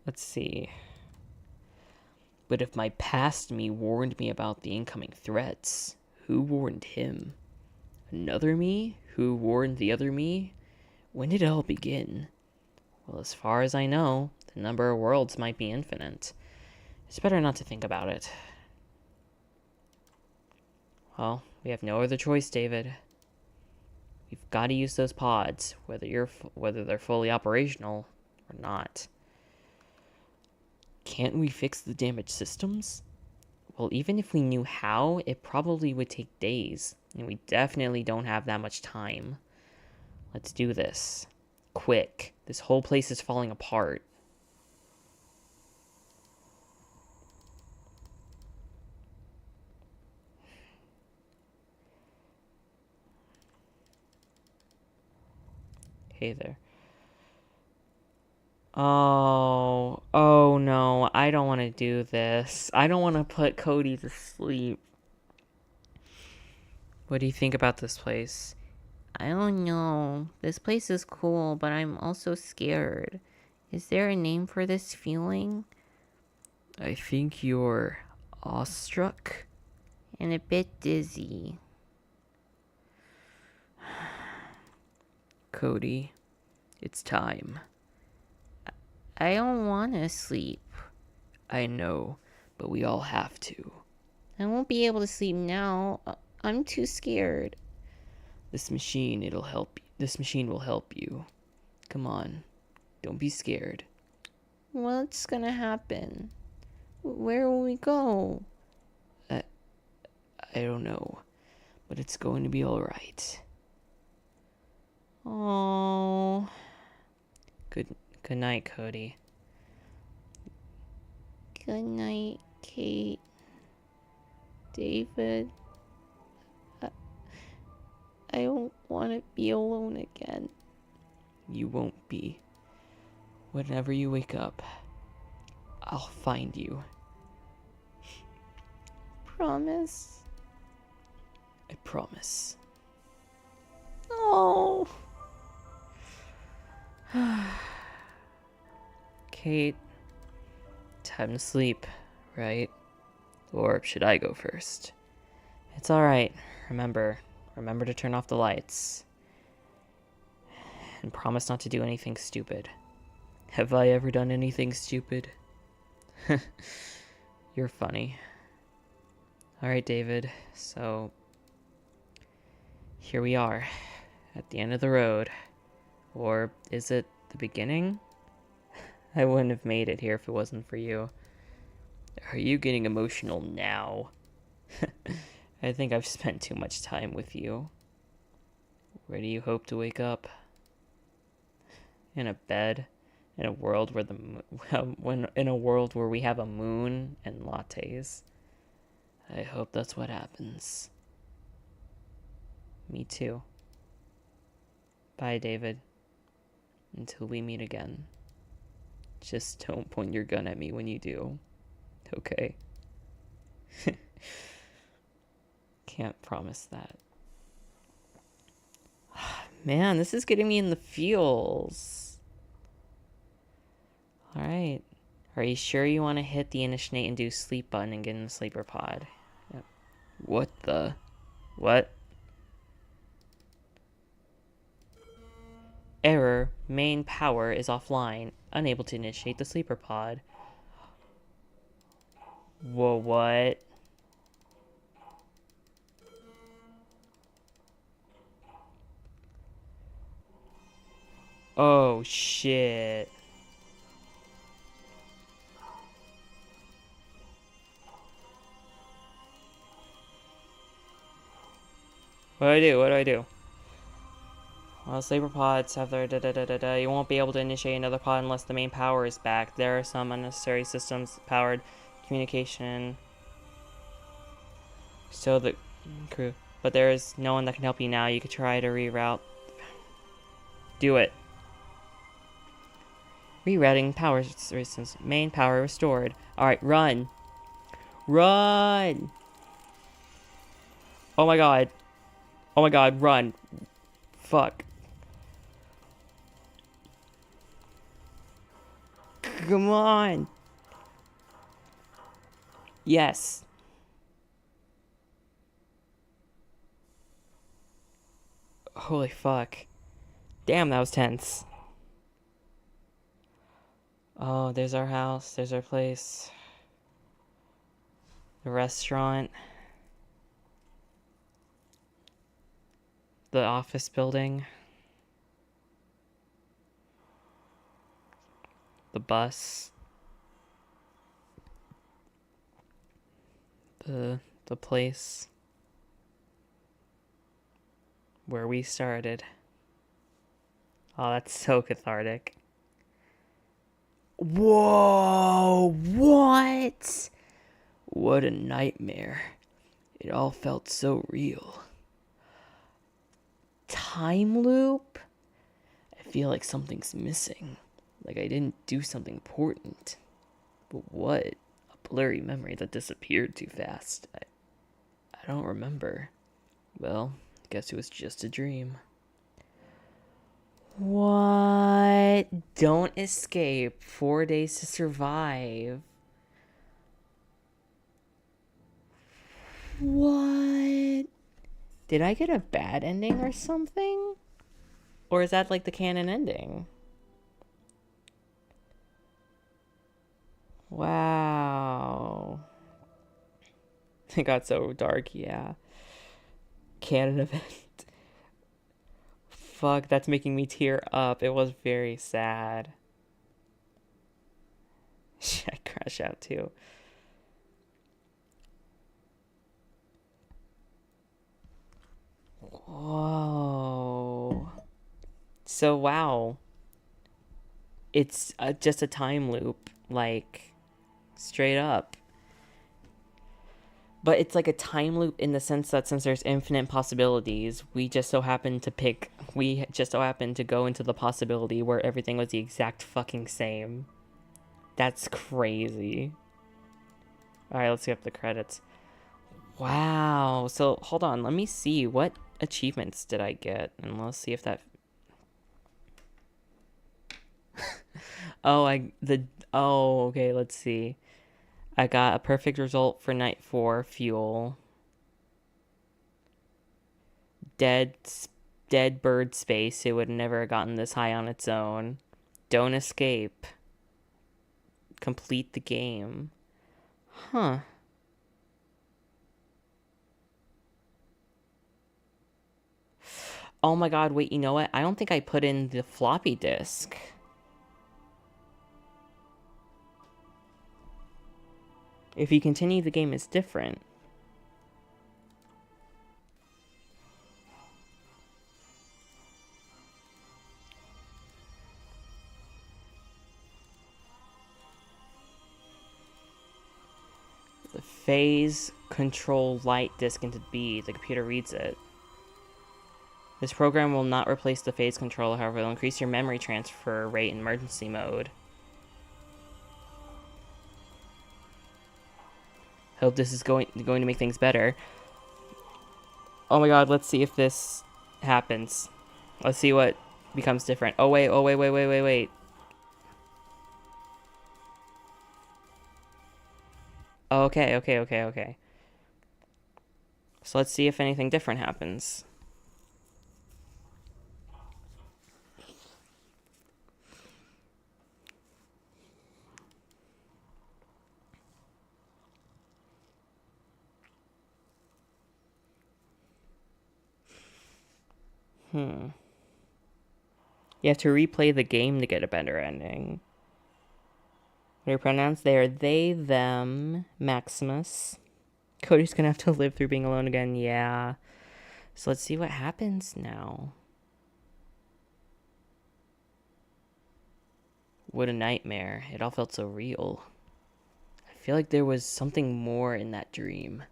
Let's see. But if my past me warned me about the incoming threats, who warned him? Another me? Who warned the other me? When did it all begin? Well, as far as I know, the number of worlds might be infinite. It's better not to think about it. Well, we have no other choice, David. We've got to use those pods, whether they're fully operational or not. Can't we fix the damaged systems? Well, even if we knew how, it probably would take days, and we definitely don't have that much time. Let's do this. Quick. This whole place is falling apart. Hey there. Oh no, I don't want to do this. I don't want to put Cody to sleep. What do you think about this place? I don't know. This place is cool, but I'm also scared. Is there a name for this feeling? I think you're awestruck. And a bit dizzy. Cody, it's time. I don't want to sleep. I know, but we all have to. I won't be able to sleep now. I'm too scared. This machine will help you. Come on. Don't be scared. What's gonna happen? Where will we go? I don't know, but it's going to be all right. Oh. Good night, Cody. Good night, Kate. David. I don't want to be alone again. You won't be. Whenever you wake up, I'll find you. Promise? I promise. Oh. Kate, time to sleep, right? Or should I go first? It's alright. Remember to turn off the lights. And promise not to do anything stupid. Have I ever done anything stupid? You're funny. Alright, David, so here we are, at the end of the road. Or is it the beginning? I wouldn't have made it here if it wasn't for you. Are you getting emotional now? I think I've spent too much time with you. Where do you hope to wake up? In a bed? In a world where in a world where we have a moon and lattes? I hope that's what happens. Me too. Bye, David. Until we meet again. Just don't point your gun at me when you do. Okay? Can't promise that. Man, this is getting me in the feels. Alright. Are you sure you want to hit the initiate and do sleep button and get in the sleeper pod? Yep. What the? What? Error. Main power is offline. Unable to initiate the sleeper pod. Whoa, what? Oh, shit. What do I do? What do I do? Well, sleeper pods have their da-da-da-da-da. You won't be able to initiate another pod unless the main power is back. There are some unnecessary systems powered communication. So the crew. But there is no one that can help you now. You could try to reroute. Do it. Rerouting power systems. Main power restored. Alright, run. Run! Oh my god. Oh my god, run. Fuck. Come on. Yes. Holy fuck. Damn, that was tense. Oh, there's our house. There's our place. The restaurant. The office building. The bus. The place where we started. Oh, that's so cathartic. Whoa! What? What a nightmare. It all felt so real. Time loop? I feel like something's missing. Like I didn't do something important. But what? A blurry memory that disappeared too fast. I don't remember. Well, I guess it was just a dream. What? Don't escape. 4 days to survive. What? Did I get a bad ending or something? Or is that like the canon ending? Wow. It got so dark, yeah. Canon event. Fuck, that's making me tear up. It was very sad. I crash out too. Whoa. So, wow. It's just a time loop, like, straight up. But it's like a time loop in the sense that since there's infinite possibilities, we just so happen to go into the possibility where everything was the exact fucking same. That's crazy. Alright, let's get up the credits. Wow. So, hold on. Let me see. What achievements did I get? And let's see if that... Oh, okay, let's see. I got a perfect result for night 4, fuel. Dead bird space. It would never have gotten this high on its own. Don't escape. Complete the game. Huh. Oh my god, wait, you know what? I don't think I put in the floppy disk. If you continue, the game is different. The phase control light disk into B. The computer reads it. This program will not replace the phase controller, however, it will increase your memory transfer rate in emergency mode. Hope this is going to make things better. Oh my god, let's see if this happens. Let's see what becomes different. Oh, wait, oh, wait, wait, wait, wait, wait. Okay, okay, okay, okay. So let's see if anything different happens. You have to replay the game to get a better ending. What are pronouns? They are they, them, Maximus. Cody's gonna have to live through being alone again, yeah. So let's see what happens now. What a nightmare. It all felt so real. I feel like there was something more in that dream.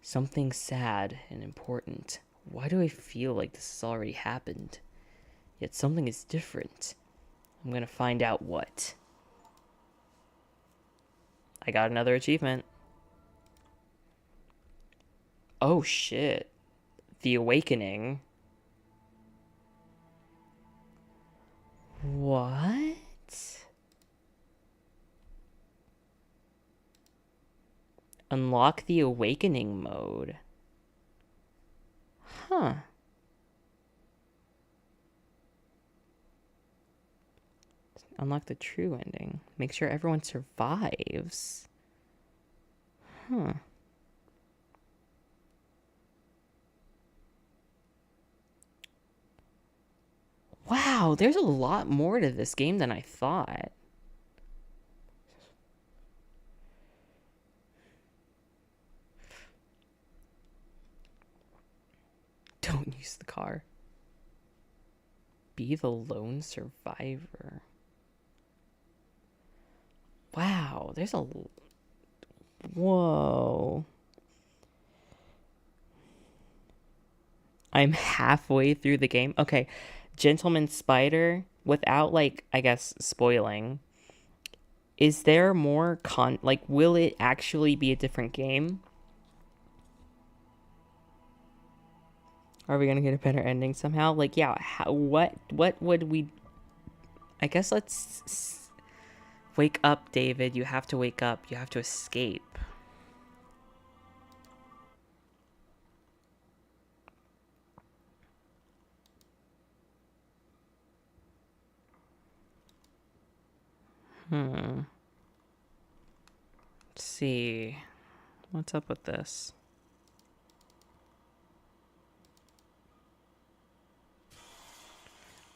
Something sad and important. Why do I feel like this has already happened? Yet something is different. I'm gonna find out what. I got another achievement. Oh shit. The Awakening. What? Unlock the Awakening mode. Huh. Unlock the true ending. Make sure everyone survives. Huh. Wow, there's a lot more to this game than I thought. Don't use the car. Be the lone survivor. Wow, there's a... Whoa. I'm halfway through the game. Okay, Gentleman Spider, without, like, I guess, spoiling, is there more like, will it actually be a different game? Are we gonna get a better ending somehow? Like, yeah, what would we... I guess let's... Wake up, David. You have to wake up. You have to escape. Let's see. What's up with this?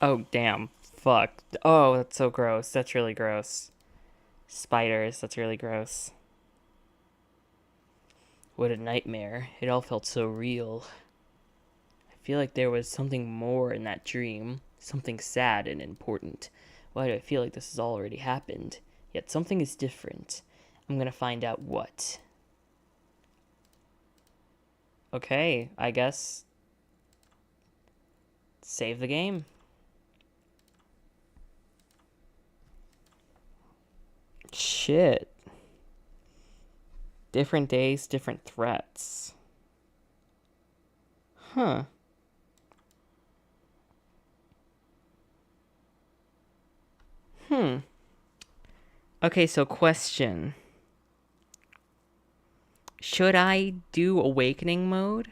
Oh, damn. Fuck. Oh, that's so gross. That's really gross. Spiders. That's really gross. What a nightmare. It all felt so real. I feel like there was something more in that dream. Something sad and important. Why do I feel like this has already happened? Yet something is different. I'm gonna find out what. Okay, I guess... Save the game. Shit. Different days, different threats. Huh. Okay, so question. Should I do Awakening mode?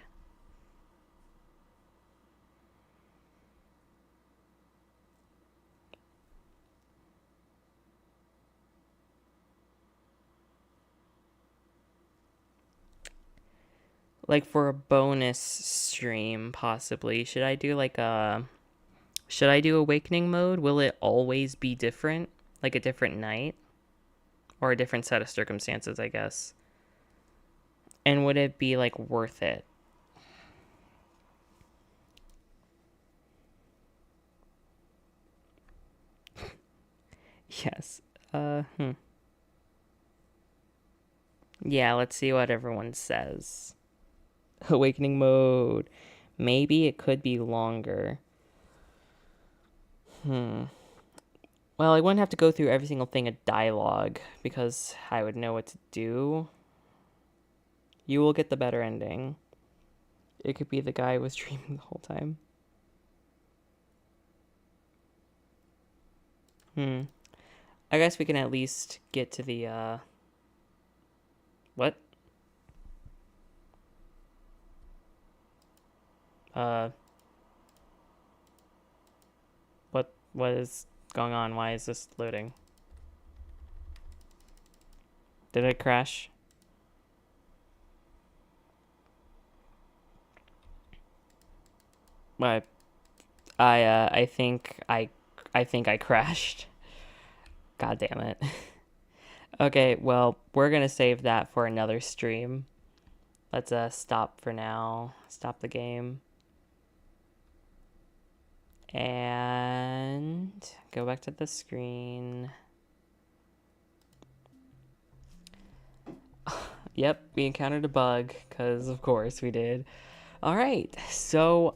Like for a bonus stream, possibly. Should I do like a... Should I do Awakening mode? Will it always be different? Like a different night? Or a different set of circumstances, I guess. And would it be, like, worth it? Yes. Yeah, let's see what everyone says. Awakening mode. Maybe it could be longer. Well, I wouldn't have to go through every single thing of dialogue because I would know what to do. You will get the better ending. It could be the guy who was dreaming the whole time. I guess we can at least get to the, what? Uh, what is going on? Why is this loading? Did it crash? I I think I crashed. God damn it. Okay, well, we're gonna save that for another stream. Let's stop for now. Stop the game. And go back to the screen. Yep, we encountered a bug, because of course we did. Alright, so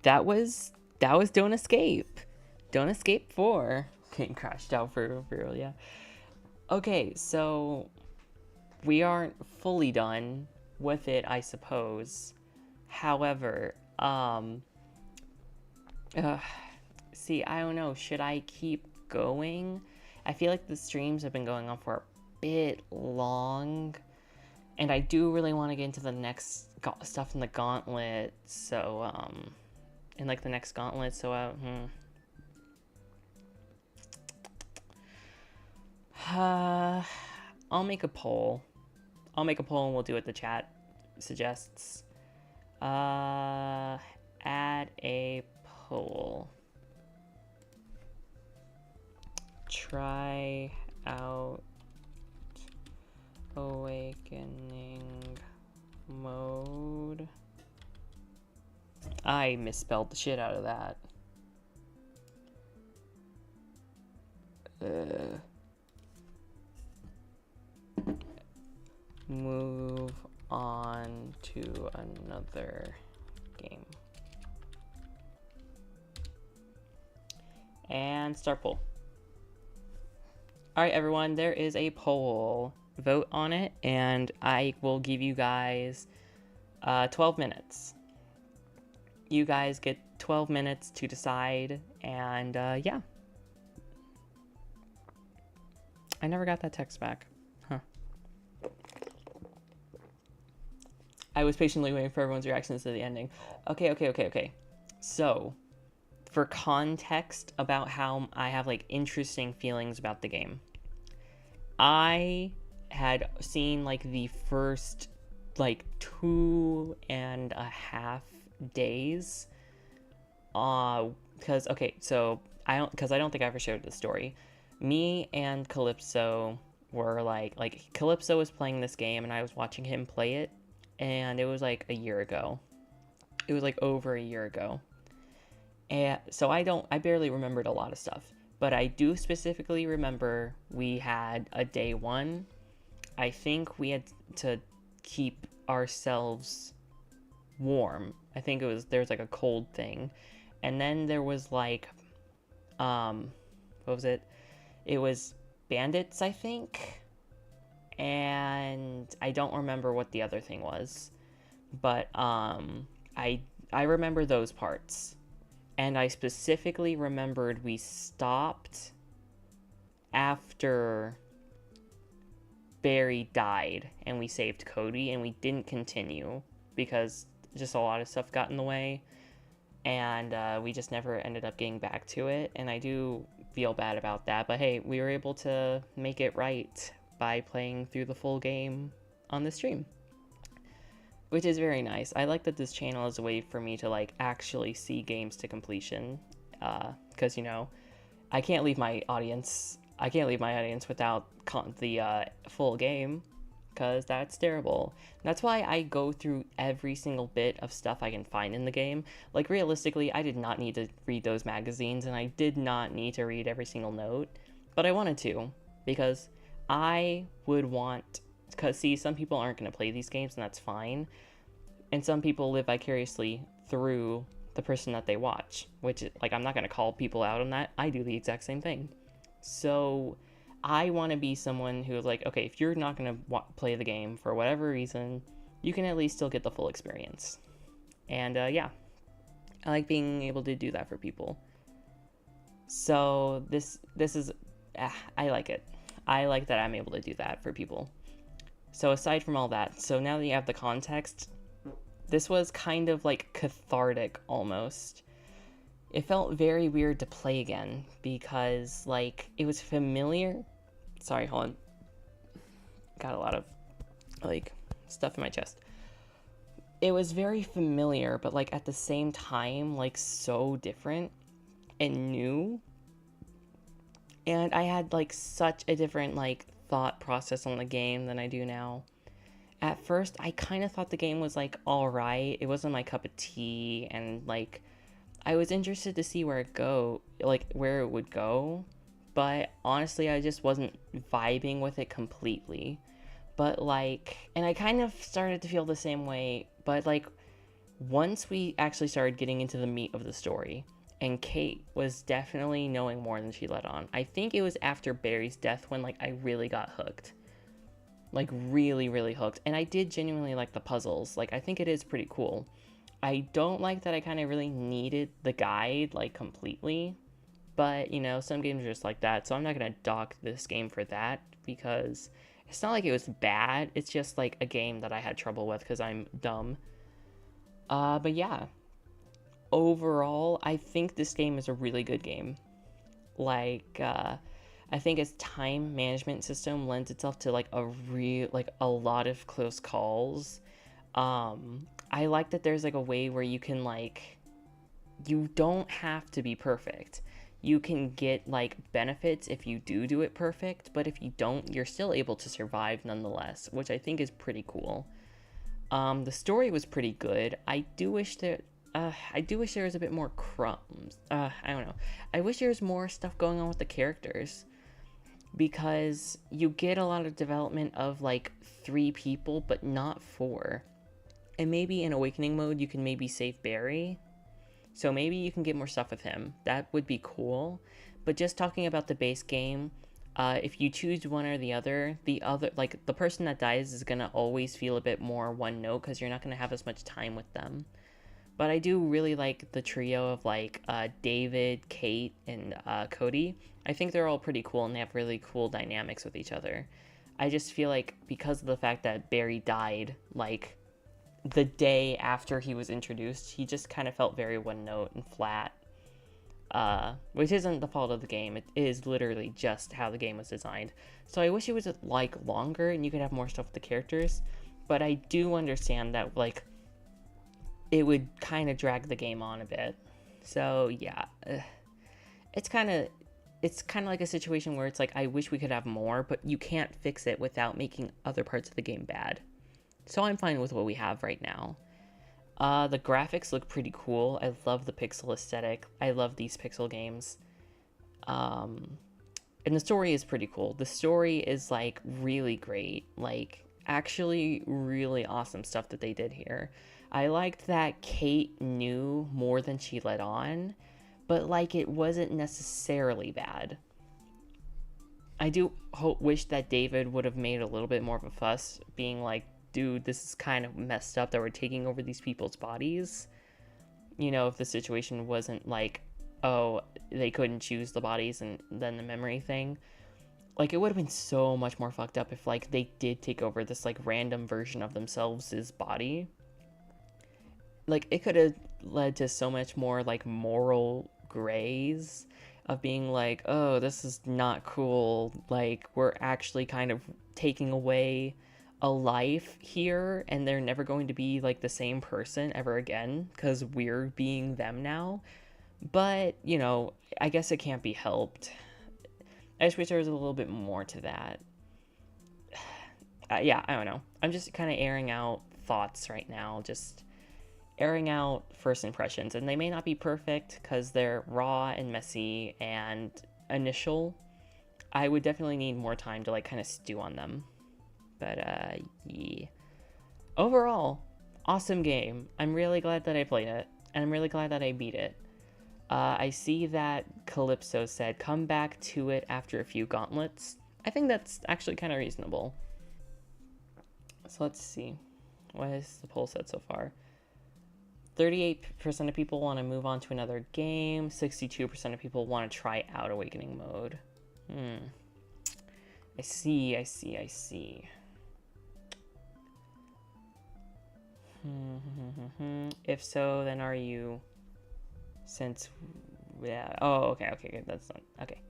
that was Don't Escape. Don't Escape 4. Game crashed out for real, yeah. Okay, so we aren't fully done with it, I suppose. However, see, I don't know, should I keep going? I feel like the streams have been going on for a bit long, and I do really want to get into the next stuff in the Gauntlet, so, in like the next Gauntlet, so, I'll make a poll. I'll make a poll and we'll do what the chat suggests. Add a poll. Try out awakening mode. I misspelled the shit out of that. Move on to another game. And start poll. Alright everyone, there is a poll. Vote on it and I will give you guys 12 minutes. You guys get 12 minutes to decide, and yeah. I never got that text back. Huh. I was patiently waiting for everyone's reactions to the ending. Okay. So, for context about how I have, like, interesting feelings about the game. I had seen, like, the first, like, 2.5 days. Because, okay, so, I don't think I ever shared the story. Me and Calypso were, like, Calypso was playing this game, and I was watching him play it. And it was like a year ago. It was like over a year ago. And so I barely remembered a lot of stuff. But I do specifically remember we had a day one. I think we had to keep ourselves warm. I think there was like a cold thing. And then there was like, what was it? It was bandits, I think. And I don't remember what the other thing was, but I remember those parts, and I specifically remembered we stopped after Barry died, and we saved Cody, and we didn't continue because just a lot of stuff got in the way, and we just never ended up getting back to it, and I do feel bad about that, but hey, we were able to make it right by playing through the full game on the stream, which is very nice. I like that this channel is a way for me to like actually see games to completion, because you know I can't leave my audience without the full game, because that's terrible. That's why I go through every single bit of stuff I can find in the game. Like, realistically, I did not need to read those magazines, and I did not need to read every single note, but I wanted to, because I would want, because see, some people aren't going to play these games, and that's fine, and some people live vicariously through the person that they watch, which, like, I'm not going to call people out on that. I do the exact same thing. So I want to be someone who is like, okay, if you're not going to play the game for whatever reason, you can at least still get the full experience. And yeah, I like being able to do that for people. So this is I like it. I like that I'm able to do that for people. So aside from all that, so now that you have the context, this was kind of like cathartic almost. It felt very weird to play again because like it was familiar. Sorry, hold on. Got a lot of like stuff in my chest. It was very familiar, but like at the same time, like so different and new. And I had like such a different like thought process on the game than I do now. At first, I kind of thought the game was like all right. It wasn't my cup of tea, and like I was interested to see where it would go. But honestly, I just wasn't vibing with it completely. But like, and I kind of started to feel the same way. But like, once we actually started getting into the meat of the story, and Kate was definitely knowing more than she let on. I think it was after Barry's death when like I really got hooked. Like really, really hooked. And I did genuinely like the puzzles. Like I think it is pretty cool. I don't like that I kind of really needed the guide like completely. But, you know, some games are just like that. So I'm not going to dock this game for that because it's not like it was bad. It's just like a game that I had trouble with because I'm dumb. But yeah, overall, I think this game is a really good game. Like, I think its time management system lends itself to like a lot of close calls. I like that there's like a way where you can like, you don't have to be perfect. You can get like benefits if you do it perfect, but if you don't, you're still able to survive nonetheless, which I think is pretty cool. The story was pretty good. I do wish there was a bit more crumbs. I don't know. I wish there was more stuff going on with the characters because you get a lot of development of like 3 people, but not 4. And maybe in Awakening mode, you can maybe save Barry. So maybe you can get more stuff with him. That would be cool. But just talking about the base game, if you choose one or the other, like the person that dies is gonna always feel a bit more one note because you're not gonna have as much time with them. But I do really like the trio of like David, Kate, and Cody. I think they're all pretty cool and they have really cool dynamics with each other. I just feel like because of the fact that Barry died, like the day after he was introduced, he just kind of felt very one note and flat. Which isn't the fault of the game. It is literally just how the game was designed. So I wish it was like longer and you could have more stuff with the characters. But I do understand that like it would kind of drag the game on a bit. So yeah, it's kind of like a situation where it's like I wish we could have more, but you can't fix it without making other parts of the game bad. So I'm fine with what we have right now. The graphics look pretty cool. I love the pixel aesthetic. I love these pixel games. And the story is pretty cool. The story is like really great. Like actually really awesome stuff that they did here. I liked that Kate knew more than she let on, but like it wasn't necessarily bad. I do wish that David would have made a little bit more of a fuss, being like, dude, this is kind of messed up that we're taking over these people's bodies. You know, if the situation wasn't like, oh, they couldn't choose the bodies and then the memory thing. Like, it would have been so much more fucked up if, like, they did take over this, like, random version of themselves' body. Like, it could have led to so much more, like, moral grays of being like, oh, this is not cool. Like, we're actually kind of taking away a life here and they're never going to be like the same person ever again because we're being them now. But you know, I guess it can't be helped. I just wish there was a little bit more to that. Yeah, I don't know, I'm just kind of airing out thoughts right now, just airing out first impressions, and they may not be perfect because they're raw and messy and initial. I would definitely need more time to like kind of stew on them. But, yeah. Overall, awesome game. I'm really glad that I played it, and I'm really glad that I beat it. I see that Calypso said, come back to it after a few gauntlets. I think that's actually kind of reasonable. So let's see. What has the poll said so far? 38% of people want to move on to another game. 62% of people want to try out Awakening mode. I see. If so, then are you... Since... Yeah. Oh, okay, good. That's not... Okay.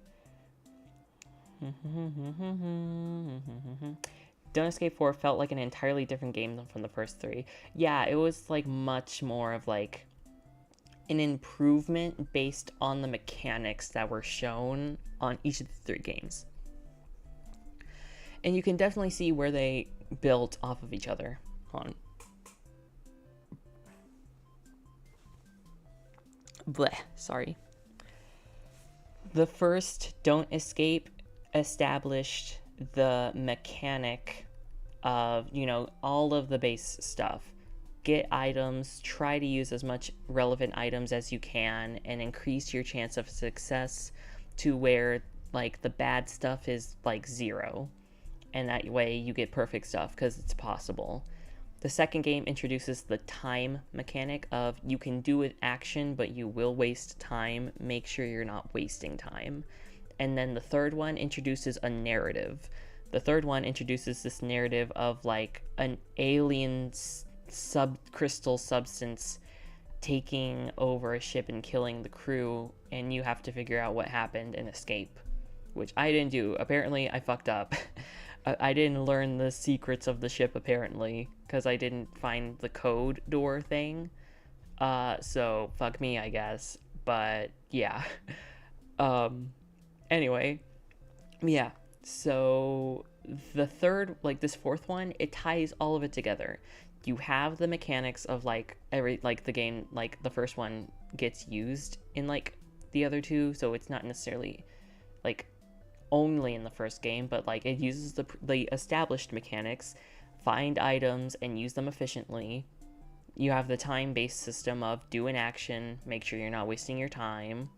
Don't Escape 4 felt like an entirely different game than from the first three. Yeah, it was like much more of like an improvement based on the mechanics that were shown on each of the three games. And you can definitely see where they built off of each other. Hold on. Bleh, sorry. The first Don't Escape established the mechanic of, you know, all of the base stuff. Get items, try to use as much relevant items as you can, and increase your chance of success to where, like, the bad stuff is, like, 0. And that way you get perfect stuff, because it's possible. The second game introduces the time mechanic of you can do an action, but you will waste time. Make sure you're not wasting time. And then the third one introduces a narrative. The third one introduces this narrative of like an alien crystal substance taking over a ship and killing the crew, and you have to figure out what happened and escape, which I didn't do. Apparently I fucked up. I didn't learn the secrets of the ship, apparently, because I didn't find the code door thing. So fuck me, I guess. But yeah. Anyway, yeah. So the third, like this fourth one, it ties all of it together. You have the mechanics of like the game, like the first one gets used in like the other two, so it's not necessarily like only in the first game, but like it uses the established mechanics, find items and use them efficiently. You have the time-based system of do an action, make sure you're not wasting your time,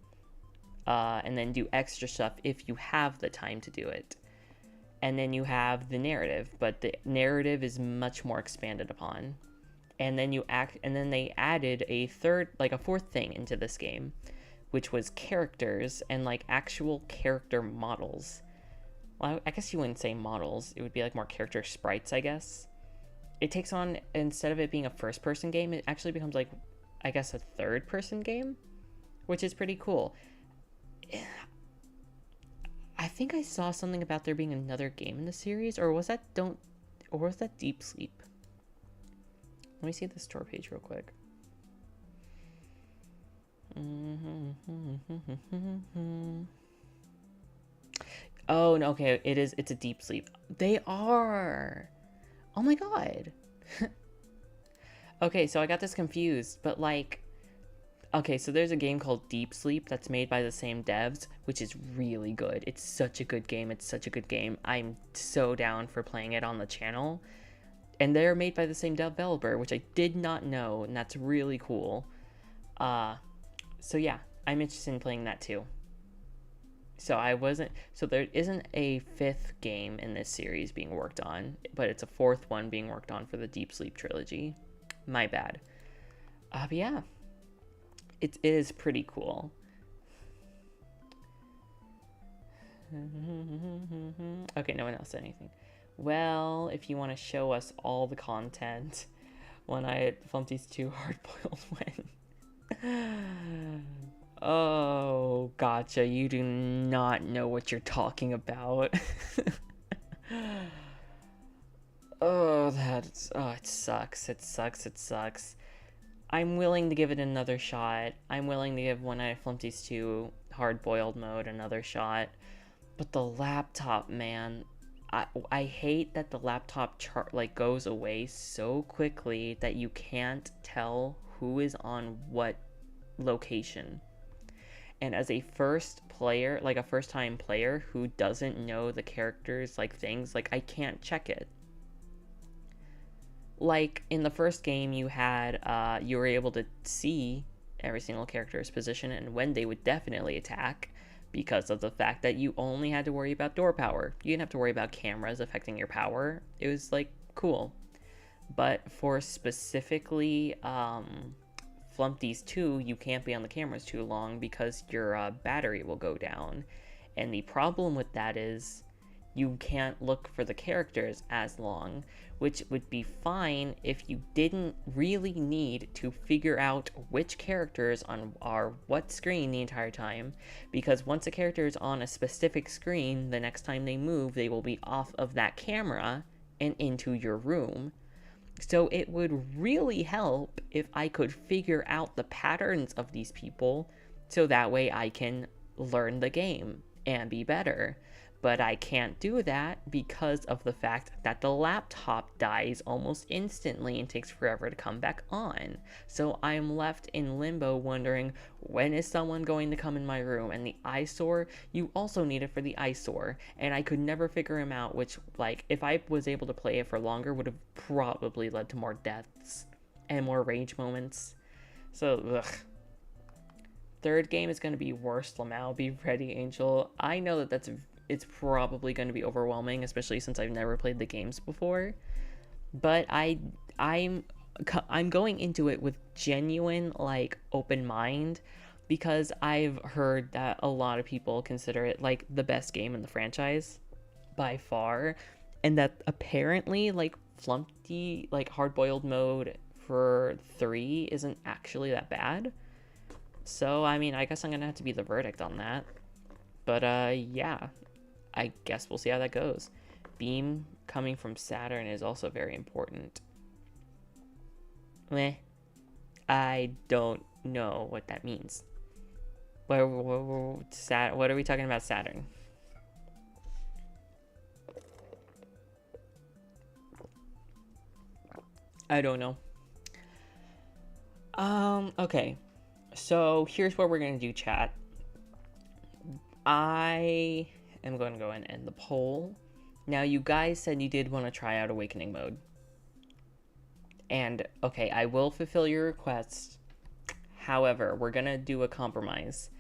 and then do extra stuff if you have the time to do it. And then you have the narrative, but the narrative is much more expanded upon. And then they added a fourth thing into this game, which was characters and like actual character models. Well, I guess you wouldn't say models. It would be like more character sprites, I guess. It takes on, instead of it being a first-person game, it actually becomes like, I guess, a third-person game, which is pretty cool. I think I saw something about there being another game in the series, or was that Deep Sleep? Let me see the store page real quick. Oh no, okay, it's a Deep Sleep. They are. Oh my god. Okay, so I got this confused, but like, okay, so there's a game called Deep Sleep that's made by the same devs, which is really good. It's such a good game. I'm so down for playing it on the channel. And they're made by the same developer, which I did not know, and that's really cool. So yeah, I'm interested in playing that too. So there isn't a fifth game in this series being worked on, but it's a fourth one being worked on for the Deep Sleep trilogy. My bad. But yeah, it is pretty cool. Okay, no one else said anything. Well, if you want to show us all the content, when I Flumpty's 2 hard-boiled win. Oh, gotcha. You do not know what you're talking about. It sucks. I'm willing to give it another shot. I'm willing to give When I Flumpty's 2 hard-boiled mode another shot. But the laptop, man, I hate that the laptop goes away so quickly that you can't tell who is on what location. And as a first-time player who doesn't know the characters, things, I can't check it. Like, in the first game, you were able to see every single character's position and when they would definitely attack, because of the fact that you only had to worry about door power. You didn't have to worry about cameras affecting your power. It was, cool. But for specifically, Flumpties 2, you can't be on the cameras too long because your battery will go down. And the problem with that is you can't look for the characters as long, which would be fine if you didn't really need to figure out which characters are what screen the entire time, because once a character is on a specific screen, the next time they move, they will be off of that camera and into your room. So it would really help if I could figure out the patterns of these people so that way I can learn the game and be better. But I can't do that because of the fact that the laptop dies almost instantly and takes forever to come back on. So I'm left in limbo wondering, when is someone going to come in my room? And the eyesore, you also need it for the eyesore. And I could never figure him out, which, like, if I was able to play it for longer, would have probably led to more deaths and more rage moments. So, ugh. Third game is going to be worse. Lamau, be ready, Angel. I know that it's probably going to be overwhelming, especially since I've never played the games before. But I'm going into it with genuine, like, open mind, because I've heard that a lot of people consider it like the best game in the franchise by far, and that apparently, like, Flumpty, like, hard-boiled mode for 3 isn't actually that bad. So I mean, I guess I'm gonna have to be the verdict on that. But yeah, I guess we'll see how that goes. Beam coming from Saturn is also very important. Meh. I don't know what that means. What are we talking about, Saturn? I don't know. Okay. So here's what we're gonna do, chat. I am going to go and end the poll. Now, you guys said you did want to try out Awakening mode. And, okay, I will fulfill your request. However, we're going to do a compromise.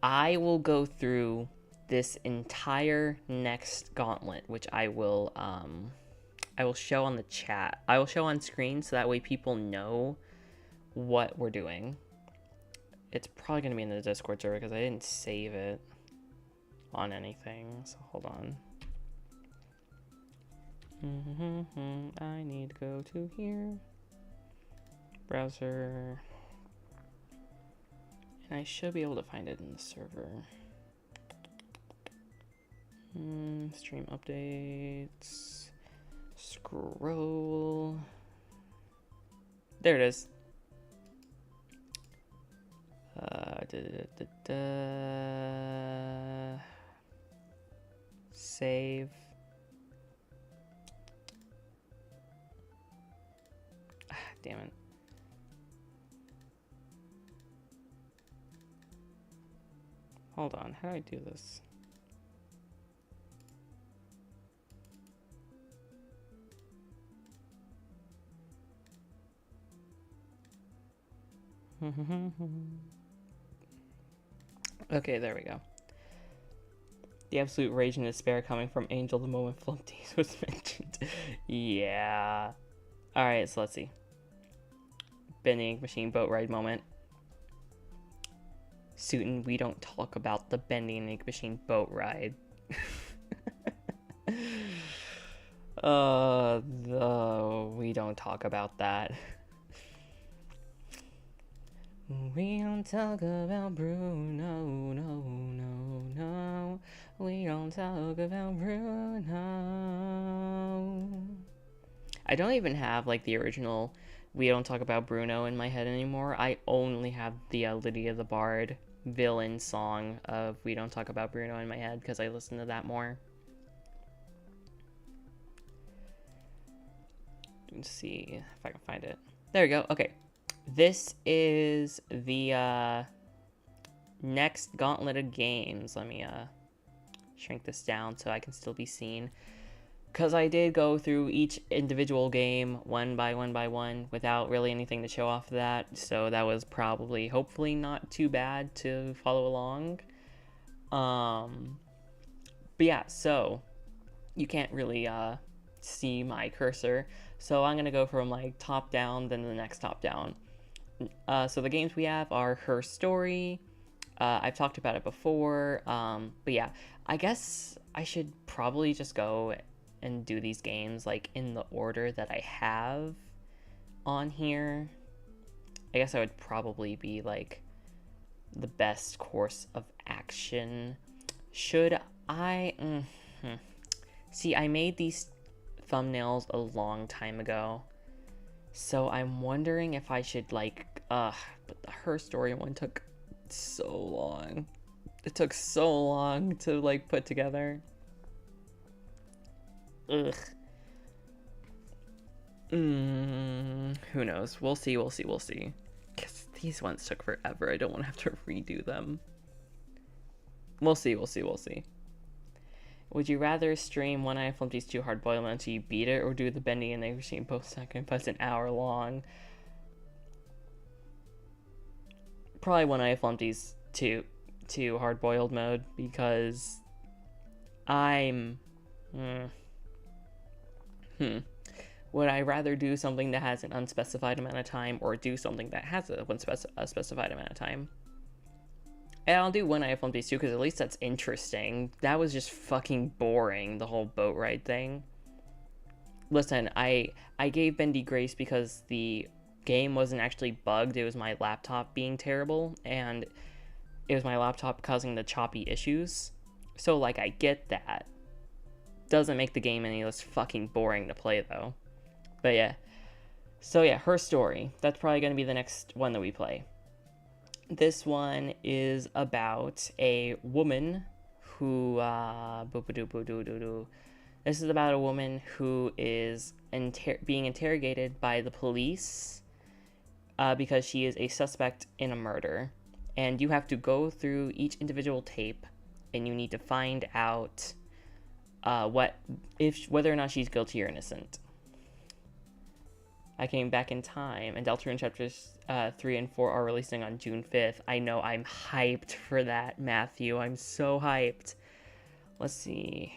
I will go through this entire next Gauntlet, which I will show on the chat. I will show on screen so that way people know what we're doing. It's probably going to be in the Discord server because I didn't save it on anything. So hold on. I need to go to here. Browser. And I should be able to find it in the server. Stream updates. Scroll. There it is. Save. Damn it. Hold on, how do I do this? Okay, there we go. The absolute rage and despair coming from Angel the moment Flumpties was mentioned. Yeah. Alright, so let's see. Bending machine boat ride moment. Sueton, we don't talk about the bending ink machine boat ride. We don't talk about that. We don't talk about Bruno, no. We don't talk about Bruno. I don't even have, like, the original We Don't Talk About Bruno in my head anymore. I only have the Lydia the Bard villain song of We Don't Talk About Bruno in my head because I listen to that more. Let's see if I can find it. There we go. Okay. This is the next Gauntlet of games. Let me shrink this down so I can still be seen. Because I did go through each individual game one by one without really anything to show off of that. So that was probably, hopefully, not too bad to follow along. But yeah, so you can't really see my cursor. So I'm going to go from like top down, then the next top down. So the games we have are Her Story. I've talked about it before. But yeah, I guess I should probably just go and do these games like in the order that I have on here. I guess I would probably be like the best course of action. Should I? See, I made these thumbnails a long time ago. So I'm wondering if I should like, but the Her Story one took so long. It took so long to like put together. Ugh. Who knows? We'll see. Because these ones took forever. I don't want to have to redo them. We'll see. Would you rather stream One Eye Flumpty's 2 Hard Boiled until you beat it, or do the bending and the machine both second plus an hour long? Probably One Eye Flumpty's 2 Hard Boiled mode, because I'm would I rather do something that has an unspecified amount of time, or do something that has a specified amount of time? And I'll do One Eye Flumpty's 2 because at least that's interesting. That was just fucking boring, the whole boat ride thing. Listen, I gave Bendy grace because the game wasn't actually bugged. It was my laptop being terrible, and it was my laptop causing the choppy issues. So, like, I get that. Doesn't make the game any less fucking boring to play, though. But yeah. So yeah, Her Story. That's probably going to be the next one that we play. This one is about a woman who, this is about a woman who is being interrogated by the police because she is a suspect in a murder. And you have to go through each individual tape, and you need to find out whether or not she's guilty or innocent. I came back in time, and Deltarune chapters 3 and 4 are releasing on June 5th. I know, I'm hyped for that, Matthew. I'm so hyped. Let's see.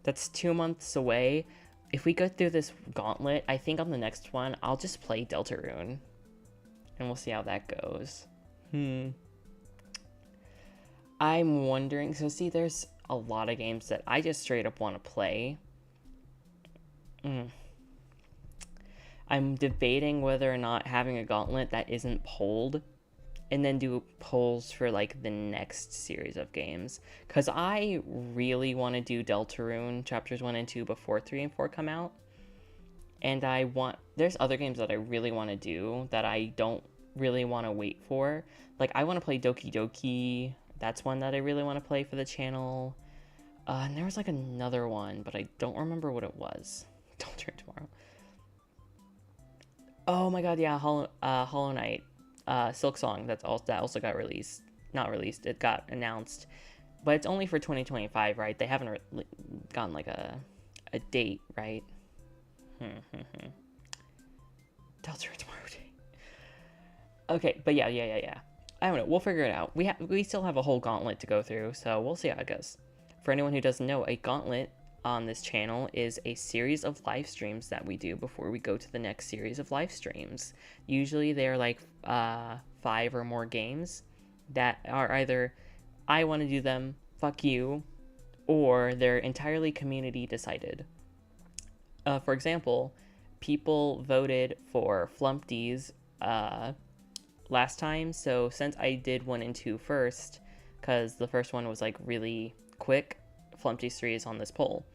That's 2 months away. If we go through this Gauntlet, I think on the next one, I'll just play Deltarune. And we'll see how that goes. I'm wondering, so see, there's a lot of games that I just straight up want to play. I'm debating whether or not having a Gauntlet that isn't polled, and then do polls for like the next series of games. Because I really want to do Deltarune chapters 1 and 2 before 3 and 4 come out. And there's other games that I really want to do that I don't really want to wait for. Like, I want to play Doki Doki. That's one that I really want to play for the channel. And there was like another one, but I don't remember what it was. Deltarune tomorrow. Oh my god, yeah, Hollow Knight, Silk Song, that also got released. Not released, it got announced. But it's only for 2025, right? They haven't gotten like a date, right? Deltarune tomorrow day. Okay, but yeah. I don't know, we'll figure it out. We still have a whole Gauntlet to go through, so we'll see how it goes. For anyone who doesn't know, a Gauntlet on this channel is a series of live streams that we do before we go to the next series of live streams. Usually they're like 5 or more games that are either I want to do them, fuck you, or they're entirely community decided. For example, people voted for Flumpty's last time, so since I did 1 and 2 first, because the first one was like really quick, Flumpty's 3 is on this poll.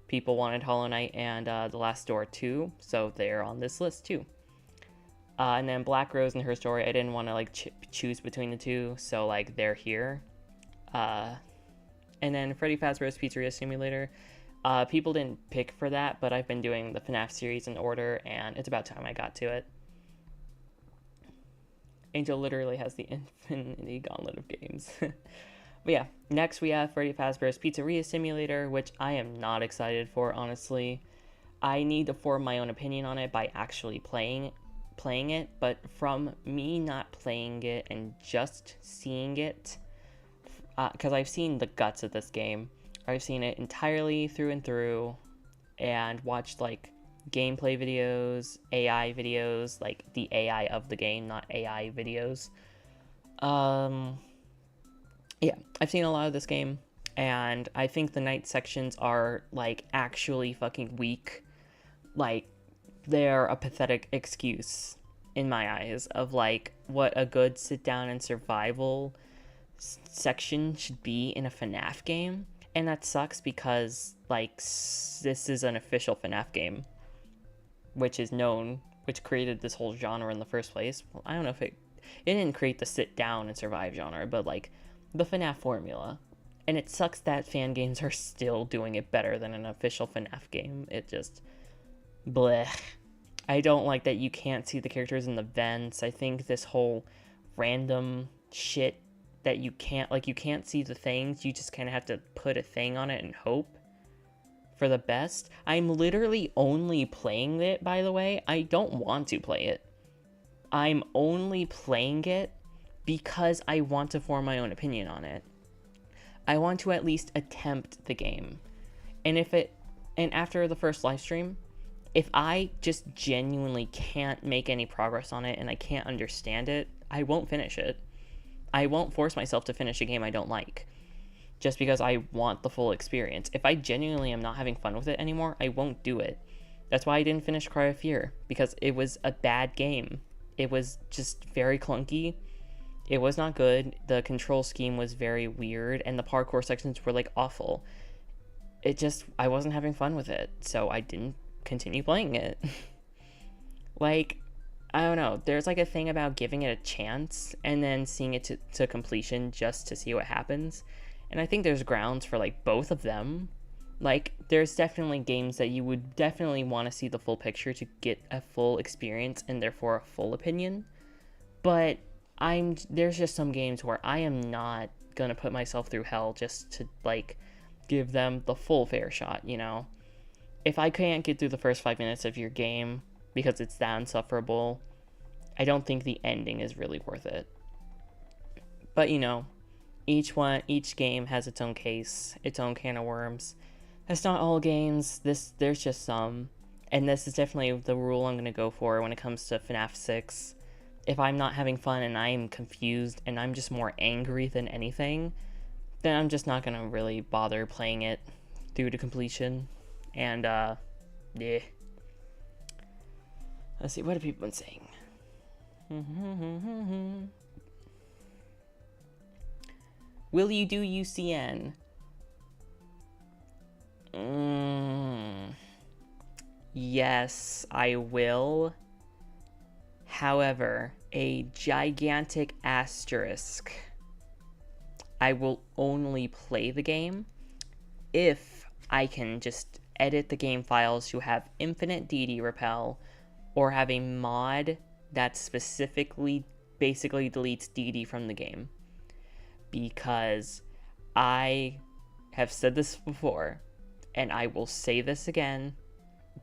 People wanted Hollow Knight and The Last Door 2, so they're on this list too. And then Black Rose and Her Story, I didn't want to like choose between the two, so like they're here. And then Freddy Fazbear's Pizzeria Simulator, people didn't pick for that, but I've been doing the FNAF series in order, and it's about time I got to it. Angel literally has the infinity gauntlet of games. But yeah, next we have Freddy Fazbear's Pizzeria Simulator, which I am not excited for, honestly. I need to form my own opinion on it by actually playing it, but from me not playing it and just seeing it, because I've seen the guts of this game. I've seen it entirely through and through, and watched like gameplay videos, AI videos, like the AI of the game, not AI videos. Um, yeah, I've seen a lot of this game, and I think the night sections are like actually fucking weak. Like, they're a pathetic excuse in my eyes of like what a good sit down and survival section should be in a FNAF game. And that sucks because like this is an official FNAF game, which is known, which created this whole genre in the first place. Well, I don't know if it didn't create the sit down and survive genre, but like the FNAF formula. And it sucks that fan games are still doing it better than an official FNAF game. It just bleh. I don't like that you can't see the characters in the vents. I think this whole random shit that you can't see the things. You just kind of have to put a thing on it and hope for the best. I'm literally only playing it, by the way. I don't want to play it. I'm only playing it because I want to form my own opinion on it. I want to at least attempt the game. And after the first live stream, if I just genuinely can't make any progress on it and I can't understand it, I won't finish it. I won't force myself to finish a game I don't like just because I want the full experience. If I genuinely am not having fun with it anymore, I won't do it. That's why I didn't finish Cry of Fear, because it was a bad game. It was just very clunky. It was not good. The control scheme was very weird, and the parkour sections were like awful. I wasn't having fun with it, so I didn't continue playing it. Like, I don't know, there's like a thing about giving it a chance and then seeing it to completion just to see what happens, and I think there's grounds for like both of them. Like, there's definitely games that you would definitely want to see the full picture to get a full experience and therefore a full opinion, but there's just some games where I am not gonna put myself through hell just to like give them the full fair shot, you know? If I can't get through the first 5 minutes of your game because it's that insufferable, I don't think the ending is really worth it. But you know, each game has its own case, its own can of worms. That's not all games. There's just some, and this is definitely the rule I'm gonna go for when it comes to FNAF 6. If I'm not having fun and I'm confused and I'm just more angry than anything, then I'm just not gonna really bother playing it through to completion. And yeah. Let's see, what have people been saying? Will you do UCN? Yes, I will. However, a gigantic asterisk. I will only play the game if I can just edit the game files to have infinite DD repel, or have a mod that specifically basically deletes DD from the game. Because I have said this before, and I will say this again,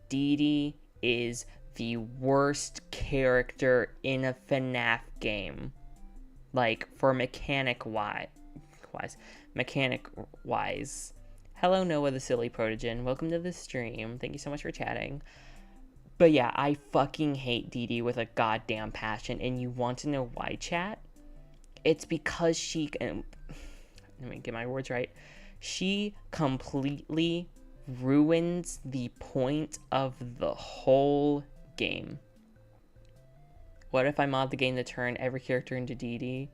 DD is the worst character in a FNAF game. Like, for mechanic wise. Hello, Noah the Silly Protogen. Welcome to the stream. Thank you so much for chatting. But yeah, I fucking hate DD with a goddamn passion. And you want to know why, chat? It's because she... let me get my words right. She completely ruins the point of the whole game. What if I mod the game to turn every character into DD?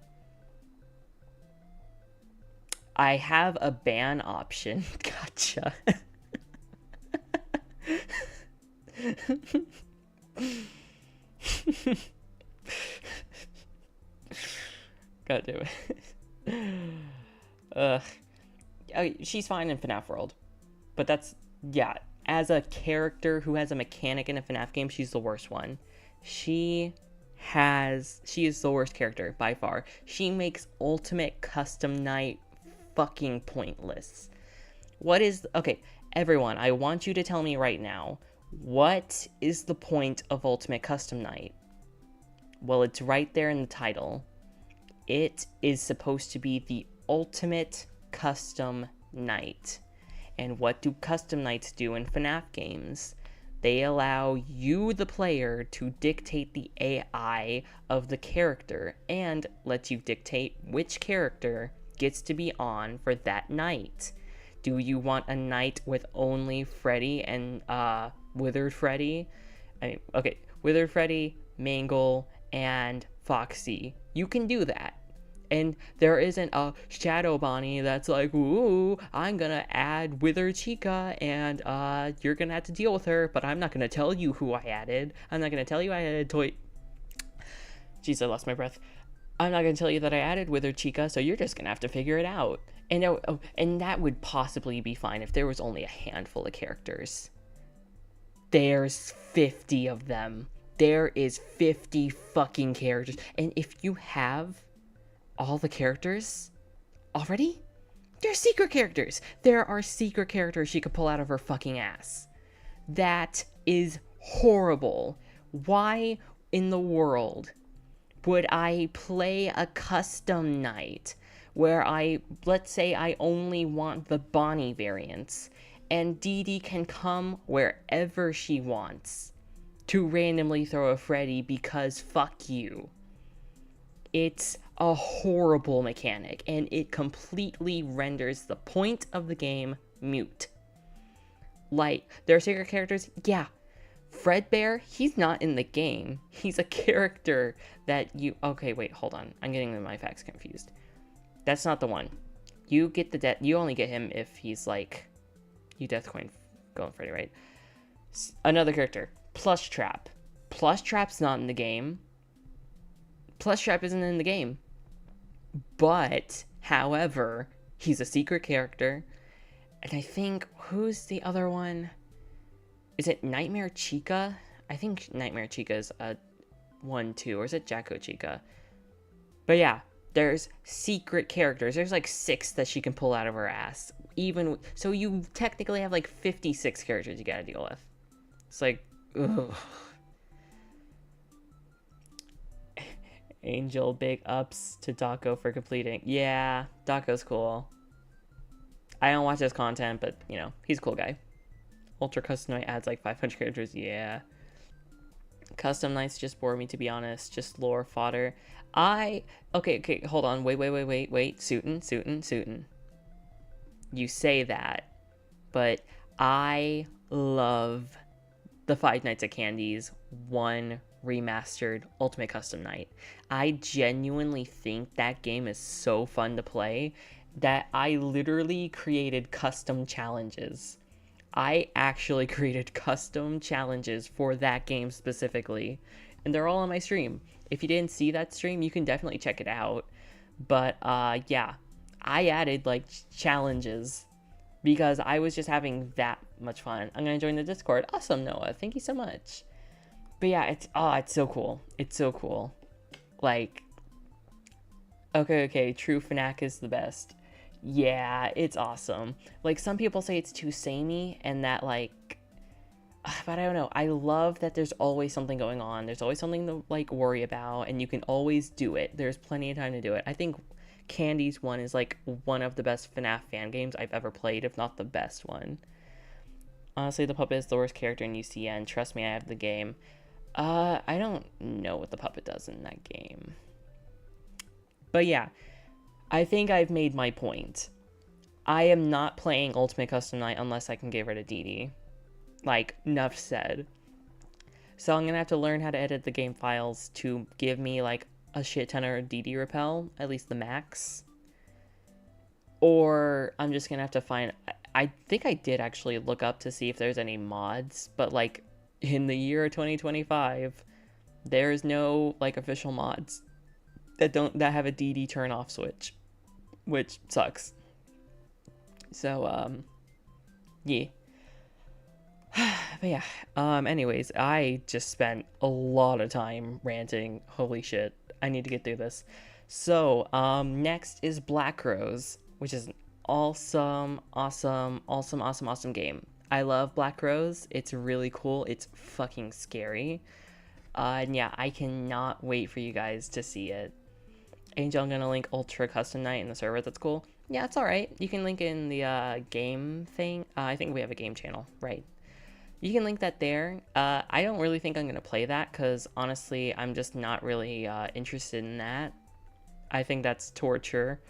I have a ban option. Gotcha. God damn it. She's fine in FNAF World. But that's, yeah, as a character who has a mechanic in a FNAF game, she's the worst one. She is the worst character by far. She makes Ultimate Custom Night fucking pointless. Okay, everyone, I want you to tell me right now, what is the point of Ultimate Custom Night? Well, it's right there in the title. It is supposed to be the ultimate custom night. And what do custom nights do in FNAF games? they allow you, the player, to dictate the AI of the character and lets you dictate which character gets to be on for that night. Do you want a night with only Freddy and Withered Freddy? Withered Freddy, Mangle, and Foxy. You can do that. And there isn't a Shadow Bonnie that's like, ooh, I'm gonna add Wither Chica, and you're gonna have to deal with her, but I'm not gonna tell you who I added. I'm not gonna tell you I added Toy. Jeez, I lost my breath. I'm not gonna tell you that I added Wither Chica, so you're just gonna have to figure it out. And that would possibly be fine if there was only a handful of characters. There's 50 of them. There is 50 fucking characters. And if you have all the characters already, they're secret characters. There are secret characters she could pull out of her fucking ass. That is horrible. Why in the world would I play a custom night where let's say I only want the Bonnie variants, and Dee Dee can come wherever she wants to randomly throw a Freddy because fuck you? It's a horrible mechanic, and it completely renders the point of the game mute. Like, there are secret characters, yeah. Fredbear, he's not in the game. He's a character that you... Okay, wait, hold on. I'm getting my facts confused. That's not the one. You get the you only get him if he's like... You Death Coin going Freddy, right? Another character. Plush Trap. Plush Trap's not in the game. Plush Trap isn't in the game. But, however, he's a secret character. And I think, who's the other one? Is it Nightmare Chica? I think Nightmare Chica is a one too. Or is it Jacko Chica? But yeah, there's secret characters. There's like 6 that she can pull out of her ass. So you technically have like 56 characters you gotta deal with. It's like, ugh. Angel, big ups to Daco for completing. Yeah, Daco's cool. I don't watch his content, but, you know, he's a cool guy. Ultra Custom Night adds like 500 characters. Yeah. Custom Nights just bore me, to be honest. Just lore fodder. Okay, hold on. Wait. Sueton. You say that, but I love the Five Nights at Candy's 1 remastered Ultimate Custom Night. I genuinely think that game is so fun to play that I literally created custom challenges. I actually created custom challenges for that game specifically, and they're all on my stream. If you didn't see that stream, you can definitely check it out. But yeah, I added like challenges because I was just having that much fun. I'm gonna join the Discord. Awesome, Noah. Thank you so much. But yeah, it's so cool. It's so cool. Like, okay, true FNAC is the best. Yeah, it's awesome. Like, some people say it's too samey and that, like, but I don't know. I love that there's always something going on. There's always something to, like, worry about, and you can always do it. There's plenty of time to do it. I think Candy's one is, like, one of the best FNAF fan games I've ever played, if not the best one. Honestly, the puppet is the worst character in UCN. Trust me, I have the game. I don't know what the puppet does in that game. But yeah, I think I've made my point. I am not playing Ultimate Custom Night unless I can get rid of Dee Dee. Like, enough said. So I'm gonna have to learn how to edit the game files to give me, like, a shit ton of Dee Dee repel, at least the max. Or I'm just gonna have to find... I think I did actually look up to see if there's any mods, but, like, in the year 2025, there's no, like, official mods that have a Dee Dee turn off switch, which sucks. So, yeah. But yeah, anyways, I just spent a lot of time ranting. Holy shit, I need to get through this. So, next is Black Rose, which is an awesome game. I love Black Rose. It's really cool. It's fucking scary. And yeah, I cannot wait for you guys to see it. Angel, I'm gonna link Ultra Custom Night in the server. That's cool. Yeah, it's alright. You can link in the game thing. I think we have a game channel, right? You can link that there. I don't really think I'm going to play that because honestly, I'm just not really interested in that. I think that's torture.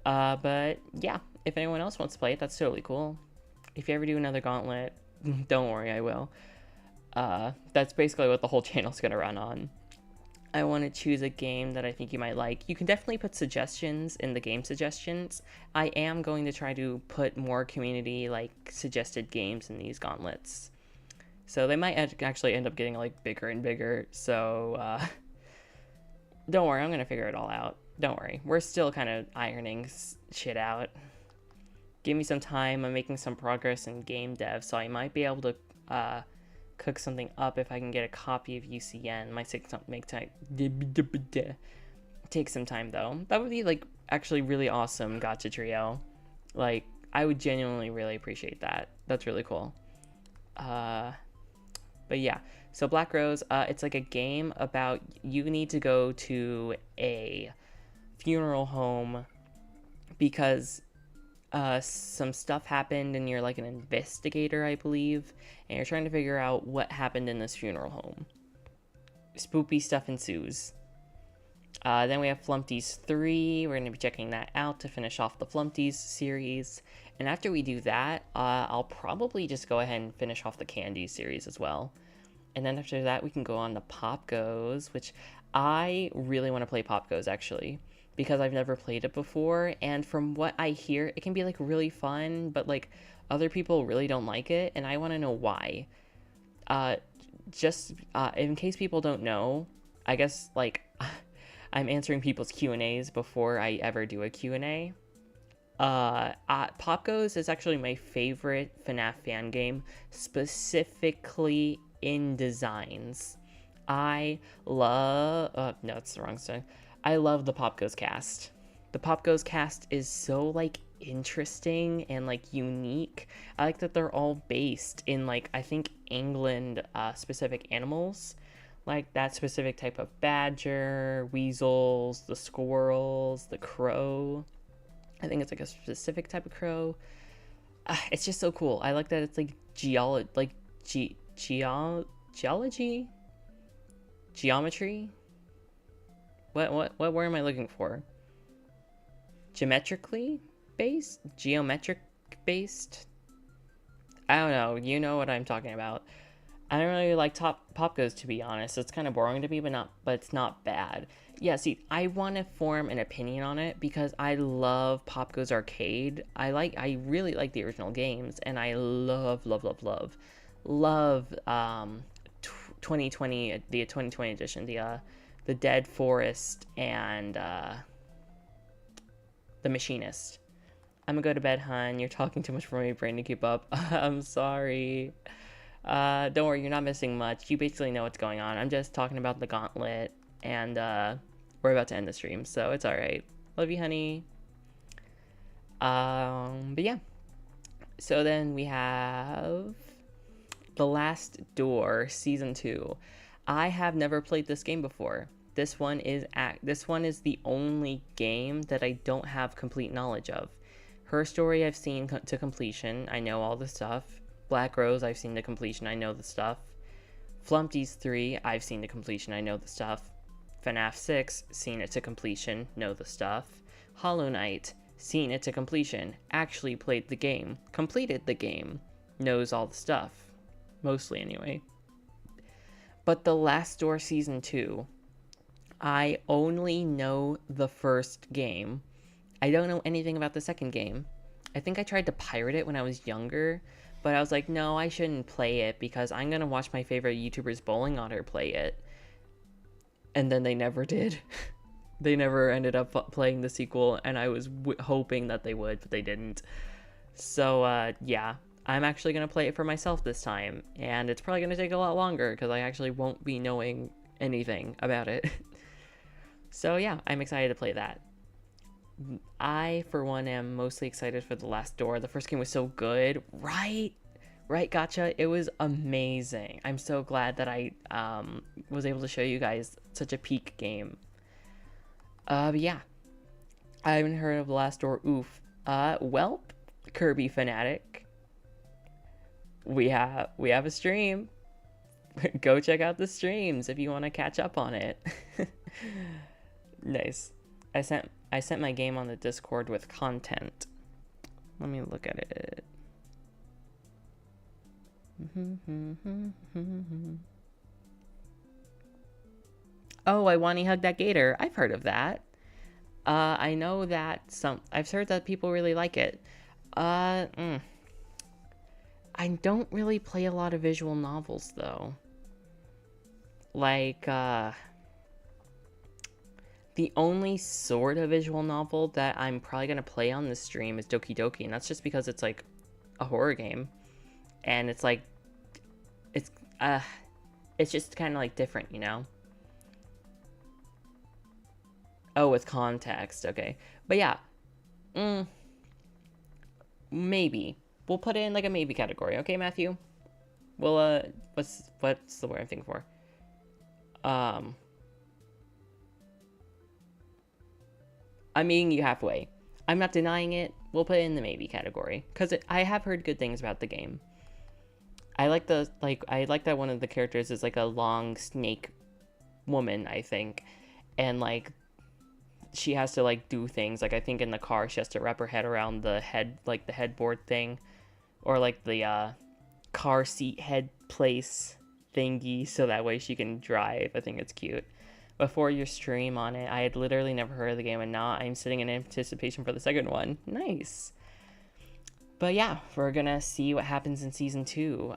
But yeah, if anyone else wants to play it, that's totally cool. If you ever do another Gauntlet, don't worry, I will. That's basically what the whole channel's going to run on. I want to choose a game that I think you might like. You can definitely put suggestions in the game suggestions. I am going to try to put more community like suggested games in these gauntlets. So they might actually end up getting like bigger and bigger. So don't worry, I'm going to figure it all out. Don't worry. We're still kind of ironing shit out. Give me some time. I'm making some progress in game dev, so I might be able to cook something up if I can get a copy of UCN. Might take some time though. That would be like actually really awesome gacha trio. Like I would genuinely really appreciate that. That's really cool. But yeah, so Black Rose, it's like a game about you need to go to a funeral home because some stuff happened and you're like an investigator, I believe, and you're trying to figure out what happened in this funeral home. Spoopy stuff ensues. Then we have Flumpties 3. We're going to be checking that out to finish off the Flumpties series. And after we do that, I'll probably just go ahead and finish off the Candy series as well. And then after that, we can go on to Pop Goes, which I really want to play Pop Goes, actually, because I've never played it before. And from what I hear, it can be, like, really fun, but, like, other people really don't like it, and I want to know why. In case people don't know, I guess, like, I'm answering people's Q&As before I ever do a Q&A. Pop Goes is actually my favorite FNAF fan game, specifically in designs. I love... no, it's the wrong song. I love the Pop Goes cast. The Pop Goes cast is so, like, interesting and, like, unique. I like that they're all based in, like, I think England specific animals. Like that specific type of badger, weasels, the squirrels, the crow. I think it's like a specific type of crow. It's just so cool. I like that it's like geology, geometry. What word am I looking for? Geometric based. I don't know. You know what I'm talking about. I don't really like Pop Goes, to be honest. It's kind of boring to me, but it's not bad. Yeah, see, I want to form an opinion on it because I love Pop Goes Arcade. I really like the original games, and I love 2020, the 2020 edition, the Dead Forest and the Machinist. I'm gonna go to bed, hun. You're talking too much for my brain to keep up. I'm sorry. Don't worry, you're not missing much. You basically know what's going on. I'm just talking about the Gauntlet, and we're about to end the stream, so it's alright. Love you, honey. But yeah. So then we have The Last Door Season 2. I have never played this game before. This one is the only game that I don't have complete knowledge of. Her Story I've seen to completion. I know all the stuff. Black Rose, I've seen to completion, I know the stuff. Flumpties 3, I've seen to completion, I know the stuff. FNAF 6, seen it to completion, know the stuff. Hollow Knight, seen it to completion, actually played the game, completed the game, knows all the stuff. Mostly, anyway. But The Last Door Season 2, I only know the first game. I don't know anything about the second game. I think I tried to pirate it when I was younger, but I was like, no, I shouldn't play it because I'm going to watch my favorite YouTuber's Bowling Otter play it. And then they never did. They never ended up playing the sequel, and I was hoping that they would, but they didn't. So, yeah, I'm actually going to play it for myself this time, and it's probably going to take a lot longer because I actually won't be knowing anything about it. So, yeah, I'm excited to play that. I, for one, am mostly excited for The Last Door. The first game was so good, right? Right, gotcha. It was amazing. I'm so glad that I was able to show you guys such a peak game. But yeah. I haven't heard of The Last Door. Oof. Welp, Kirby fanatic. we have a stream. Go check out the streams if you want to catch up on it. Nice. I sent my game on the Discord with content. Let me look at it. Oh, I want to hug that gator. I've heard of that. I know that I've heard that people really like it. I don't really play a lot of visual novels though. Like, the only sort of visual novel that I'm probably gonna play on this stream is Doki Doki, and that's just because it's like a horror game, and it's like, it's just kind of like different, you know? Oh, with context, okay. But yeah, maybe. We'll put it in like a maybe category, okay, Matthew? Well, what's the word I'm thinking for? I'm meeting you halfway. I'm not denying it. We'll put it in the maybe category because I have heard good things about the game. I like that one of the characters is like a long snake woman, I think, and like she has to like do things like I think in the car she has to wrap her head around the head, like the headboard thing, or like the car seat head place thingy, so that way she can drive. I think it's cute. Before your stream on it, I had literally never heard of the game, and now I'm sitting in anticipation for the second one. Nice. But yeah, we're gonna see what happens in season 2.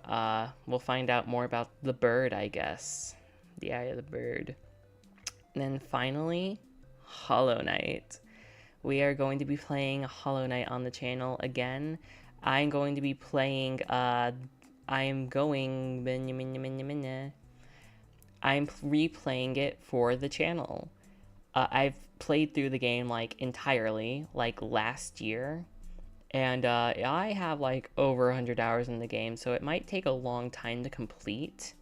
We'll find out more about the bird, I guess. The eye of the bird. And then finally, Hollow Knight. We are going to be playing Hollow Knight on the channel again. I'm going to be playing, I'm replaying it for the channel. I've played through the game like entirely, like last year. And I have like over 100 hours in the game, so it might take a long time to complete.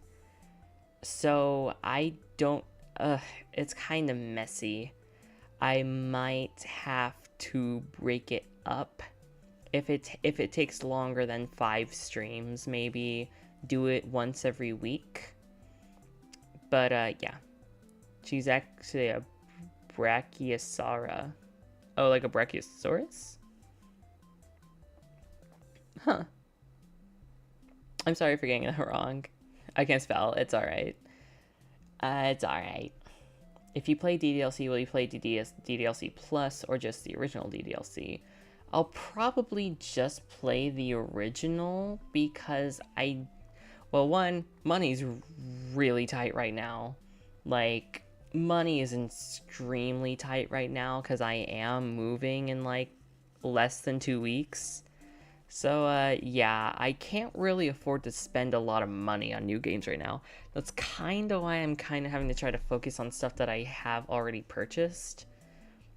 So I don't, it's kind of messy. I might have to break it up. If it takes longer than 5 streams, maybe do it once every week. But yeah. She's actually a Brachiosaura. Oh, like a Brachiosaurus? Huh. I'm sorry for getting that wrong. I can't spell. It's alright. It's alright. If you play DDLC, will you play DDLC Plus or just the original DDLC? I'll probably just play the original because well, one, money's really tight right now. Like, money is extremely tight right now because I am moving in like less than 2 weeks. So, yeah, I can't really afford to spend a lot of money on new games right now. That's kind of why I'm kind of having to try to focus on stuff that I have already purchased.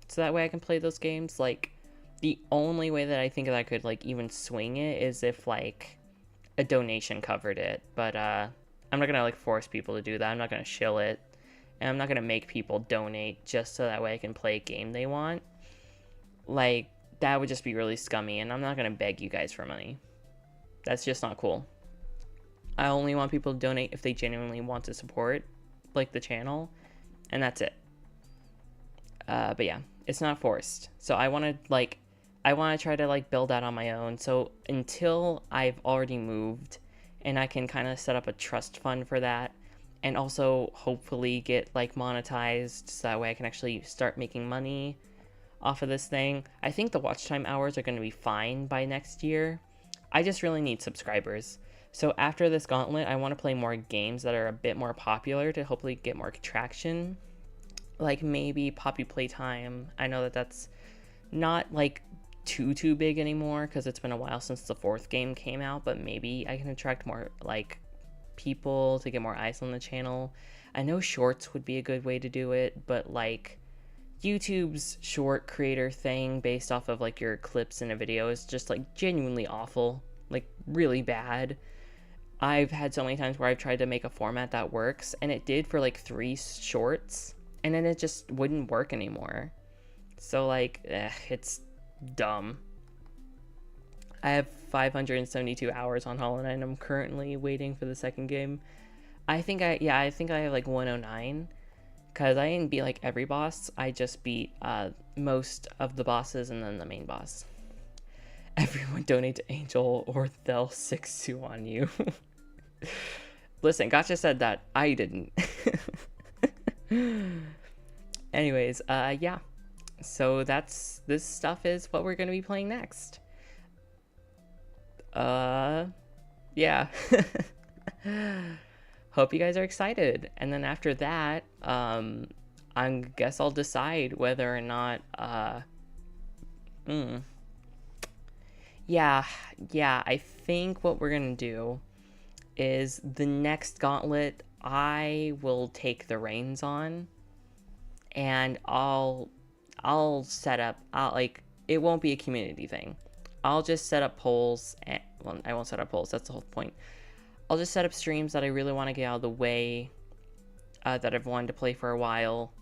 So that way I can play those games. Like, the only way that I think that I could, like, even swing it is if, like, a donation covered it. But, I'm not gonna, like, force people to do that. I'm not gonna shill it. And I'm not gonna make people donate just so that way I can play a game they want. Like, that would just be really scummy, and I'm not gonna beg you guys for money. That's just not cool. I only want people to donate if they genuinely want to support, like, the channel, and that's it. But yeah, it's not forced. So I want to try to, like, build that on my own. So until I've already moved, and I can kind of set up a trust fund for that, and also hopefully get, like, monetized, so that way I can actually start making money off of this thing. I think the watch time hours are going to be fine by next year. I just really need subscribers. So after this Gauntlet, I want to play more games that are a bit more popular to hopefully get more traction. Like maybe Poppy Playtime. I know that that's not like too big anymore because it's been a while since the 4th game came out, but maybe I can attract more like people to get more eyes on the channel. I know shorts would be a good way to do it, but like YouTube's short creator thing based off of like your clips in a video is just like genuinely awful, like really bad. I've had so many times where I've tried to make a format that works, and it did for like 3 shorts, and then it just wouldn't work anymore. So like, it's dumb. I have 572 hours on Hollow Knight, and I'm currently waiting for the second game. I think I have like 109, because I didn't beat like every boss. I just beat most of the bosses and then the main boss. Everyone donate to Angel or they'll 6-2 on you. Listen, Gotcha said that. I didn't. Anyways, yeah. So this stuff is what we're going to be playing next. Yeah. Hope you guys are excited. And then after that, I guess I'll decide whether or not, yeah, I think what we're gonna do is the next Gauntlet, I will take the reins on, and I'll set up, it won't be a community thing. I'll just set up polls, and, well, I won't set up polls, that's the whole point. I'll just set up streams that I really want to get out of the way, that I've wanted to play for a while,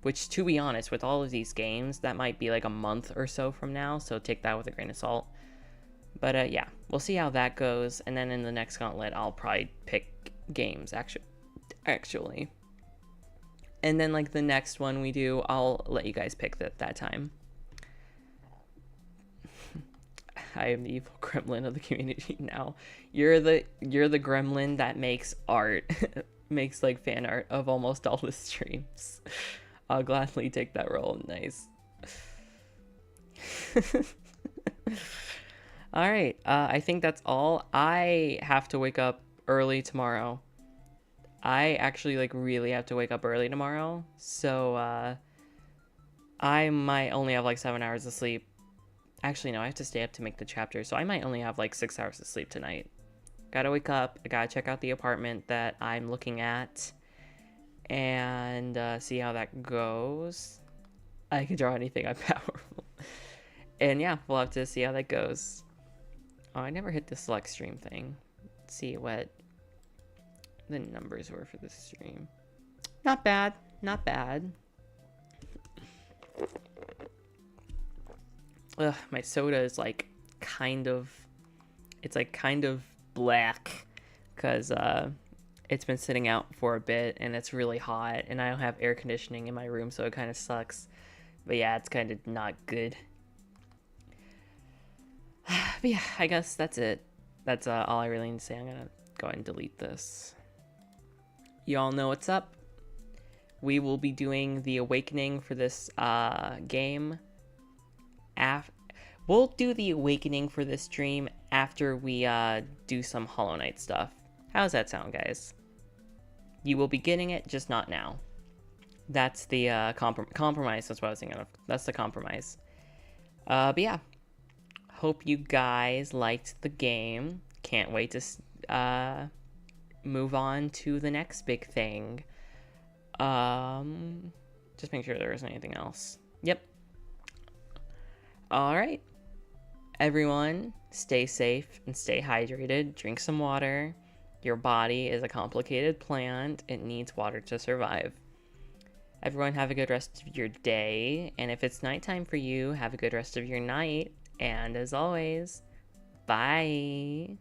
which, to be honest, with all of these games, that might be like a month or so from now, so take that with a grain of salt. But yeah, we'll see how that goes, and then in the next Gauntlet, I'll probably pick games, actually. And then, like, the next one we do, I'll let you guys pick that time. I am the evil gremlin of the community now. You're the gremlin that makes art, makes like fan art of almost all the streams. I'll gladly take that role. Nice. All right. I think that's all. I have to wake up early tomorrow. I actually like really have to wake up early tomorrow. So I might only have like 7 hours of sleep. Actually, no, I have to stay up to make the chapter, so I might only have like 6 hours of sleep tonight. Gotta wake up, I gotta check out the apartment that I'm looking at, and see how that goes. I can draw anything, I'm powerful. And yeah, we'll have to see how that goes. Oh, I never hit the select stream thing. Let's see what the numbers were for this stream. Not bad, not bad. Ugh, my soda is like kind of black because it's been sitting out for a bit and it's really hot and I don't have air conditioning in my room, so it kind of sucks. But yeah, it's kind of not good. But yeah, I guess that's it. That's all I really need to say. I'm gonna go ahead and delete this. You all know what's up. We will be doing the awakening for this game. We'll do the awakening for this stream after we do some Hollow Knight stuff. How's that sound, guys? You will be getting it, just not now. That's the compromise. That's what I was thinking of. That's the compromise. But yeah, hope you guys liked the game. Can't wait to move on to the next big thing. Just make sure there isn't anything else. Yep. All right. Everyone, stay safe and stay hydrated. Drink some water. Your body is a complicated plant. It needs water to survive. Everyone, have a good rest of your day. And if it's nighttime for you, have a good rest of your night. And as always, bye.